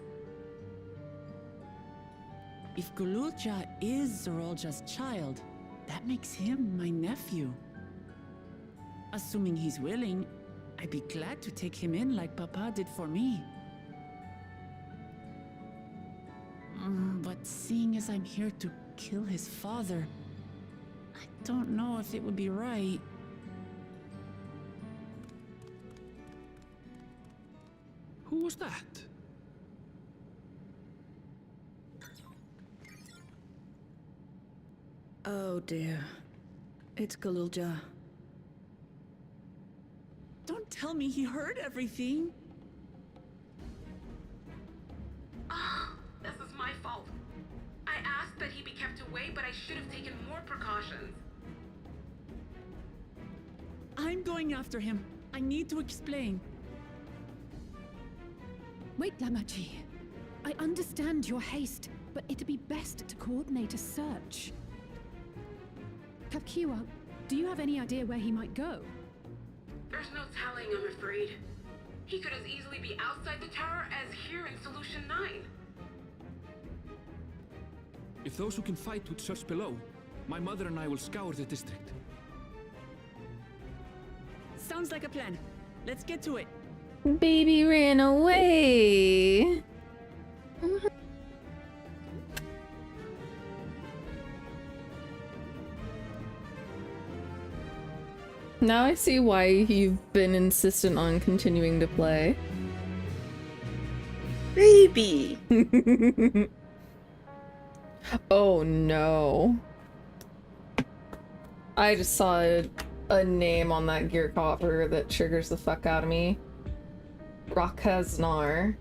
If Gululja is Zarolja's child, that makes him my nephew. Assuming he's willing, I'd be glad to take him in like Papa did for me. But seeing as I'm here to kill his father, I don't know if it would be right. Who was that? Oh dear. It's Gululja. Don't tell me he heard everything. Oh, this is my fault. I asked that he be kept away, but I should have taken more precautions. I'm going after him. I need to explain. Wait, Lamachi. I understand your haste, but it'd be best to coordinate a search. Kakiwa, do you have any idea where he might go? There's no telling, I'm afraid. He could as easily be outside the tower as here in Solution 9. If those who can fight would search below, my mother and I will scour the district. Sounds like a plan. Let's get to it. Baby ran away. Now I see why you've been insistent on continuing to play. Baby! Oh no. I just saw a name on that gear copper that triggers the fuck out of me. Rakaznar.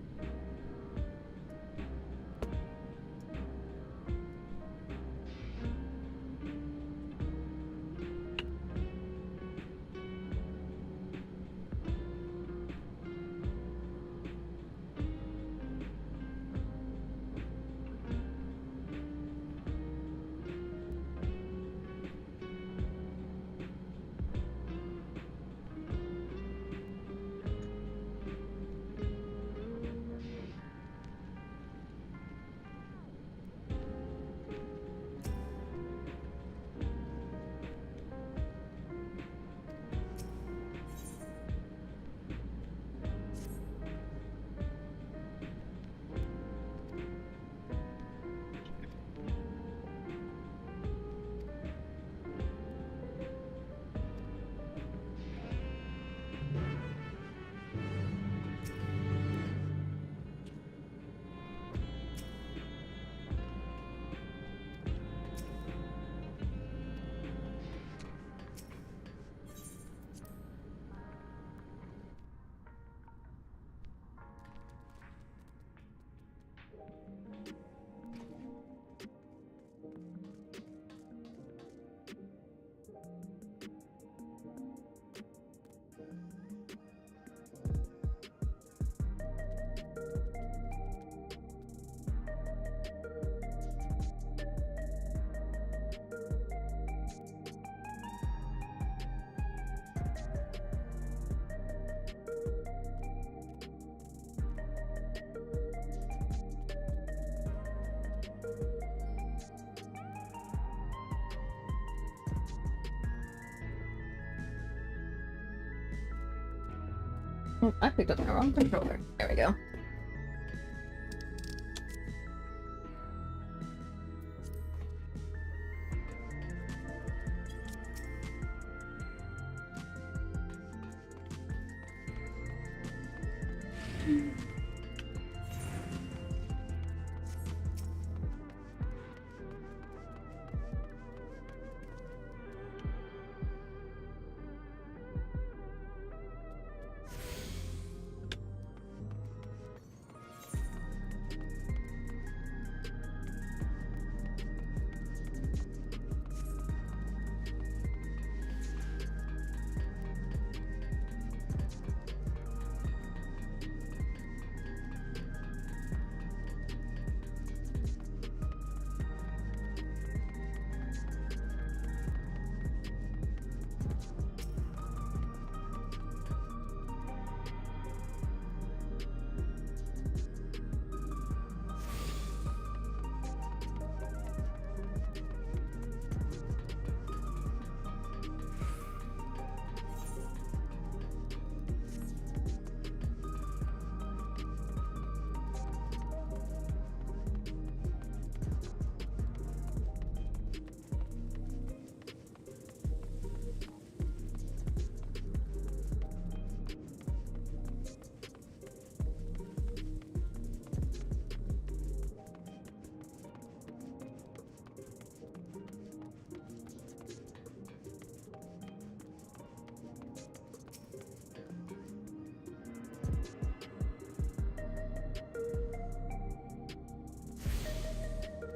Oh, I picked up my wrong controller. There we go.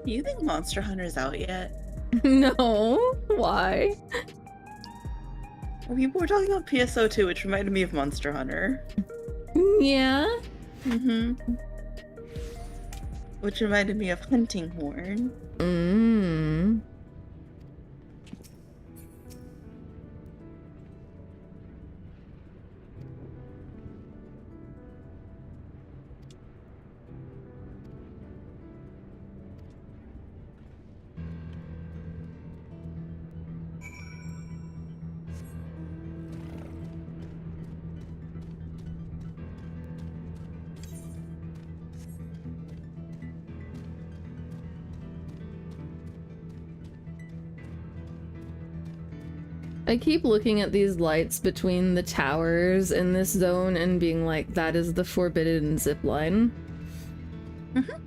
Do you think Monster Hunter's out yet? No. Why? Well, people were talking about PSO2, which reminded me of Monster Hunter. Yeah? Mm-hmm. Which reminded me of Hunting Horn. Mmm. I keep looking at these lights between the towers in this zone and being like, that is the forbidden zipline. Mm-hmm.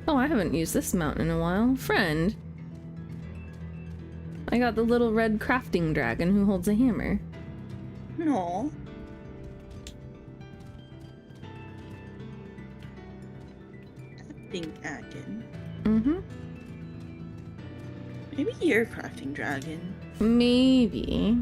Oh, I haven't used this mountain in a while. Friend. I got the little red crafting dragon who holds a hammer. No. Dragon. Mm-hmm. Maybe you're crafting dragon. Maybe.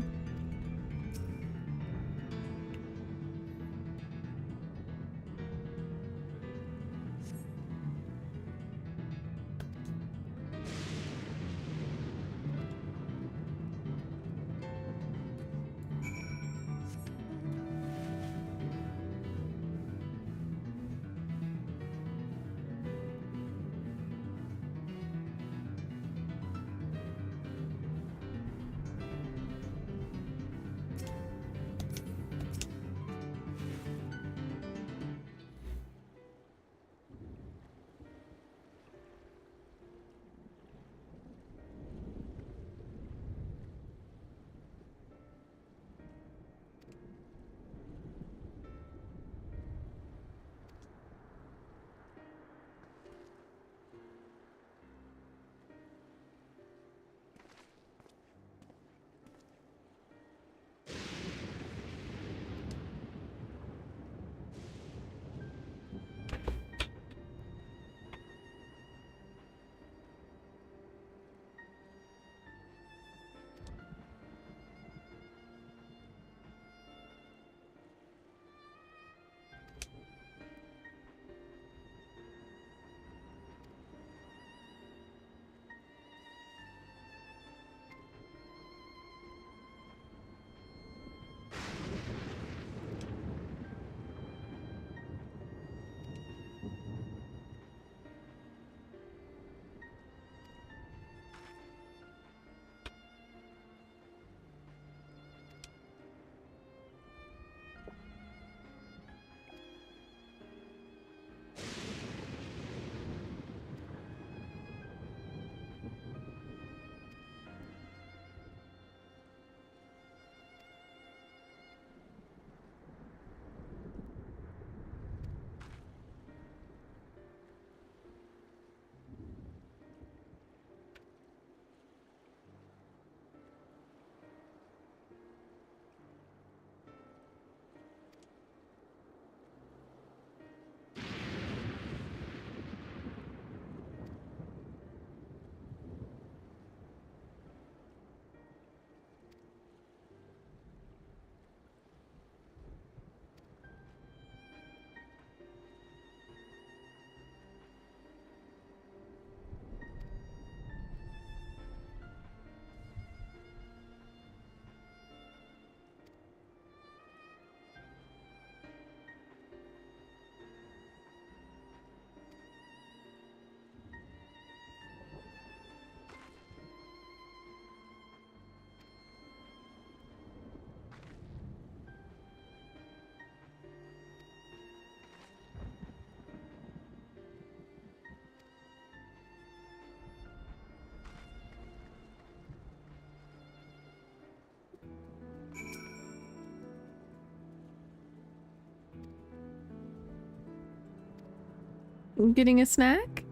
Getting a snack?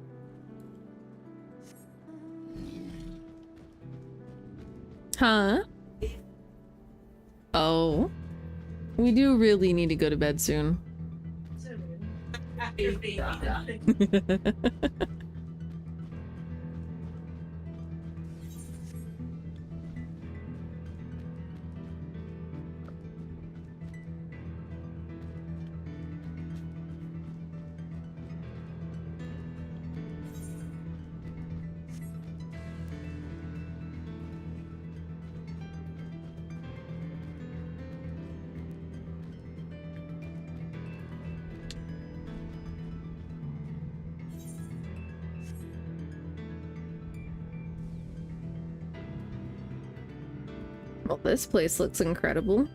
Huh? Oh. We do really need to go to bed soon. Well, this place looks incredible.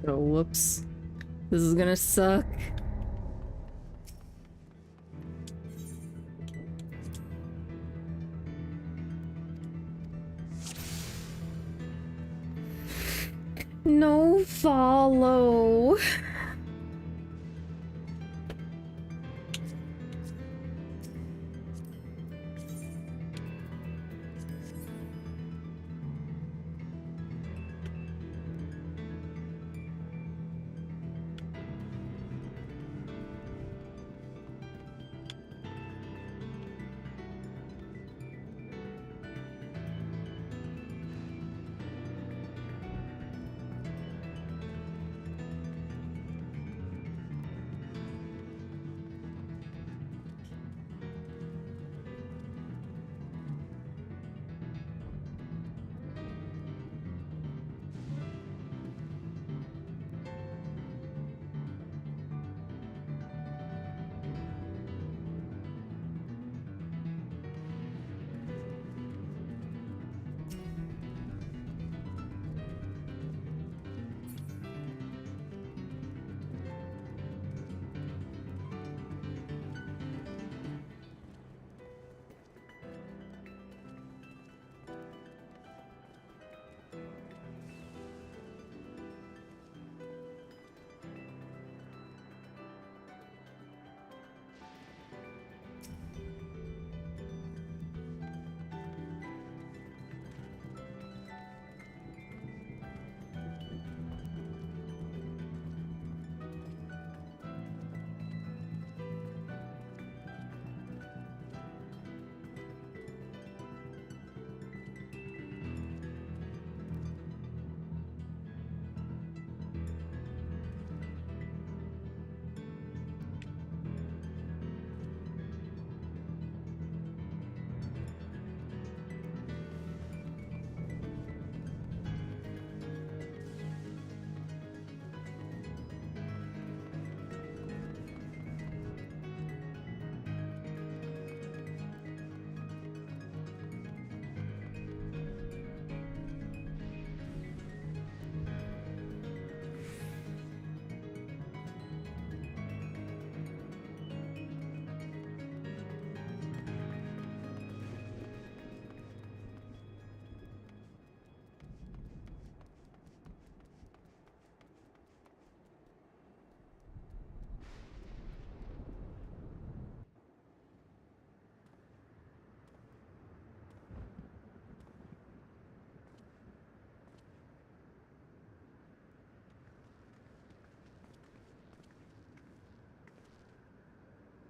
Oh, whoops. This is gonna suck. No follow.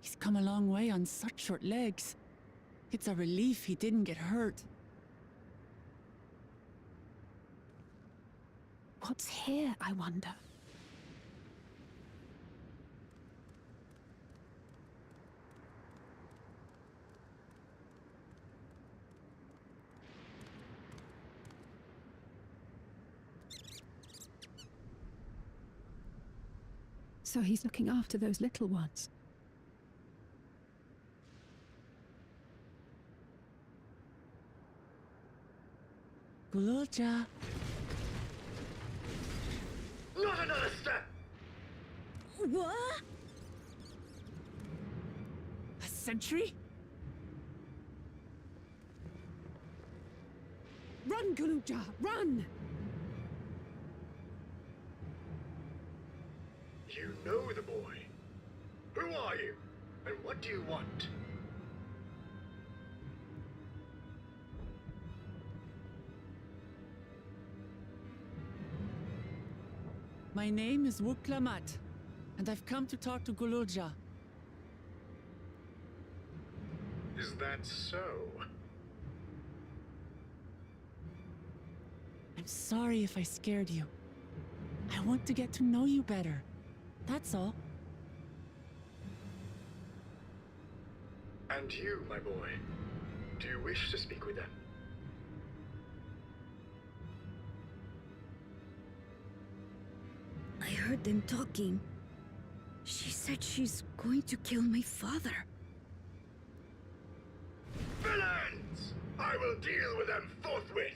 He's come a long way on such short legs. It's a relief he didn't get hurt. What's here, I wonder? So he's looking after those little ones. Gululja. Not another step! What? A sentry? Run, Gululja, run! You know the boy. Who are you? And what do you want? My name is Wuklamat, and I've come to talk to Gululja. Is that so? I'm sorry if I scared you. I want to get to know you better. That's all. And you, my boy, do you wish to speak with them? I heard them talking. She said she's going to kill my father. Villains! I will deal with them forthwith!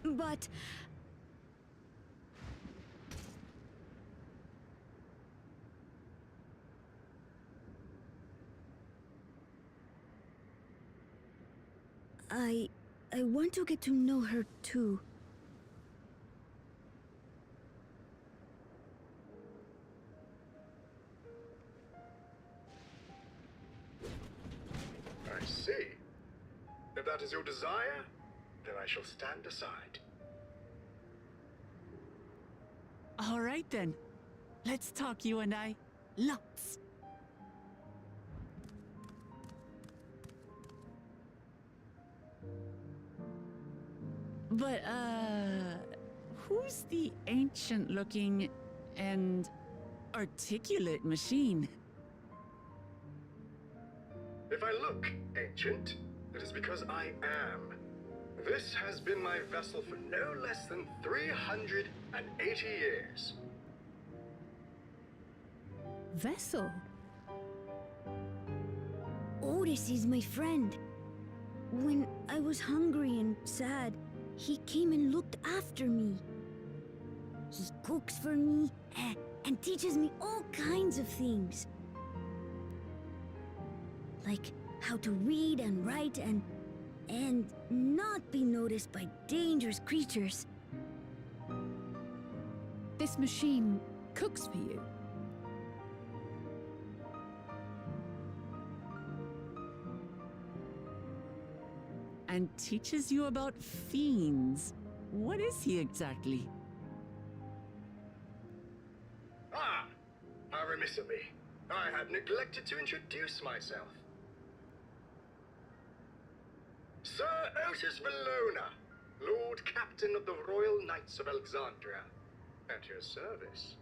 But... I want to get to know her too. I see. If that is your desire, then I shall stand aside. All right then. Let's talk, you and I. Lots. But, who's the ancient-looking and articulate machine? If I look ancient, it is because I am. This has been my vessel for no less than 380 years. Vessel? Otis is my friend. When I was hungry and sad, he came and looked after me. He cooks for me and teaches me all kinds of things. Like how to read and write and not be noticed by dangerous creatures. This machine cooks for you? And teaches you about fiends. What is he exactly? Ah! How remiss of me. I had neglected to introduce myself. Sir Otis Valona, Lord Captain of the Royal Knights of Alexandria. At your service.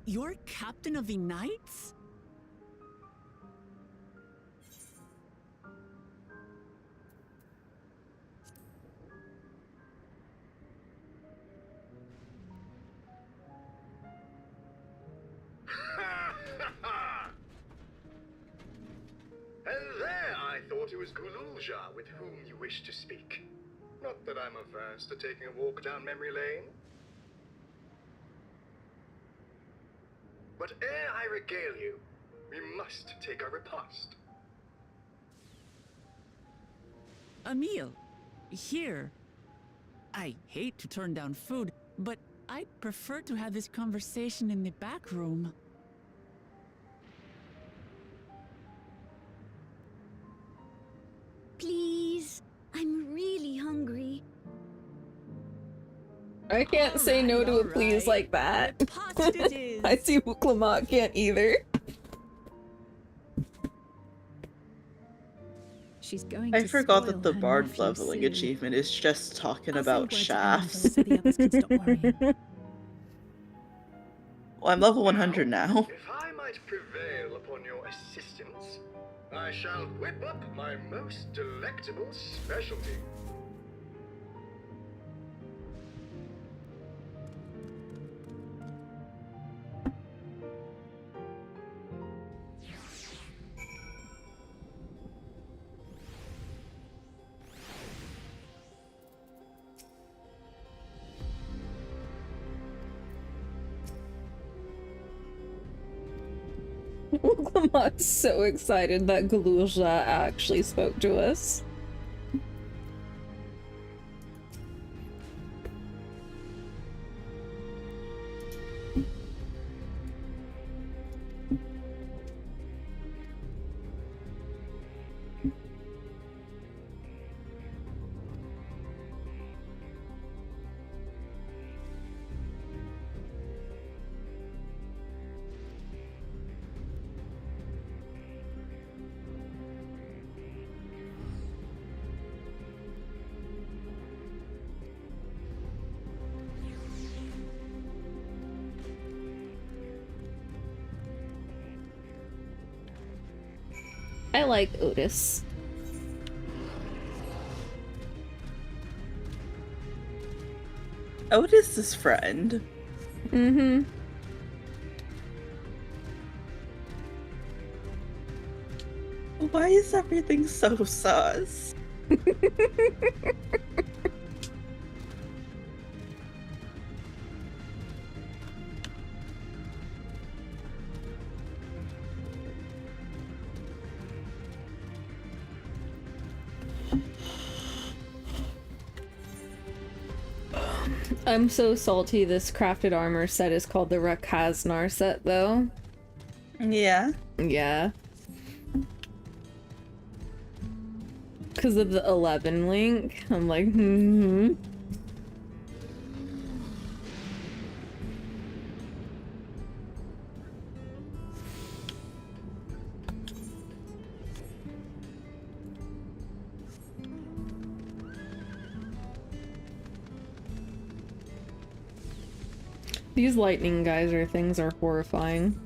You're captain of the knights? And there I thought it was Gululja with whom you wish to speak. Not that I'm averse to taking a walk down memory lane. But ere I regale you, we must take a repast. A meal. Here. I hate to turn down food, but I'd prefer to have this conversation in the back room. Please, I'm really hungry. I can't say no to a please like that. I see Clement can't either. She's going I to forgot spoil that the her bard nephew, leveling silly. achievement is just talking I'll about send word to Ellen shafts. so the others can stop worrying. Well, I'm level 100 now. If I might prevail upon your assistance, I shall whip up my most delectable specialty. Clement's so excited that Galuja actually spoke to us. I like Otis. Otis' friend. Mm-hmm. Why is everything so sus? I'm so salty this crafted armor set is called the Rakaznar set, though. Yeah. Yeah. Because of the 11 link. I'm like, These lightning geyser things are horrifying.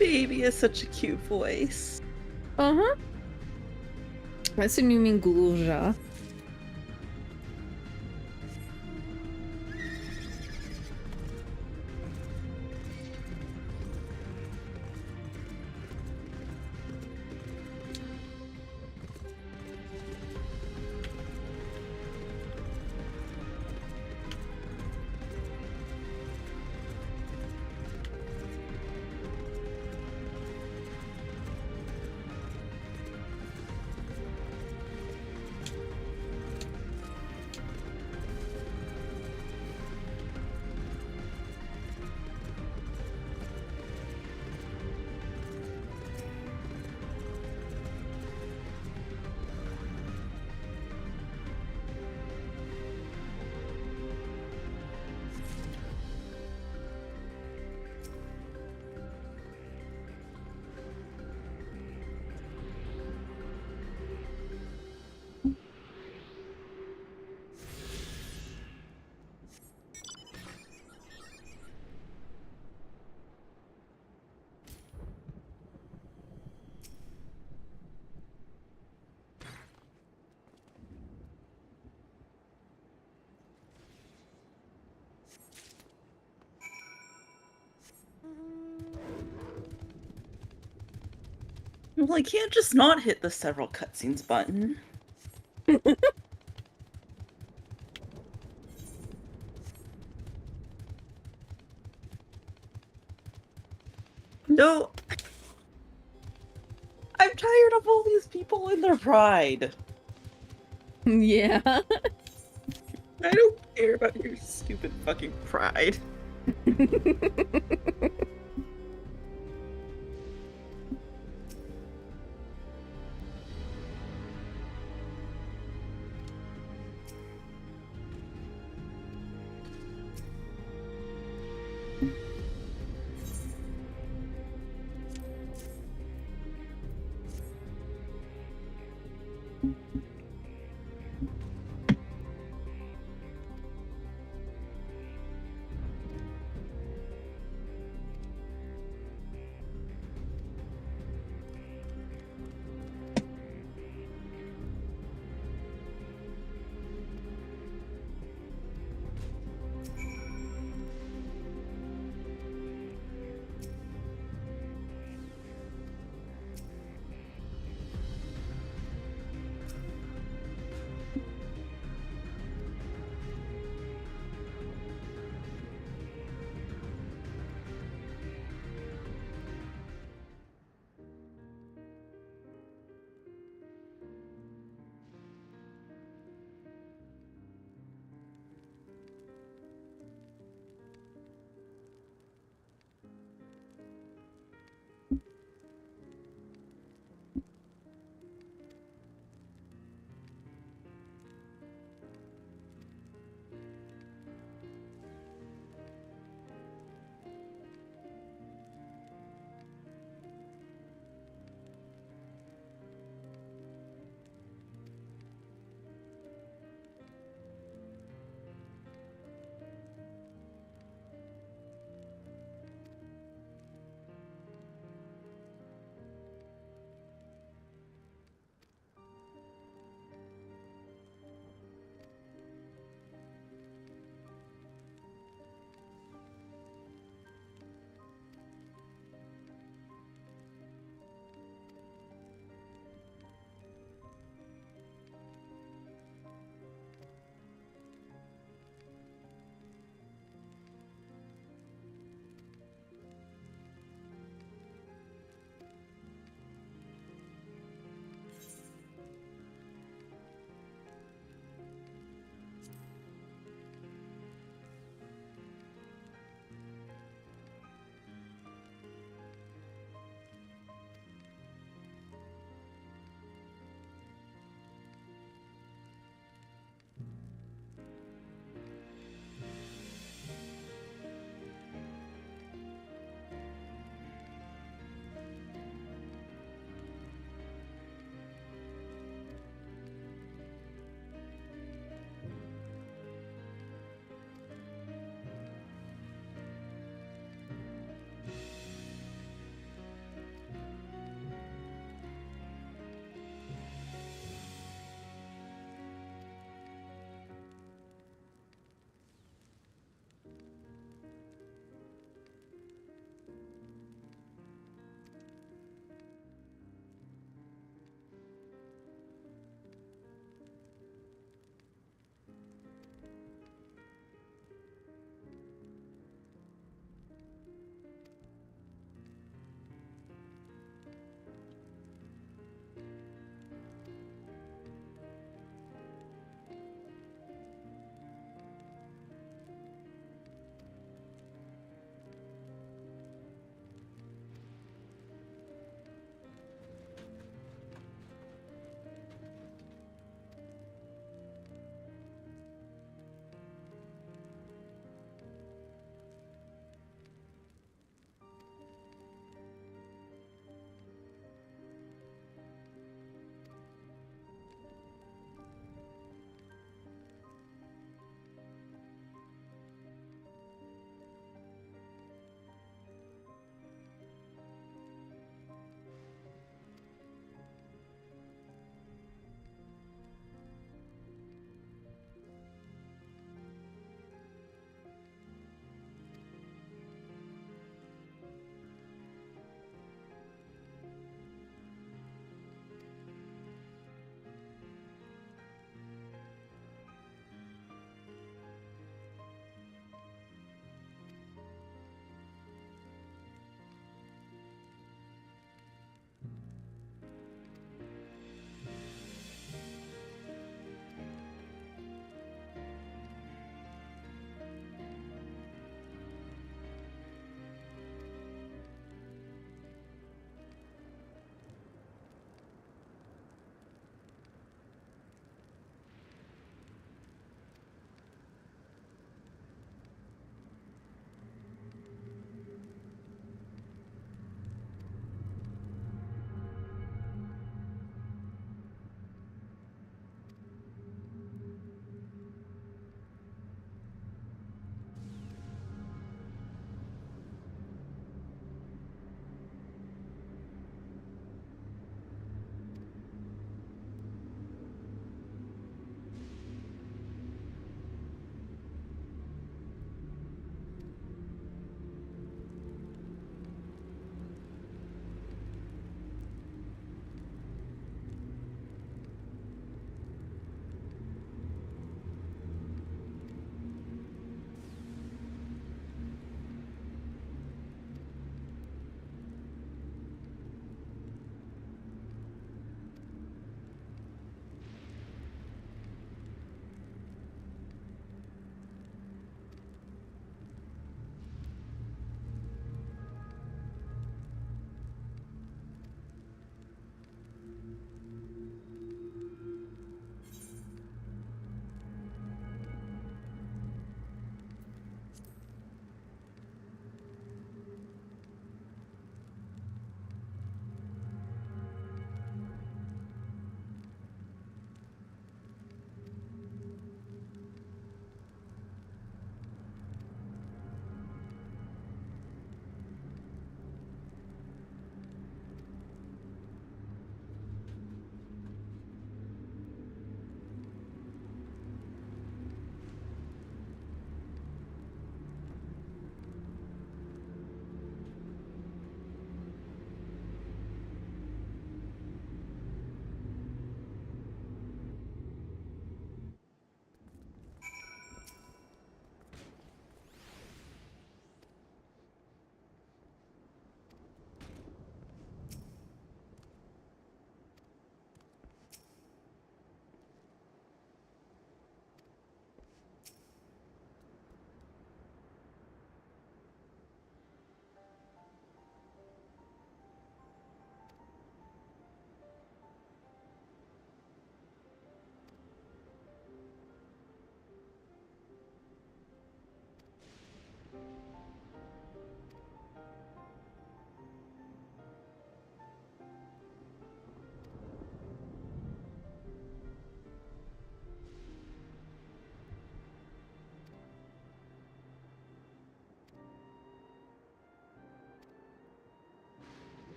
Baby has such a cute voice. Uh-huh. I assume you mean Gulja. Well, I can't just not hit the several cutscenes button. No. I'm tired of all these people in their pride. Yeah. I don't care about your stupid fucking pride.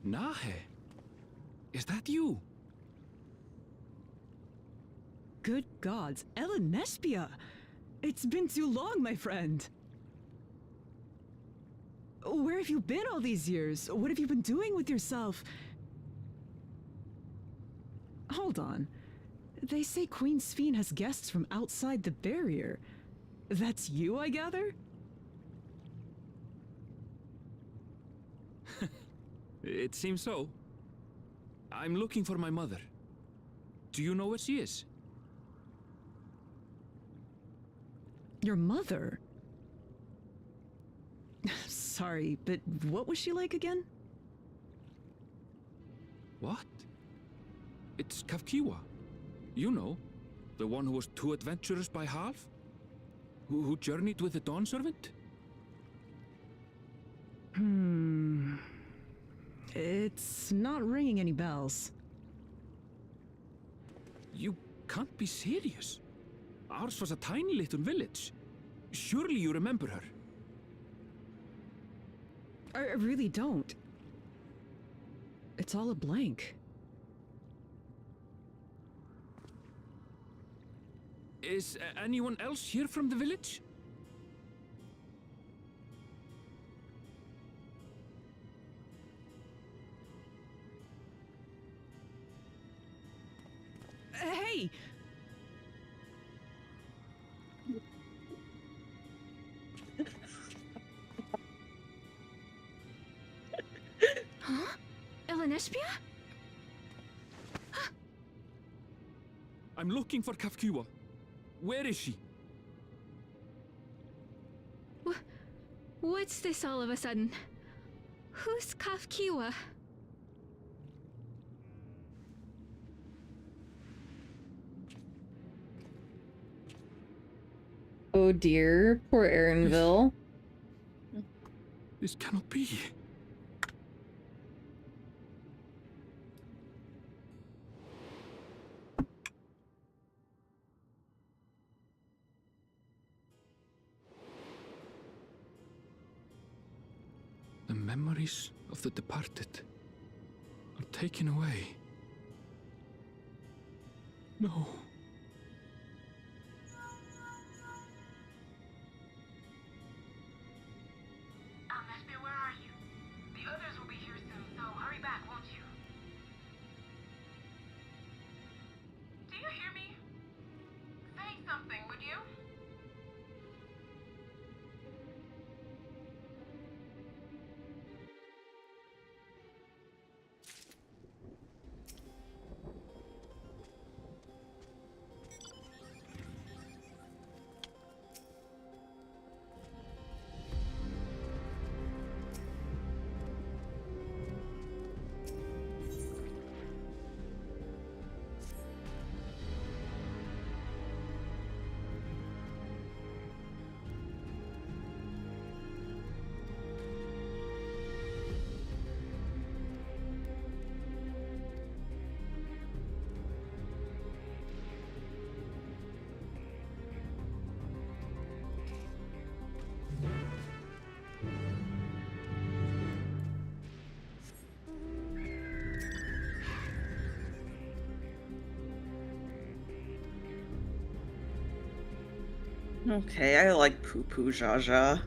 Nahe, is that you? Good gods, Ellen Nespia! It's been too long, my friend. Where have you been all these years? What have you been doing with yourself? Hold on. They say Queen Sphene has guests from outside the barrier. That's you, I gather? It seems so. I'm looking for my mother. Do you know where she is? Your mother? Sorry, but what was she like again? What? It's Kafkiwa. You know, the one who was too adventurous by half? Who journeyed with the Dawn Servant? It's not ringing any bells. You can't be serious. Ours was a tiny little village. Surely you remember her. I really don't. It's all a blank. Is anyone else here from the village? Hey! Huh? Ellen Nespia? I'm looking for Kafkiwa. Where is she? What's this all of a sudden? Who's Kafkiwa? Oh dear, poor Erinville. This cannot be. The memories of the departed are taken away. No. Nespia, where are you? The others will be here soon, so hurry back, won't you? Do you hear me? Say something, would you? Okay, I like poo-poo Jaja.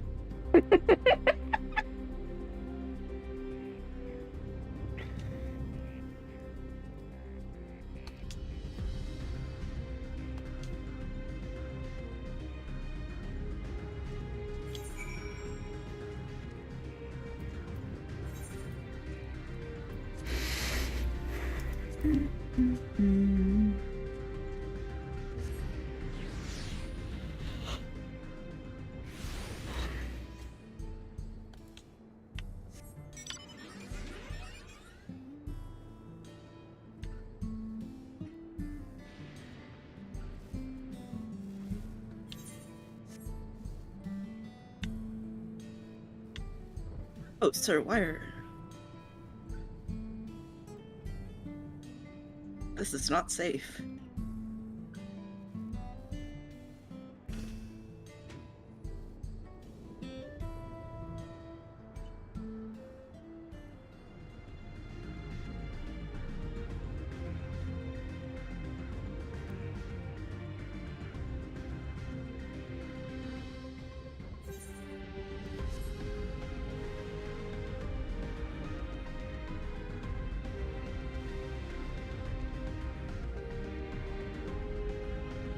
Oh, sir, why are... This is not safe.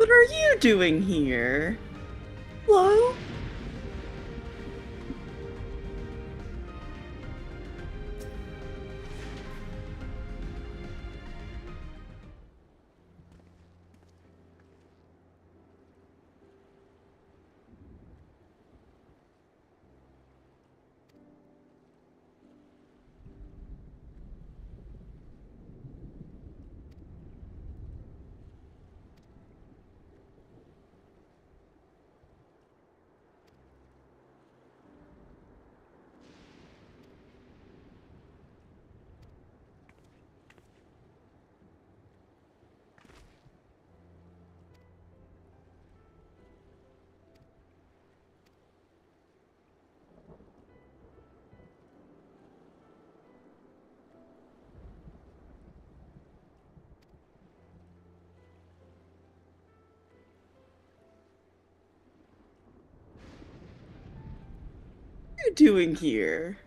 What are you doing here? Hello? What are you doing here?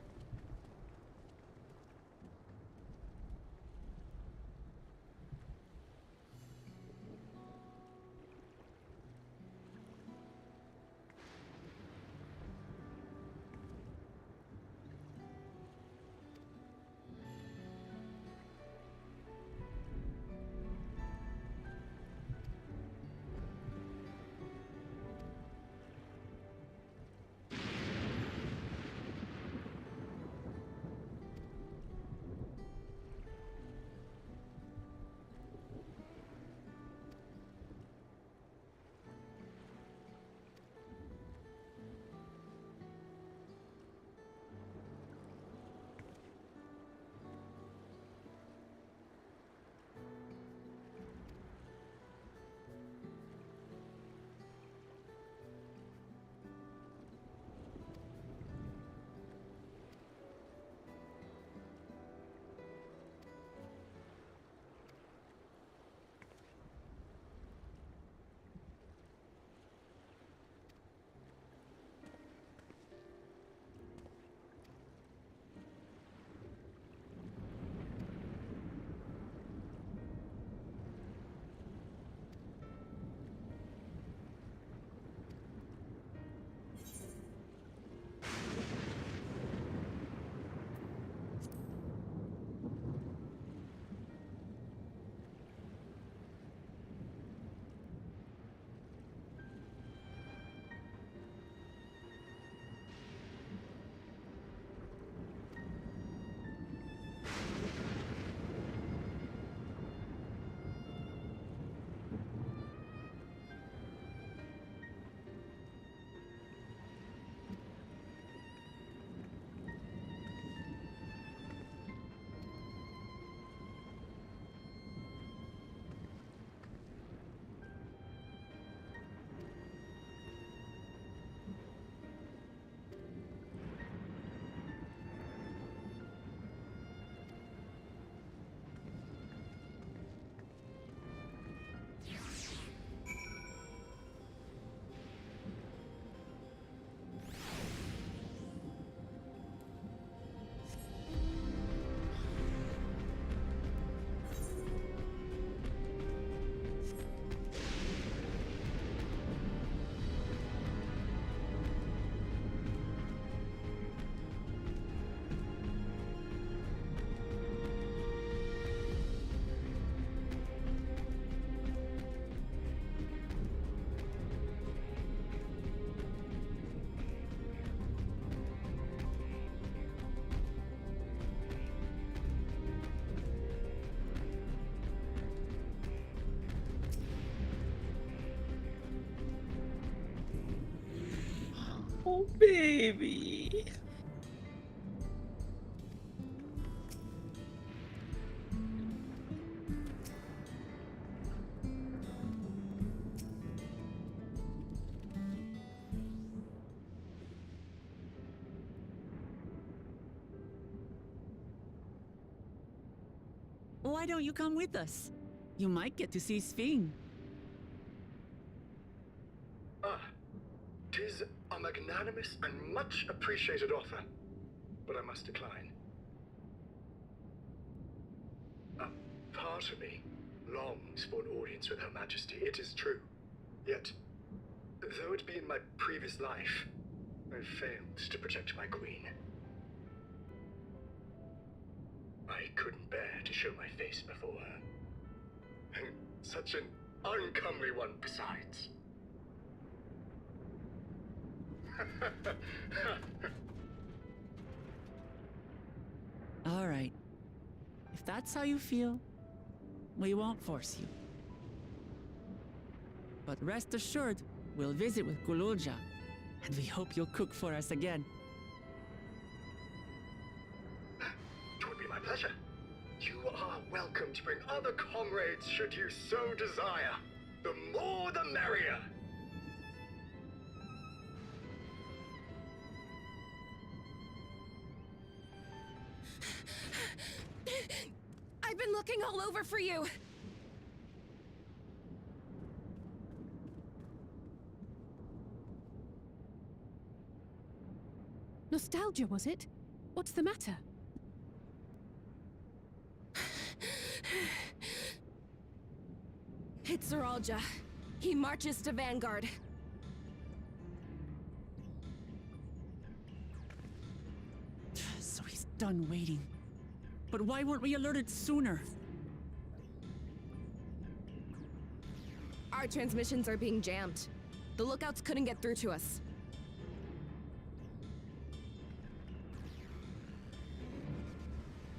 Oh, baby. Why don't you come with us? You might get to see Sphene. Ah, 'tis a magnanimous and much appreciated offer, but I must decline. A part of me longs for an audience with Her Majesty, it is true. Yet, though it be in my previous life, I failed to protect my queen. I couldn't bear to show my face before her. And such an uncomely one besides. All right. If that's how you feel, we won't force you. But rest assured, we'll visit with Kululja, and we hope you'll cook for us again. It would be my pleasure. You are welcome to bring other comrades should you so desire. The more the merrier. I've been looking all over for you. Nostalgia, was it? What's the matter? It's Zeralja. He marches to Vanguard. So he's done waiting. But why weren't we alerted sooner? Our transmissions are being jammed. The lookouts couldn't get through to us.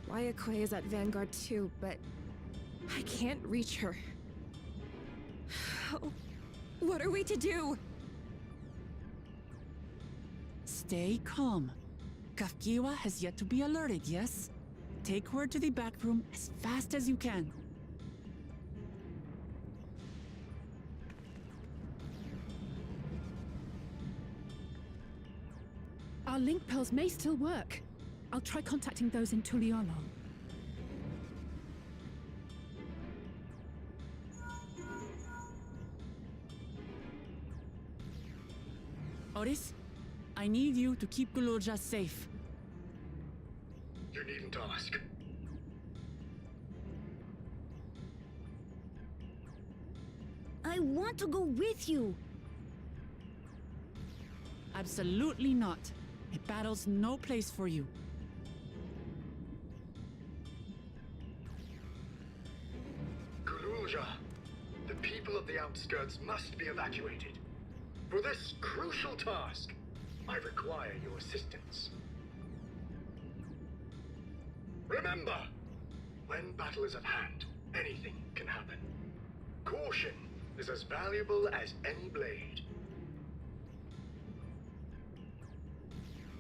Wayakwe is at Vanguard too, but I can't reach her. What are we to do? Stay calm. Kafkiwa has yet to be alerted, yes? Take her to the back room as fast as you can. Our link pearls may still work. I'll try contacting those in Tuliolo. Oris, I need you to keep Kululja safe. You needn't ask. I want to go with you. Absolutely not. A battle's no place for you. Kululja, the people of the outskirts must be evacuated. For this crucial task, I require your assistance. Remember, when battle is at hand, anything can happen. Caution is as valuable as any blade.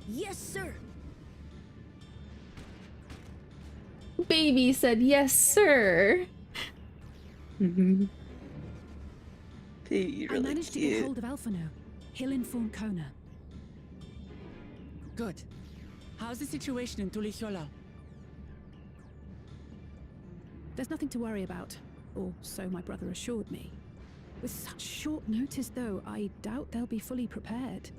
Yes, sir. Baby said yes, sir. Baby, I really managed to cute. get hold of Alphano. He'll inform Kona. Good. How's the situation in Tulihiola? There's nothing to worry about, or so my brother assured me. With such short notice, though, I doubt they'll be fully prepared.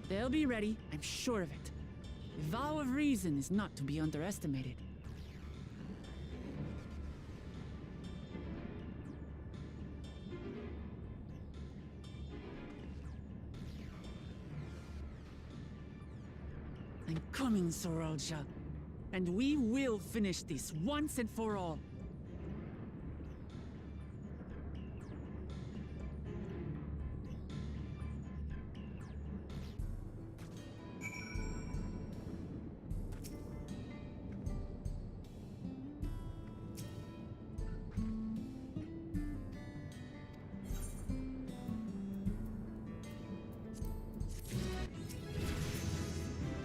They'll be ready, I'm sure of it. The vow of reason is not to be underestimated. I'm coming, Zeralja. And we will finish this once and for all.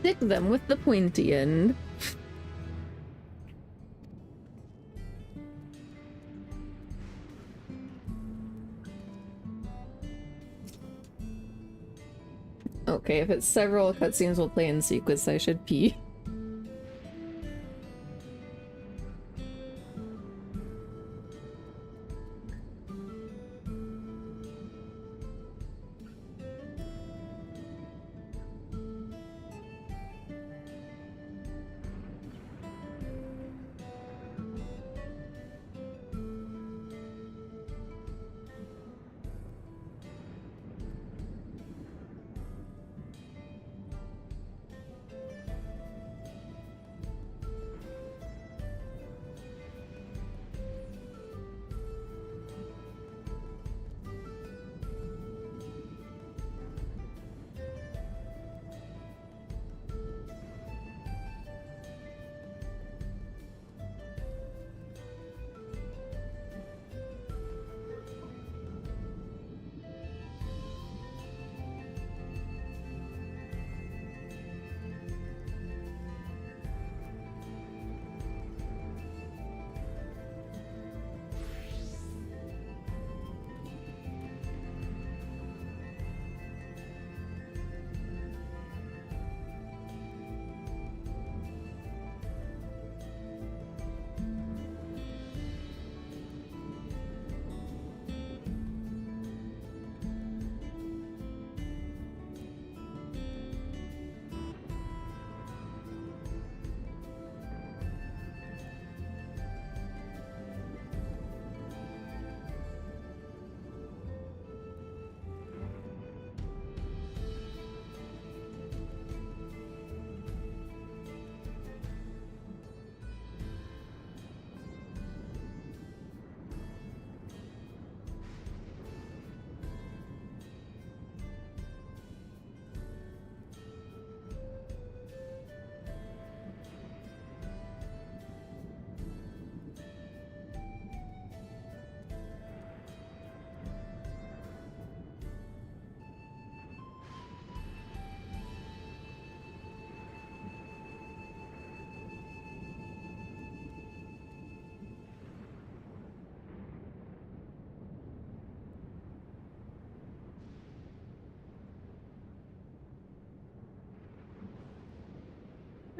Stick them with the pointy end. Okay, if it's several cutscenes we'll play in sequence, I should pee.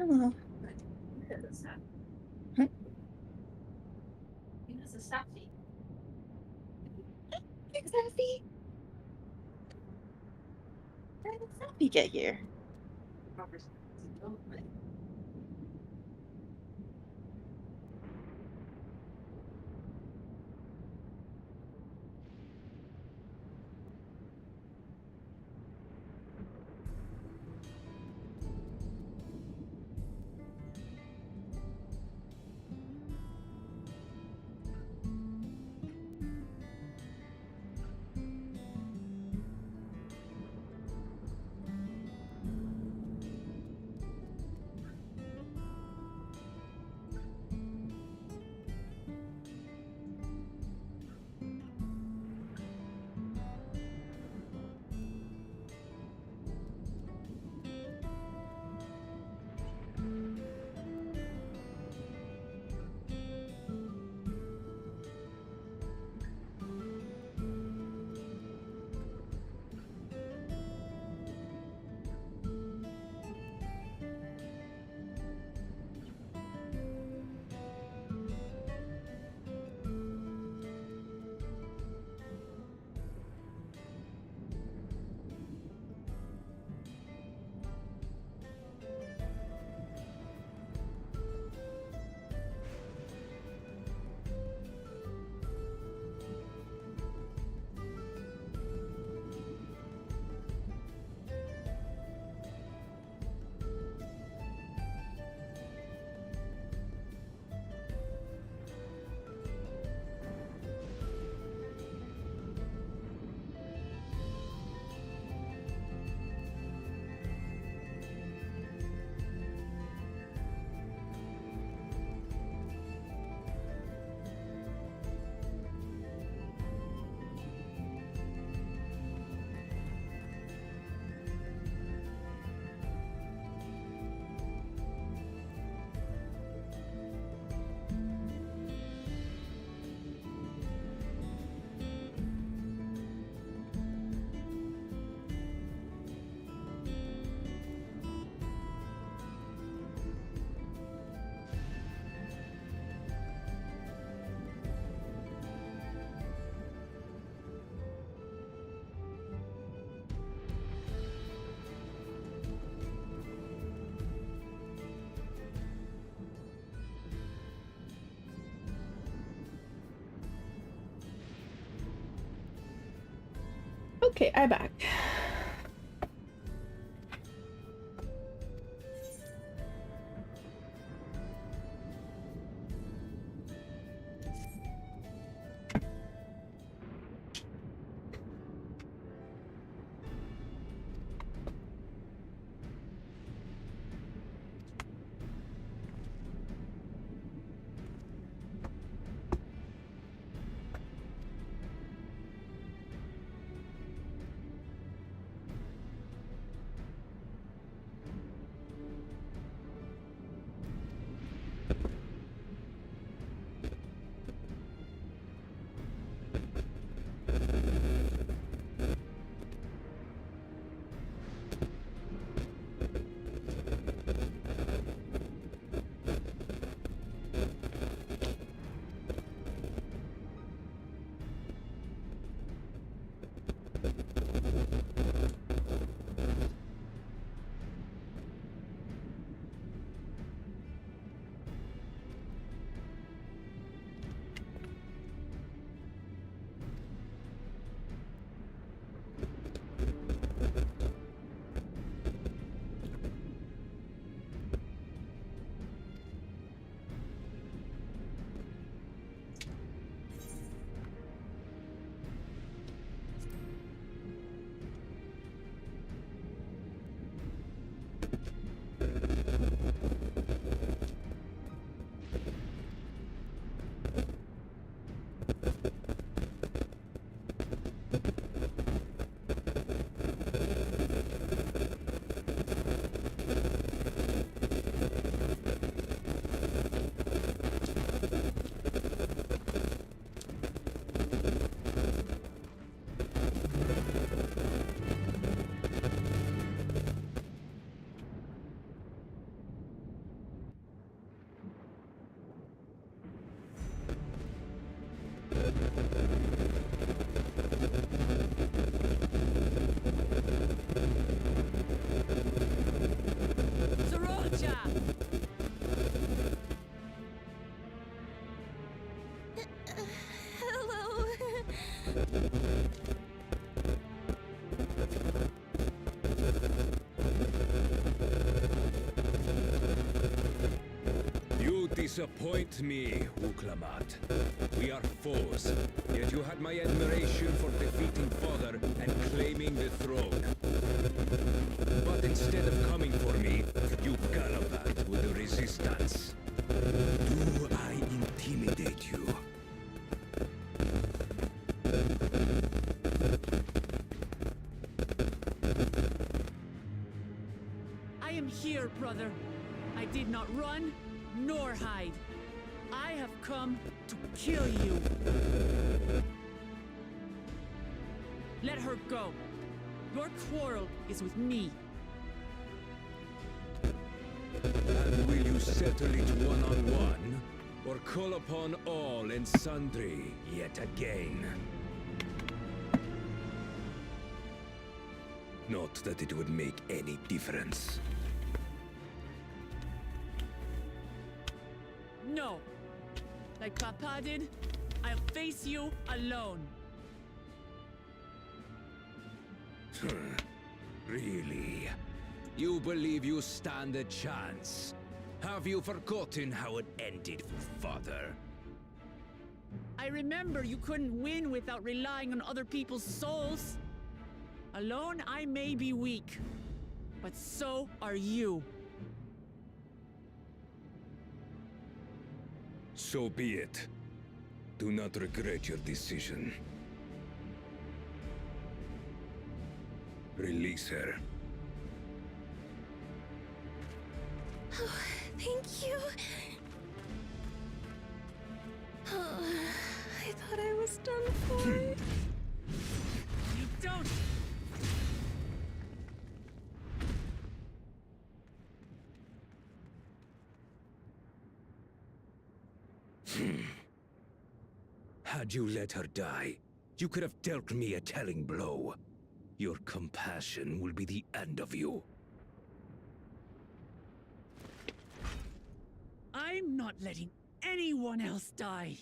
Hello. Exactly. How did Sappy get here? Okay, I'm back. disappoint me, Uklamat. We are foes, yet you had my admiration for defeating Father and claiming the throne. But instead of coming for me, you galloped with the resistance. Do I intimidate you? I am here, brother. I did not run nor hide. I have come to kill you. Let her go. Your quarrel is with me. And will you settle it one-on-one, or call upon all and sundry yet again? Not that it would make any difference. No. Like Papa did, I'll face you alone. Really? You believe you stand a chance? Have you forgotten how it ended for Father? I remember you couldn't win without relying on other people's souls. Alone, I may be weak, but so are you. So be it. Do not regret your decision. Release her. Oh, thank you. Oh, I thought I was done for. You don't. Had you let her die, you could have dealt me a telling blow. Your compassion will be the end of you. I'm not letting anyone else die.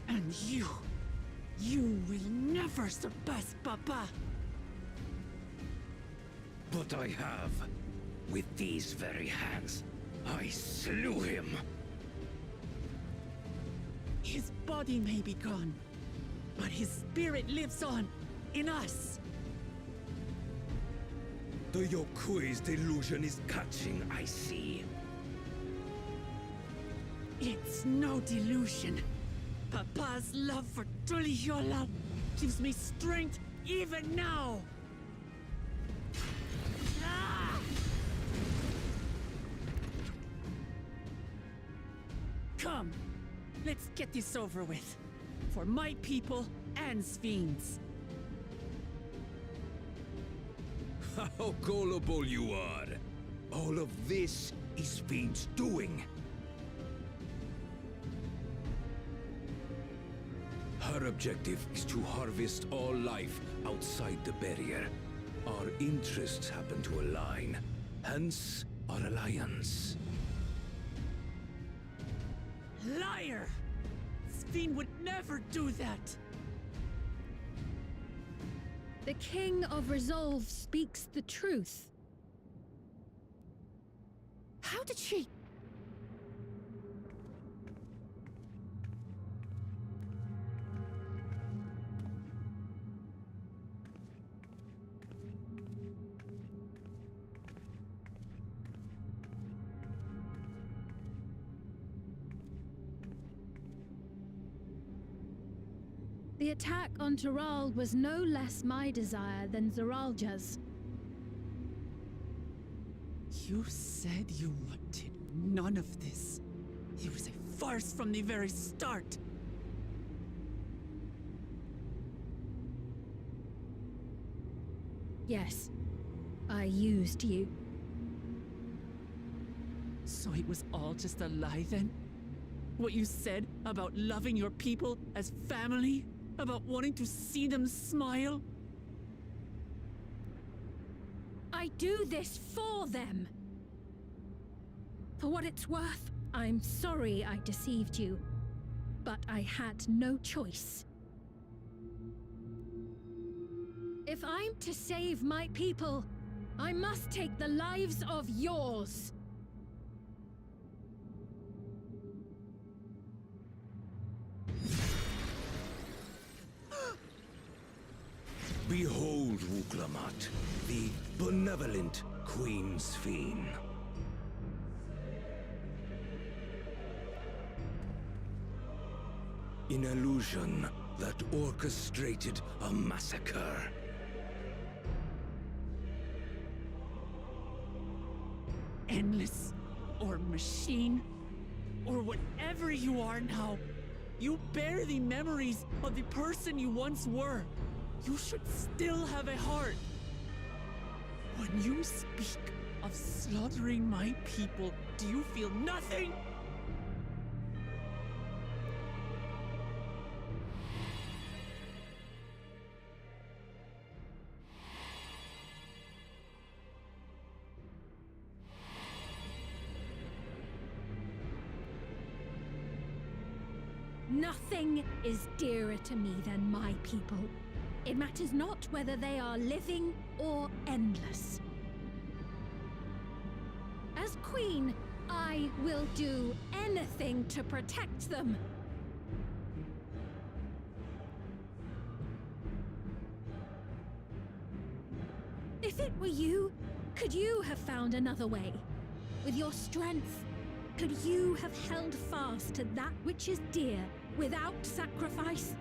And you will never surpass Papa. But I have. With these very hands, I slew him. His body may be gone, but his spirit lives on in us. The Yokui's delusion is catching, I see. It's no delusion. Papa's love for Tulihiola gives me strength even now. Ah! Come, let's get this over with. For my people and Sphinx. How gullible you are! All of this is Fiend's doing. Her objective is to harvest all life outside the barrier. Our interests happen to align, hence our alliance. Liar! Sphinx would never do that! The King of Resolve speaks the truth. How did she? The attack on Taral was no less my desire than Zeralja's. You said you wanted none of this. It was a farce from the very start. Yes, I used you. So it was all just a lie then? What you said about loving your people as family? About wanting to see them smile? I do this for them. For what it's worth, I'm sorry I deceived you, but I had no choice. If I'm to save my people, I must take the lives of yours. Behold, Wuklamat, the benevolent Queen's Fiend. An illusion that orchestrated a massacre. Endless, or machine, or whatever you are now, you bear the memories of the person you once were. You should still have a heart. When you speak of slaughtering my people, do you feel nothing? Nothing is dearer to me than my people. It matters not whether they are living or endless. As queen, I will do anything to protect them. If it were you, could you have found another way? With your strength, could you have held fast to that which is dear without sacrifice?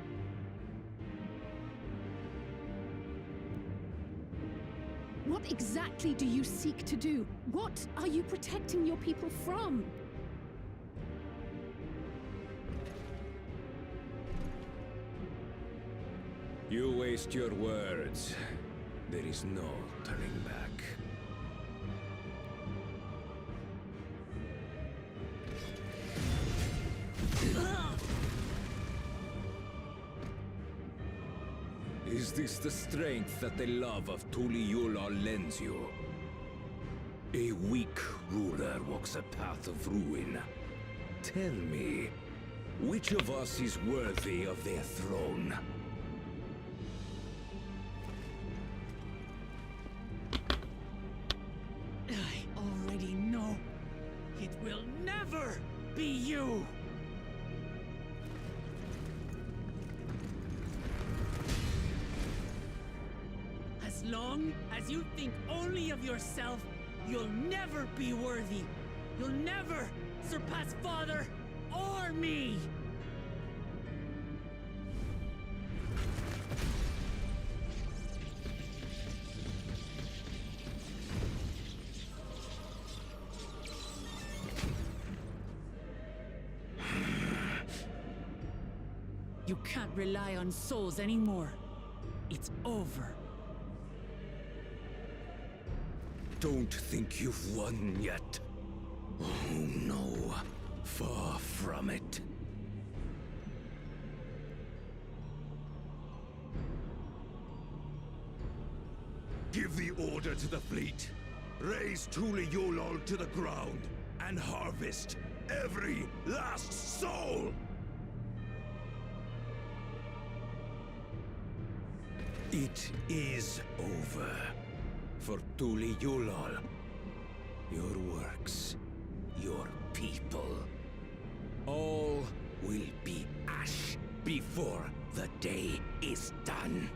What exactly do you seek to do? What are you protecting your people from? You waste your words. There is no turning back. Is this the strength that the love of Tuliyola lends you? A weak ruler walks a path of ruin. Tell me, which of us is worthy of their throne? I already know. It will never be you! As long as you think only of yourself, you'll never be worthy. You'll never surpass Father or me! You can't rely on souls anymore. It's over. Don't think you've won yet. Oh no, far from it. Give the order to the fleet. Raise Tuliyola to the ground and harvest every last soul! It is over. For Tuliyola, your works, your people, all will be ash before the day is done.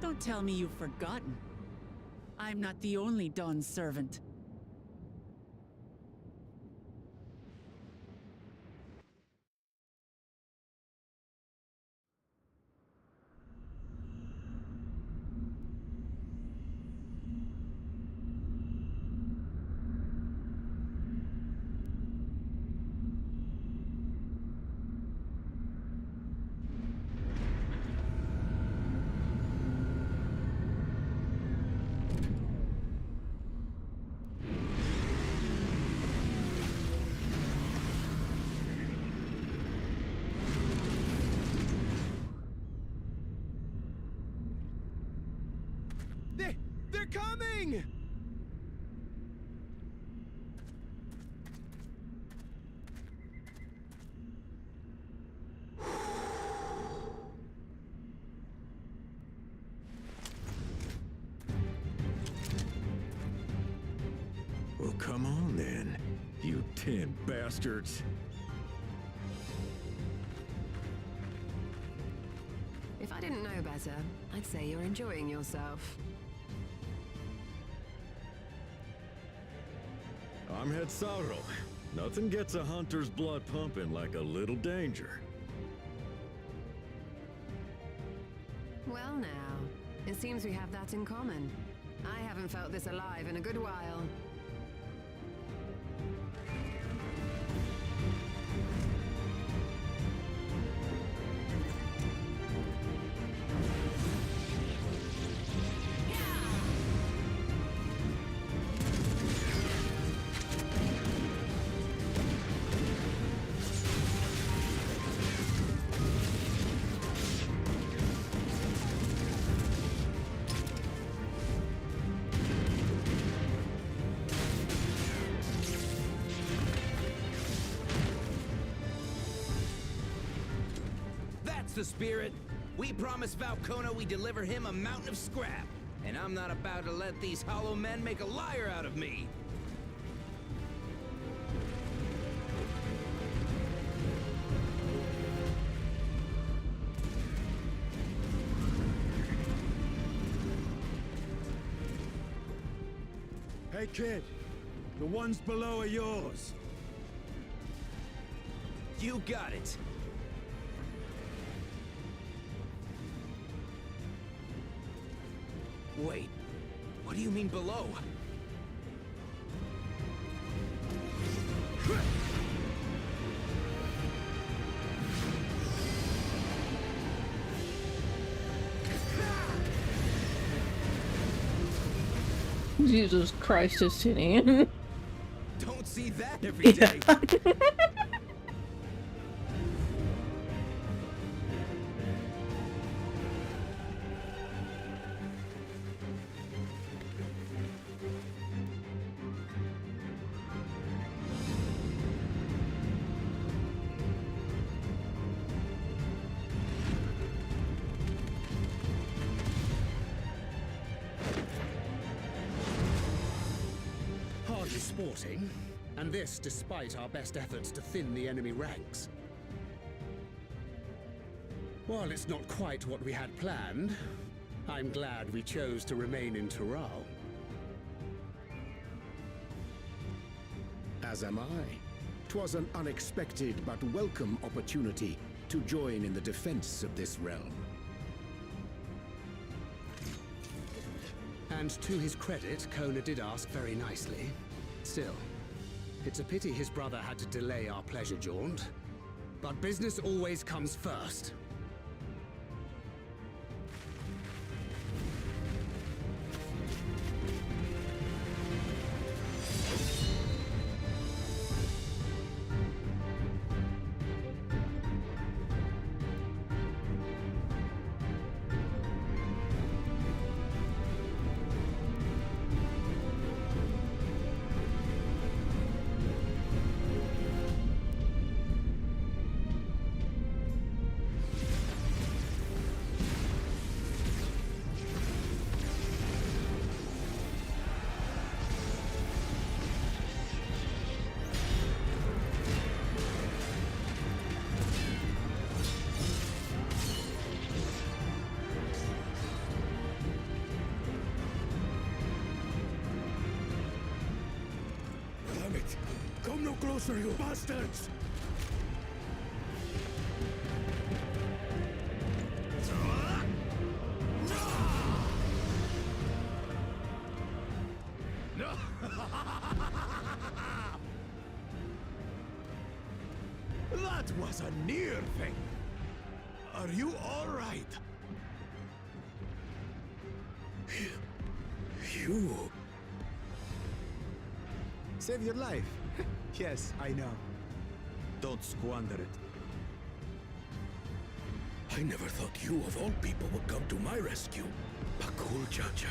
Don't tell me you've forgotten. I'm not the only Dawn's servant. They're coming! tin bastards. If I didn't know better, I'd say you're enjoying yourself. I'm Head Sorrow. Nothing gets a hunter's blood pumping like a little danger. Well now, it seems we have that in common. I haven't felt this alive in a good while. The spirit. We promised Valkona we deliver him a mountain of scrap, and I'm not about to let these hollow men make a liar out of me. Hey kid, the ones below are yours. You got it. Wait, what do you mean below? Jesus Christ, Justinian. Don't see that every day. Sporting, and this despite our best efforts to thin the enemy ranks. While it's not quite what we had planned, I'm glad we chose to remain in Tural. As am I. 'Twas an unexpected but welcome opportunity to join in the defense of this realm. And to his credit, Kona did ask very nicely. Still, it's a pity his brother had to delay our pleasure jaunt. But business always comes first. Come no closer, you bastards! That was a near thing. Are you all right? You... Save your life. Yes, I know. Don't squander it. I never thought you, of all people, would come to my rescue. Pakul Chacha.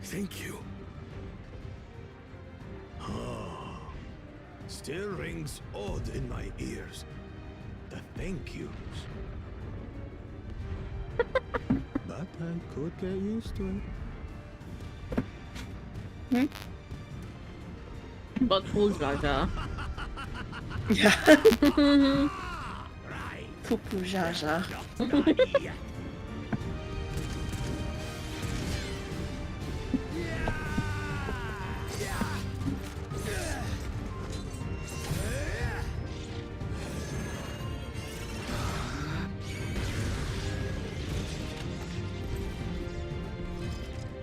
Thank you. Ah, still rings odd in my ears. The thank yous. But I could get used to it. But Jaja. Yeah. Poo-poo Jaja.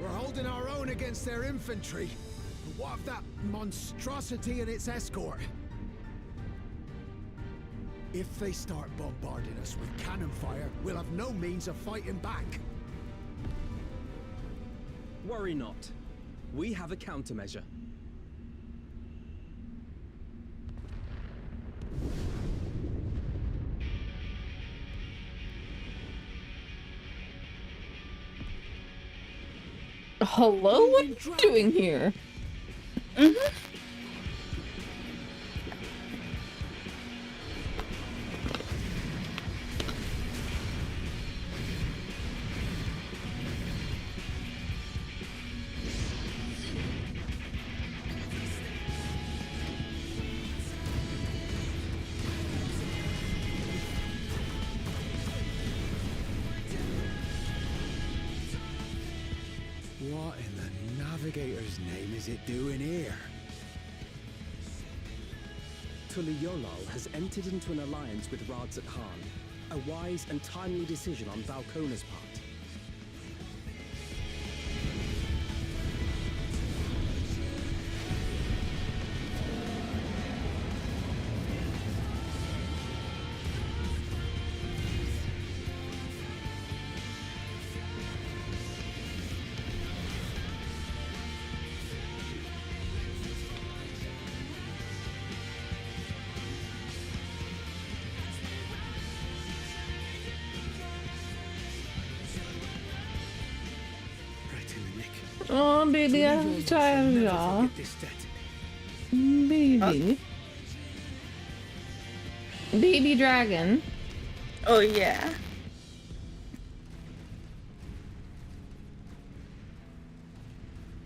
We're holding our own against their infantry. But what of that monstrosity and its escort? If they start bombarding us with cannon fire, we'll have no means of fighting back. Worry not. We have a countermeasure. Hello? What are you doing here? What in the Navigator's name is it doing here? Tuliolal has entered into an alliance with Radzat Khan. A wise and timely decision on Valkona's part. Oh, baby, I'm tired, y'all. Baby. Baby dragon. Oh, yeah.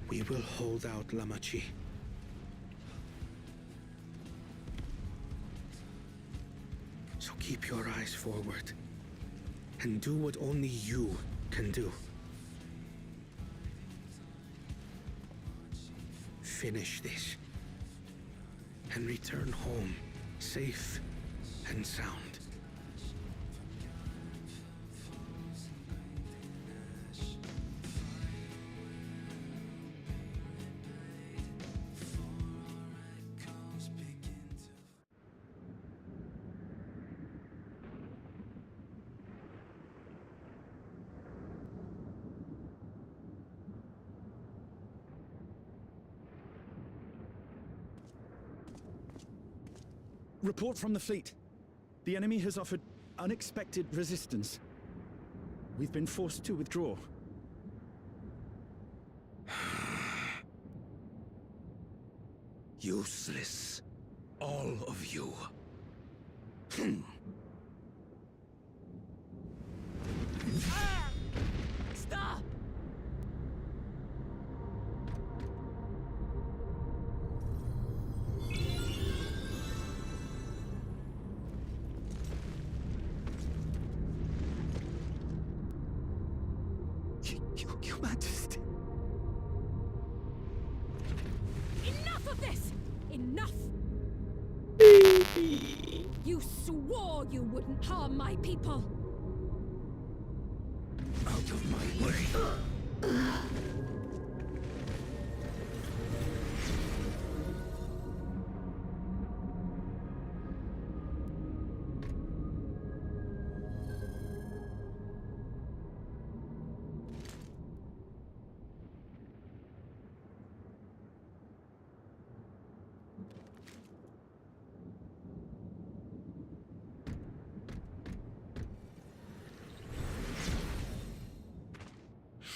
We will hold out, Lamachi. So keep your eyes forward and do what only you can do. Finish this and return home safe and sound. Report from the fleet. The enemy has offered unexpected resistance. We've been forced to withdraw. Useless. All of you. Stop! Your Majesty. Enough of this! Enough! You swore you wouldn't harm my people! Out of my way.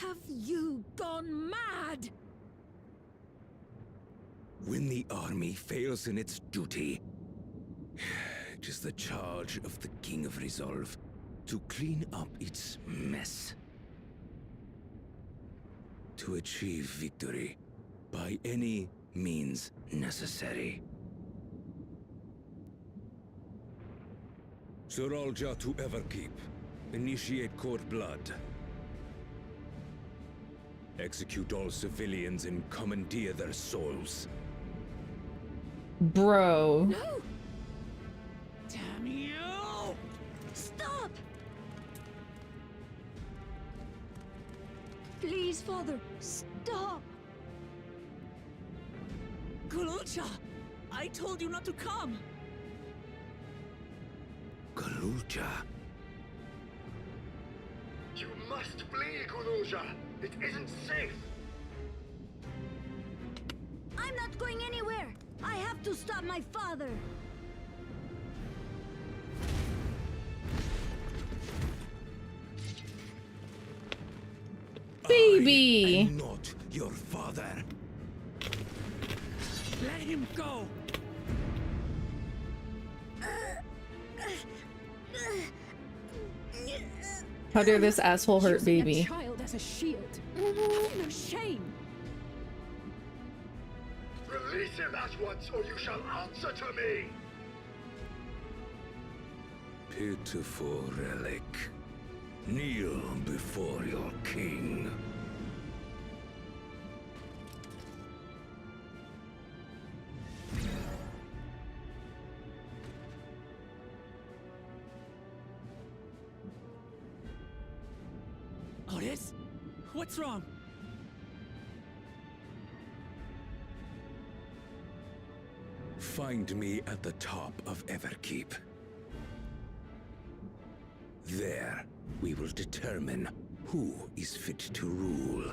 Have you gone mad? When the army fails in its duty, it is the charge of the King of Resolve to clean up its mess. To achieve victory by any means necessary. Zeralja to Everkeep. Initiate court blood. Execute all civilians and commandeer their souls. Bro. No! Damn you! Stop! Please, Father, stop! Gululcha! I told you not to come! Galulja. You must flee, Gululja. It isn't safe. I'm not going anywhere! I have to stop my father! Baby! I am not your father. Let him go! How dare this asshole hurt Using baby? a child as a shield. Have you no shame? Release him at once, or you shall answer to me! Pitiful relic. Kneel before your king. Otis? What's wrong? Find me at the top of Everkeep. There, we will determine who is fit to rule.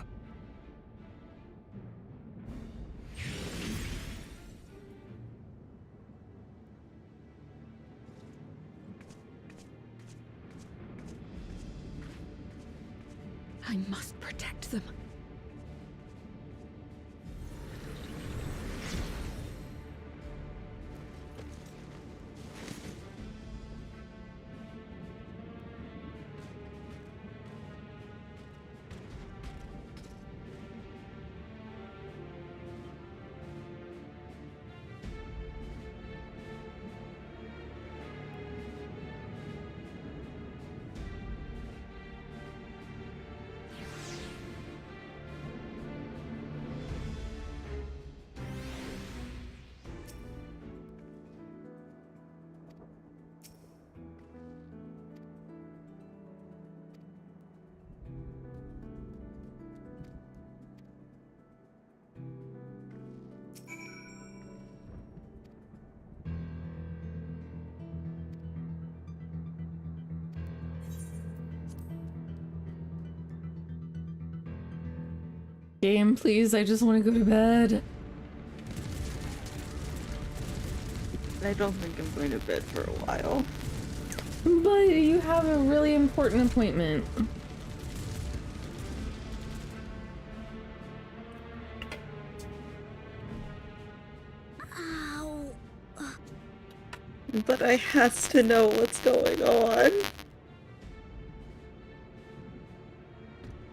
I must protect them. Game, please. I just want to go to bed. I don't think I'm going to bed for a while. But you have a really important appointment. Ow! But I has to know what's going on.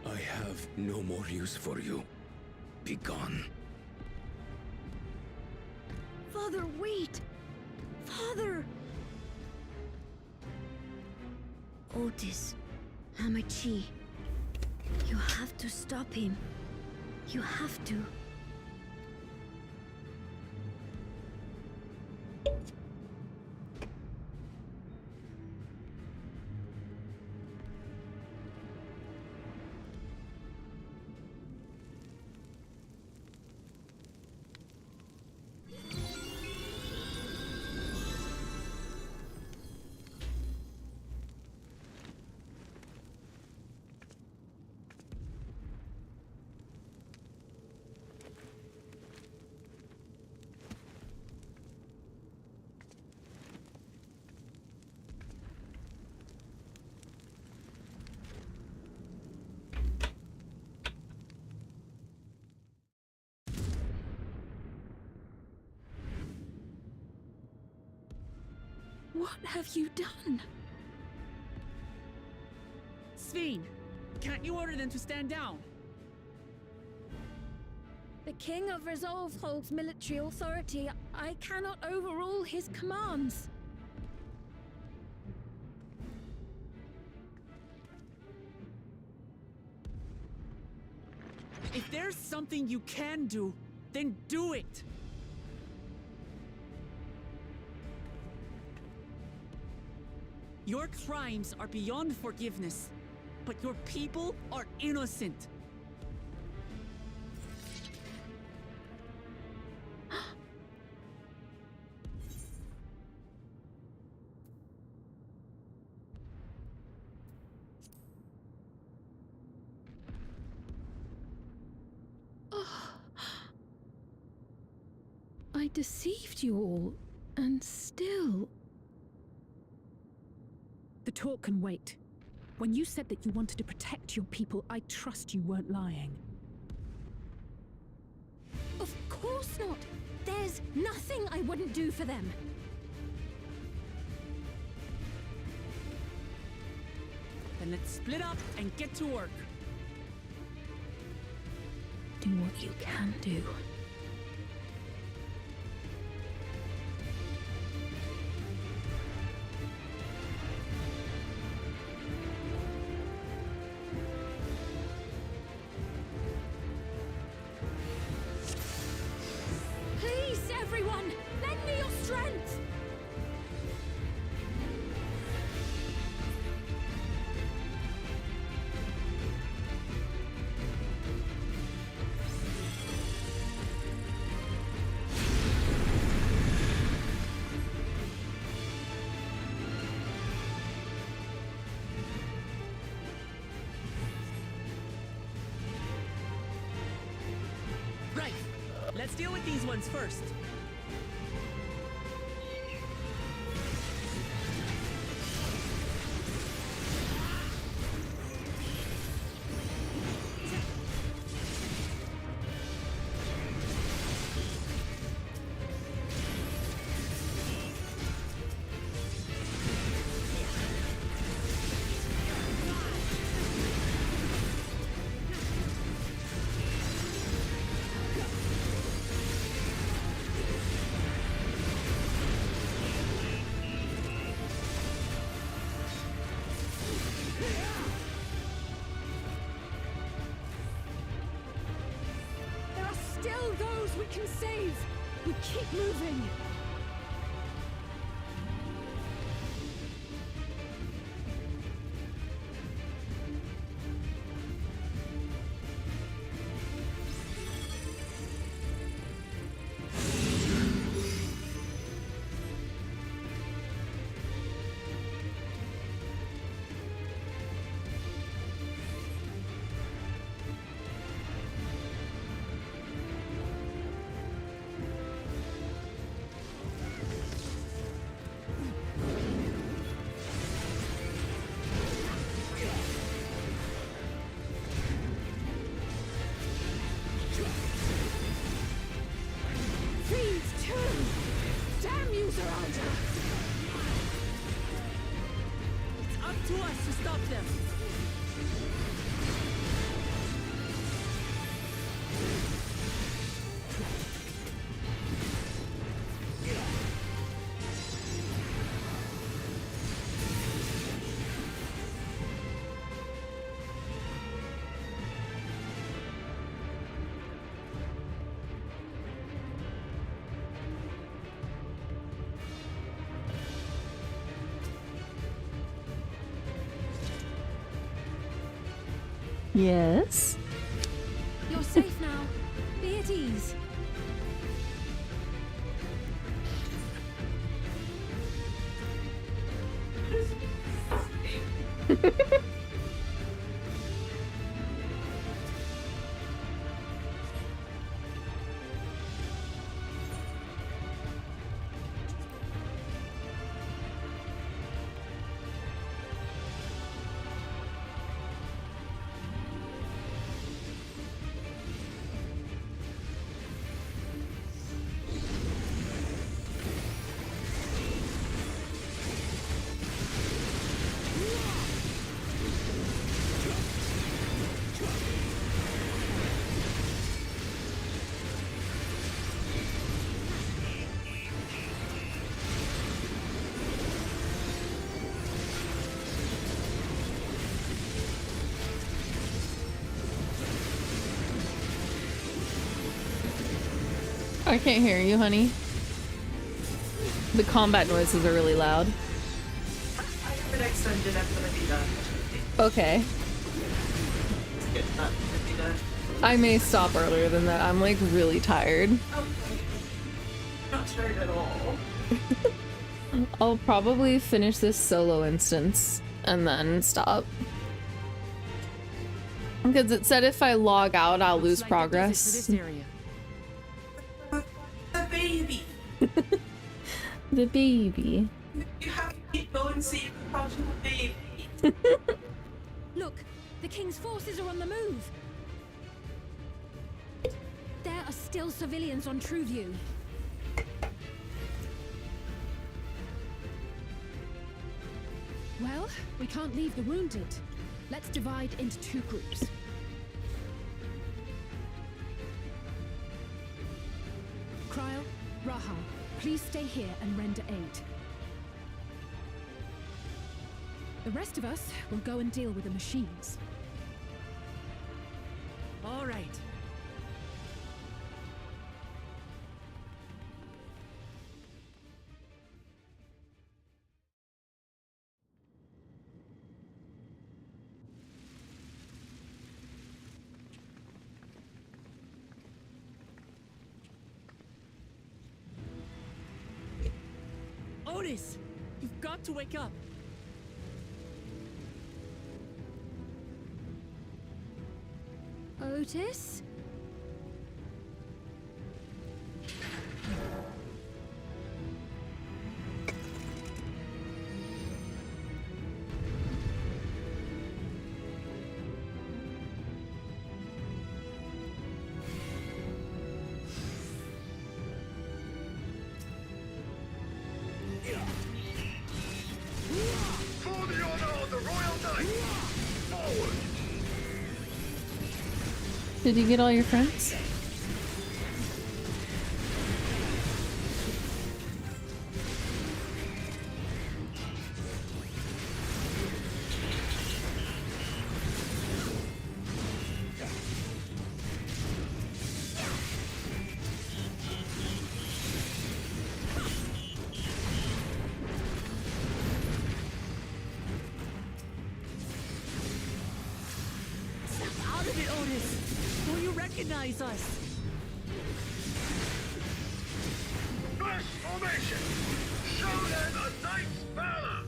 I have no more use for you. Be gone. Father, wait! Father! Otis, Hamachi, you have to stop him. You have to. What have you done? Sveen, can't you order them to stand down? The King of Resolve holds military authority. I cannot overrule his commands. If there's something you can do, then do it! Your crimes are beyond forgiveness, but your people are innocent. I deceived you all, and still... The talk can wait. When you said that you wanted to protect your people, I trust you weren't lying. Of course not! There's nothing I wouldn't do for them! Then let's split up and get to work. Do what you can do. Please, everyone! Lend me your strength! Right. Let's deal with these ones first. There are still those we can save! We keep moving! These two! Damn you, Zeralda! It's up to us to stop them. Yes? You're safe now. Be at ease. I can't hear you, honey. The combat noises are really loud. I have it extended. I'm gonna be done. Okay. It's not gonna be done. I may stop earlier than that. I'm like really tired. Okay. Not tired at all. I'll probably finish this solo instance and then stop. Because it said if I log out, I'll lose progress. This area. The baby. The baby. You have to keep going so you can catch the baby. Look, the king's forces are on the move. There are still civilians on TrueView. Well, we can't leave the wounded. Let's divide into 2 groups. Cryo, Rahal, please stay here and render aid. The rest of us will go and deal with the machines. All right. Otis, you've got to wake up. Otis? For the honor of the Royal Knight! Forward! Did you get all your friends? Out of it, Otis! Will you recognize us? First formation! Show them a knight's valor!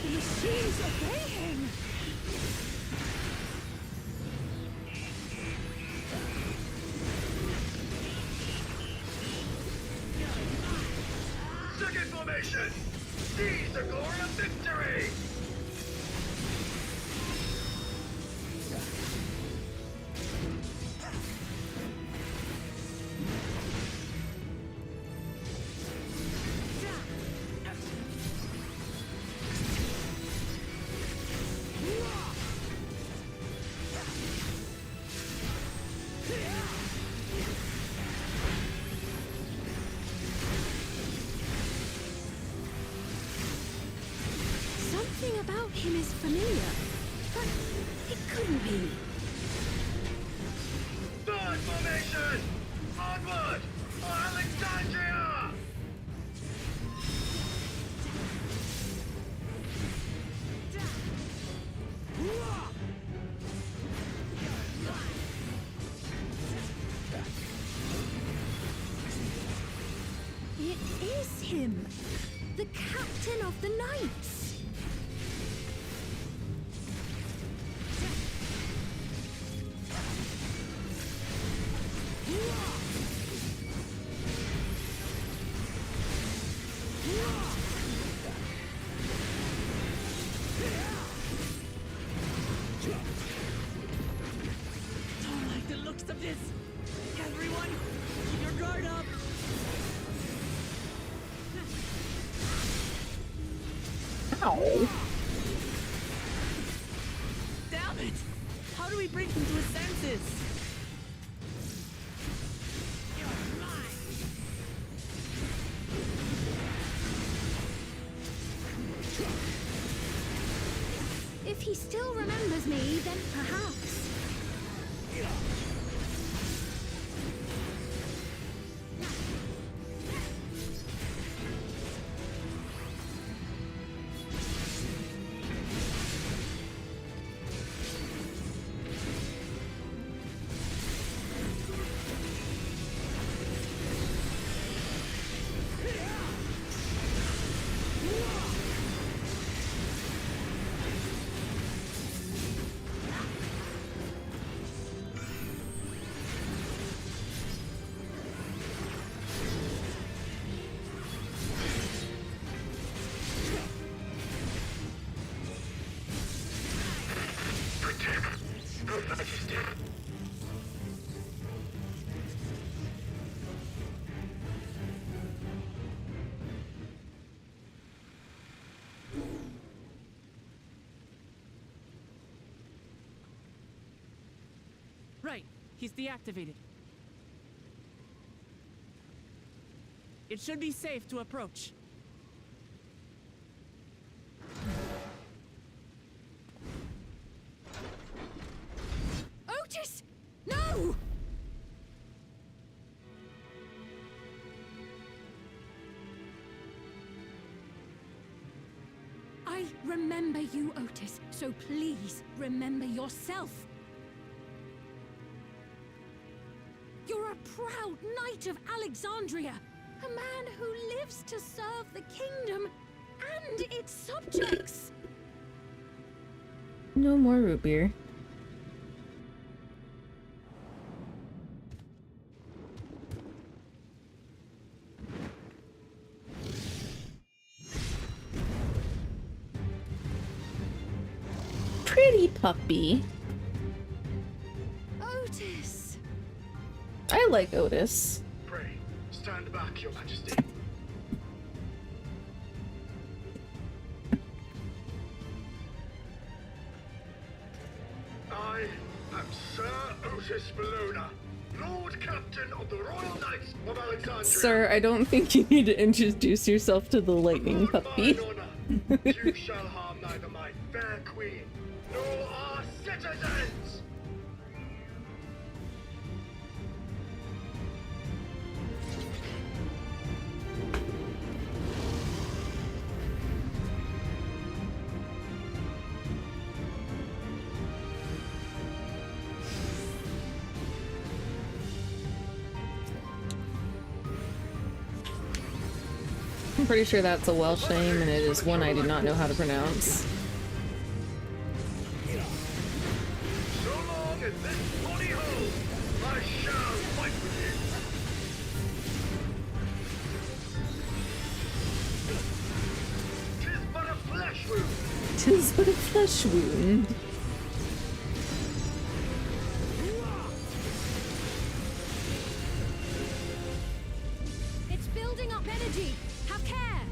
The machines obey him! Second formation! Seize the glory of victory! Something about him is familiar, but it couldn't be. Third formation! Onward! For Alexandria! It is him! The captain of the knights! Don't like the looks of this. Everyone, keep your guard up. Ow! Damn it! How do we bring him to his senses? If he still remembers me, then perhaps. Right, he's deactivated. It should be safe to approach. Otis! No! I remember you, Otis, so please remember yourself. You're a proud knight of Alexandria, a man who lives to serve the kingdom and its subjects. No more root beer. Pretty puppy. Otis! I like Otis. Pray, stand back, Your Majesty. I am Sir Otis Bologna, Lord Captain of the Royal Knights of Alexandria. Sir, I don't think you need to introduce yourself to the lightning puppy. You shall harm neither my fair queen nor our citizens. I'm pretty sure that's a Welsh name, and it is one I do not know how to pronounce. So long as this body holds, I shall fight with you. 'Tis but a flesh wound. 'Tis but a flesh wound. It's building up energy. Have care.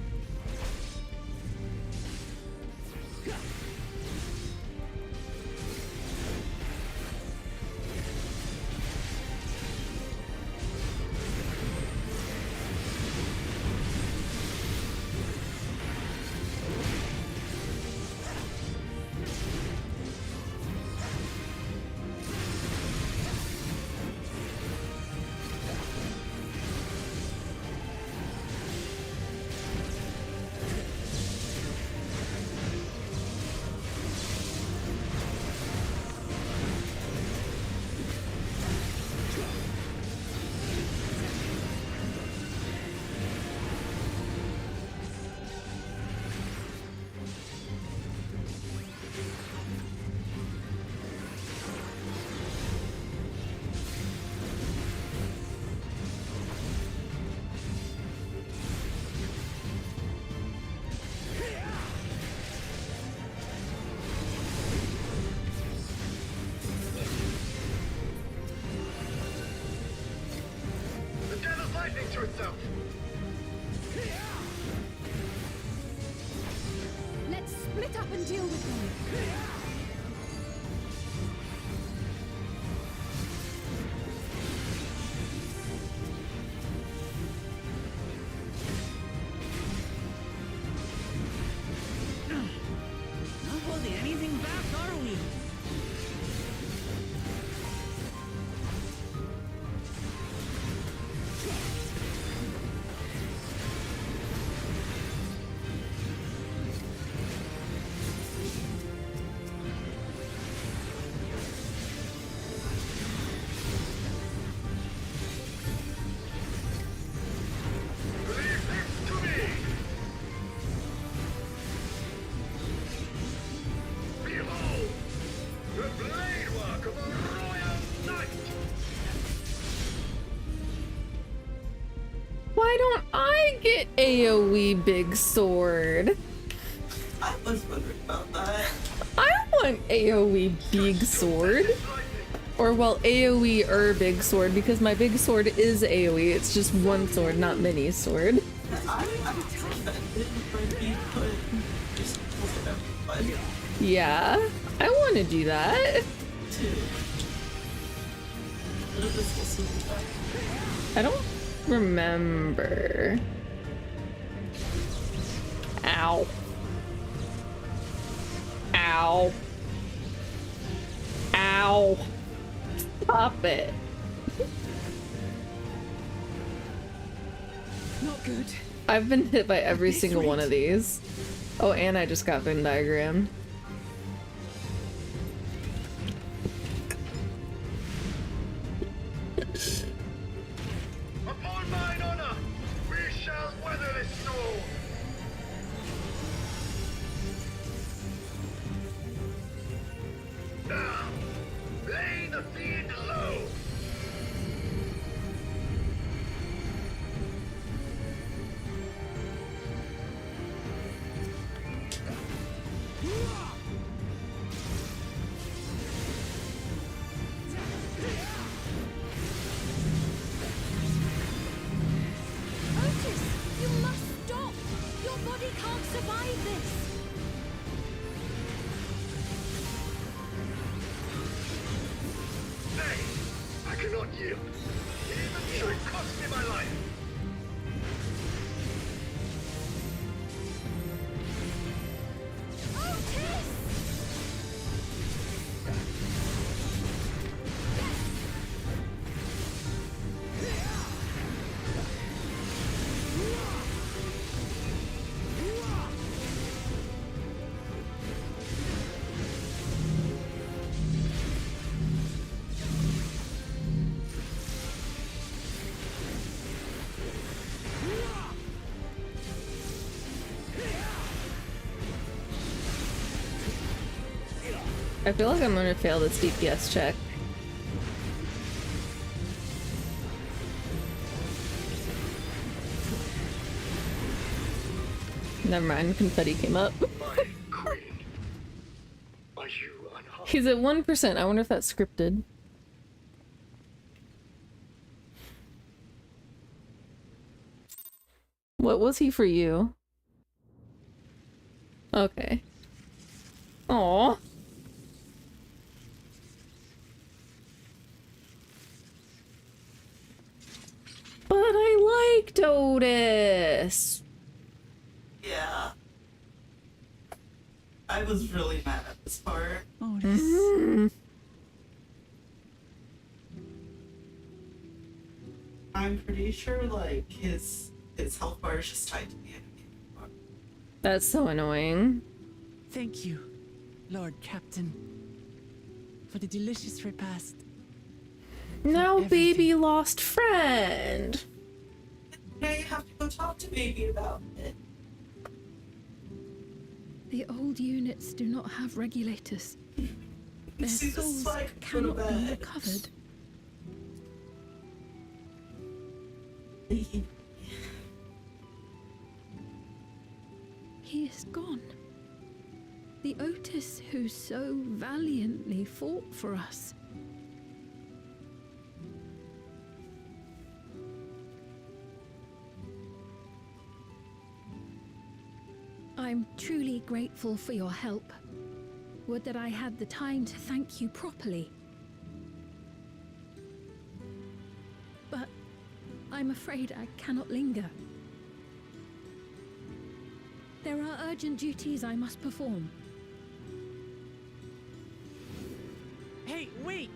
The devil's lightning to itself. Let's up and deal with them. Not holding anything back, are we? Why don't I get AoE big sword? I was wondering about that. I want AoE big sword. Or well, AoE big sword, because my big sword is AoE. It's just one sword, not many sword. Yeah, I want to do that. I don't remember. Ow. Ow. Ow. Stop it. Not good. I've been hit by every single one of these. Oh, and I just got Venn diagrammed. Upon mine honor, we shall weather this storm. Now, lay the fiend low. Otis, you must stop! Your body can't survive this! Nay, I cannot yield. Even should it cost me my life. Otis! I feel like I'm gonna fail this DPS check. Never mind, confetti came up. He's at 1%. I wonder if that's scripted. What was he for you? Okay. Aww. But I liked Otis. Yeah. I was really mad at this part. Otis. I'm pretty sure like his health bar is just tied to the enemy. That's so annoying. Thank you, Lord Captain, for the delicious repast. Now baby lost friend. Now you have to go talk to baby about it. The old units do not have regulators. Their See, this is souls why I could go to cannot be bed. recovered. He is gone. The Otis who so valiantly fought for us. I'm truly grateful for your help. Would that I had the time to thank you properly. But I'm afraid I cannot linger. There are urgent duties I must perform. Hey, wait!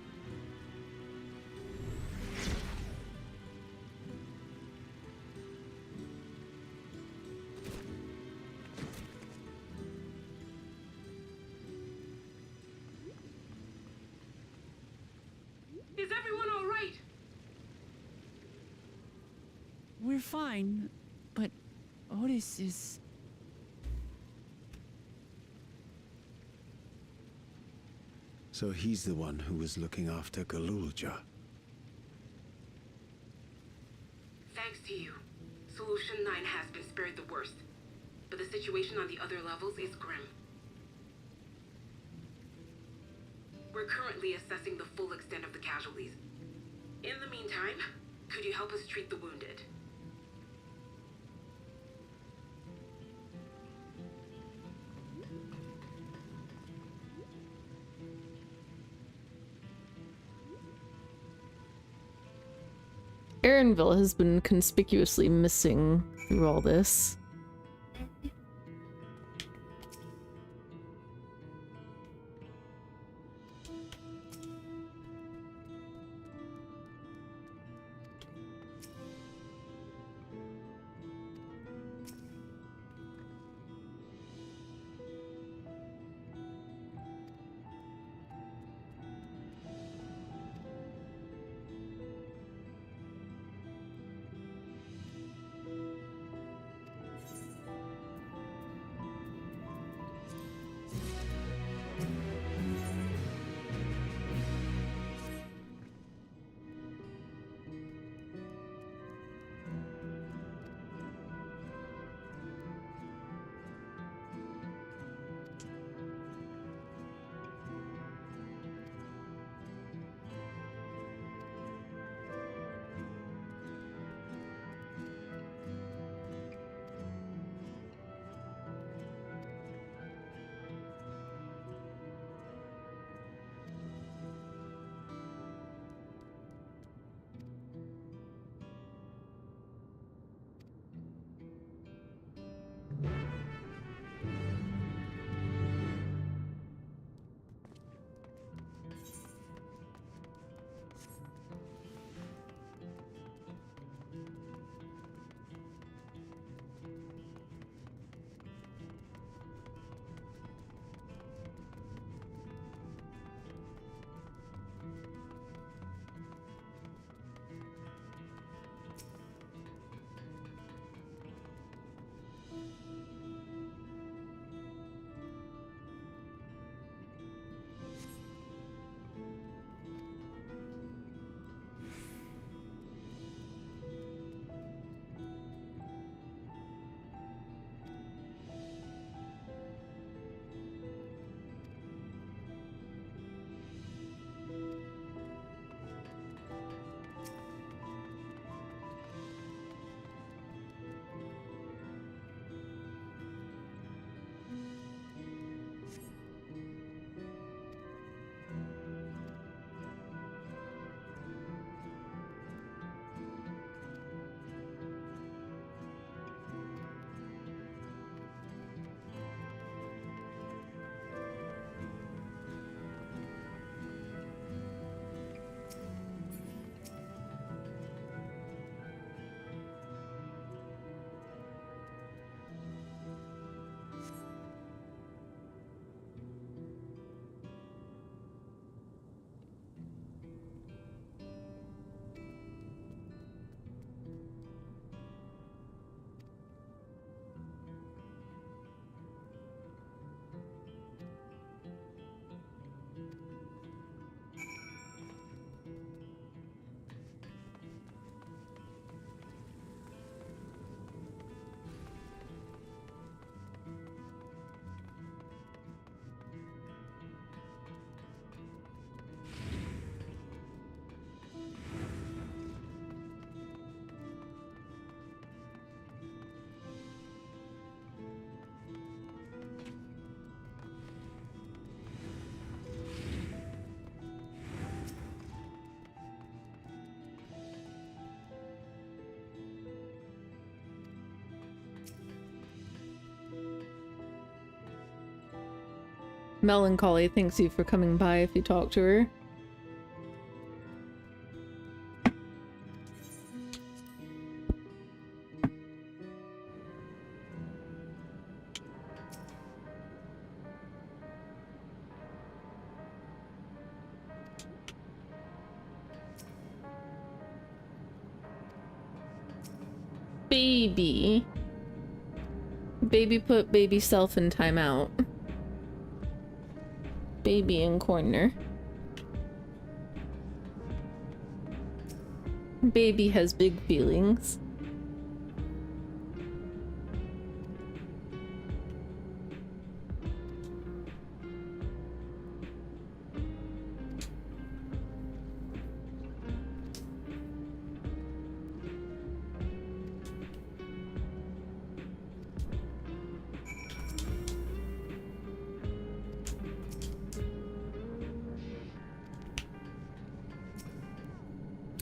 Is everyone all right? We're fine, but Otis is... So he's the one who was looking after Galulja. Thanks to you, Solution 9 has been spared the worst. But the situation on the other levels is grim. We're currently assessing the full extent of the casualties. In the meantime, could you help us treat the wounded? Aaronville has been conspicuously missing through all this. Melancholy thanks you for coming by if you talk to her. Baby. Baby put baby self in timeout. Baby in corner. Baby has big feelings.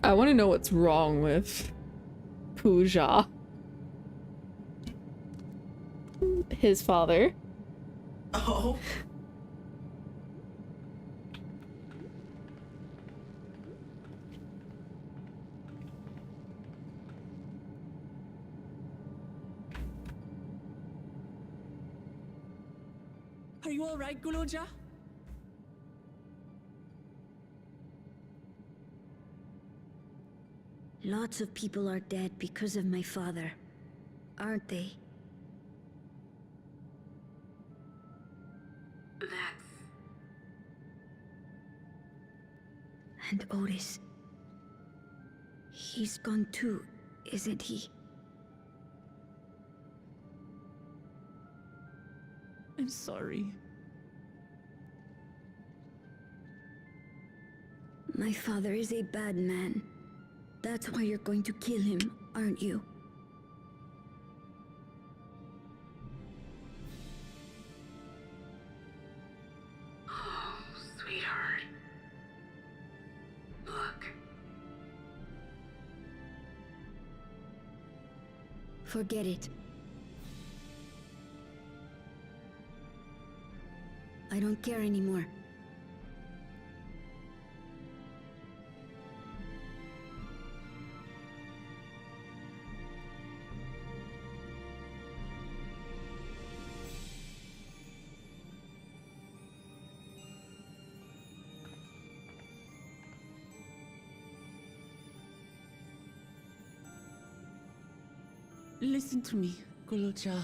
I want to know what's wrong with Pooja. His father. Oh. Are you alright, Guloja? Lots of people are dead because of my father, aren't they? That's... And Otis. He's gone too, isn't he? I'm sorry. My father is a bad man. That's why you're going to kill him, aren't you? Oh, sweetheart. Look. Forget it. I don't care anymore. Listen to me, Guloja.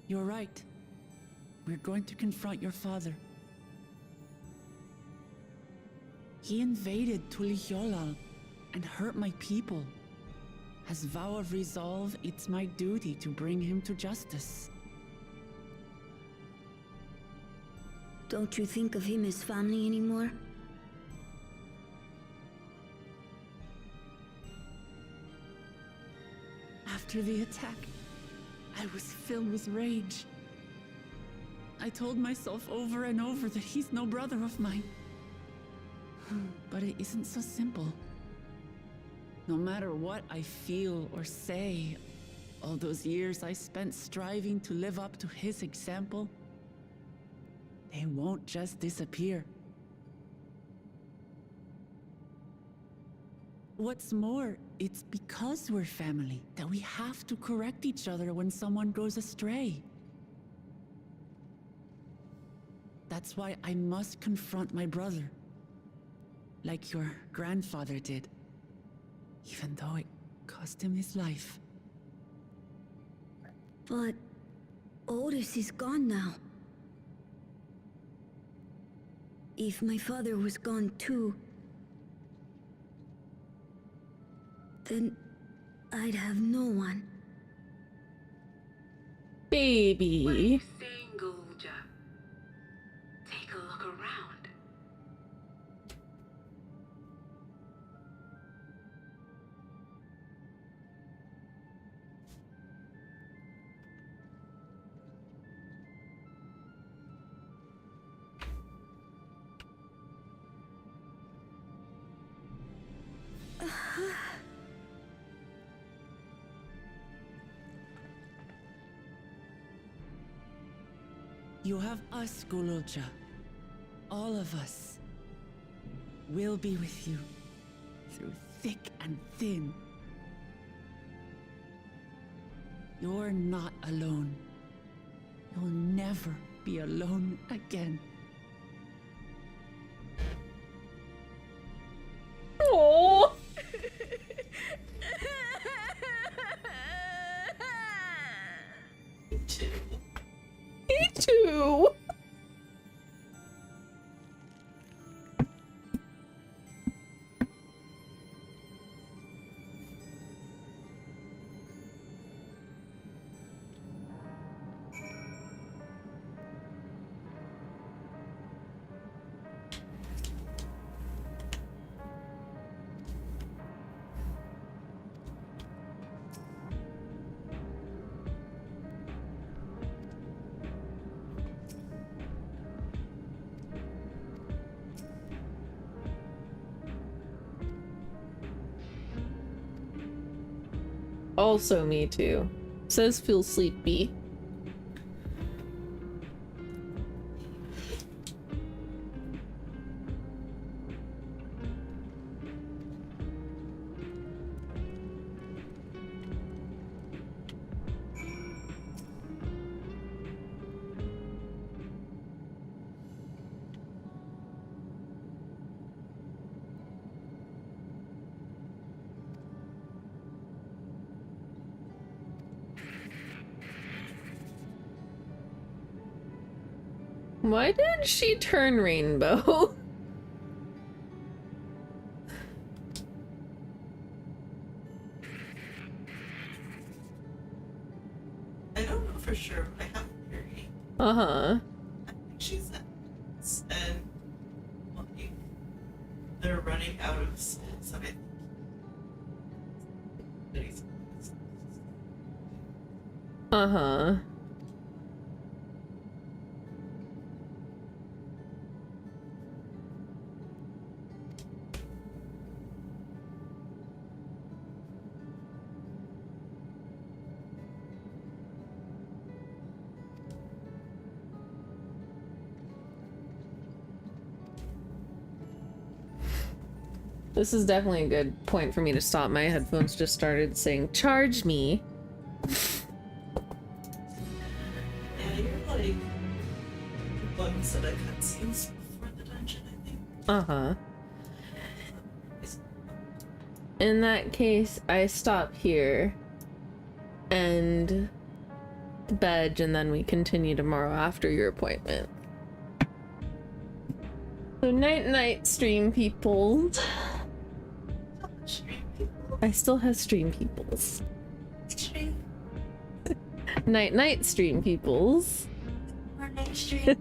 You're right. We're going to confront your father. He invaded Tulihyolal and hurt my people. As vow of resolve, it's my duty to bring him to justice. Don't you think of him as family anymore? After the attack, I was filled with rage. I told myself over and over that he's no brother of mine. But it isn't so simple. No matter what I feel or say, all those years I spent striving to live up to his example, they won't just disappear. What's more, it's because we're family that we have to correct each other when someone goes astray. That's why I must confront my brother, like your grandfather did, even though it cost him his life. But Otis is gone now. If my father was gone too, then I'd have no one. Baby. What are you saying, Guloja? Take a look around. You have us, Gololja. All of us. We'll be with you. Through thick and thin. You're not alone. You'll never be alone again. Oh. Me too. Also me too. Says feel sleepy. Why did she turn rainbow? I don't know for sure, but I have a theory. Uh-huh. I think she's and like, they're running out of souls, and I think Uh-huh. This is definitely a good point for me to stop. My headphones just started saying, charge me. yeah, you're like one set of cutscenes before the dungeon, I think. Uh-huh. In that case, I stop here and bed, and then we continue tomorrow after your appointment. So night-night, stream people. I still have stream peoples. Stream. Night-night, stream peoples. Or night stream.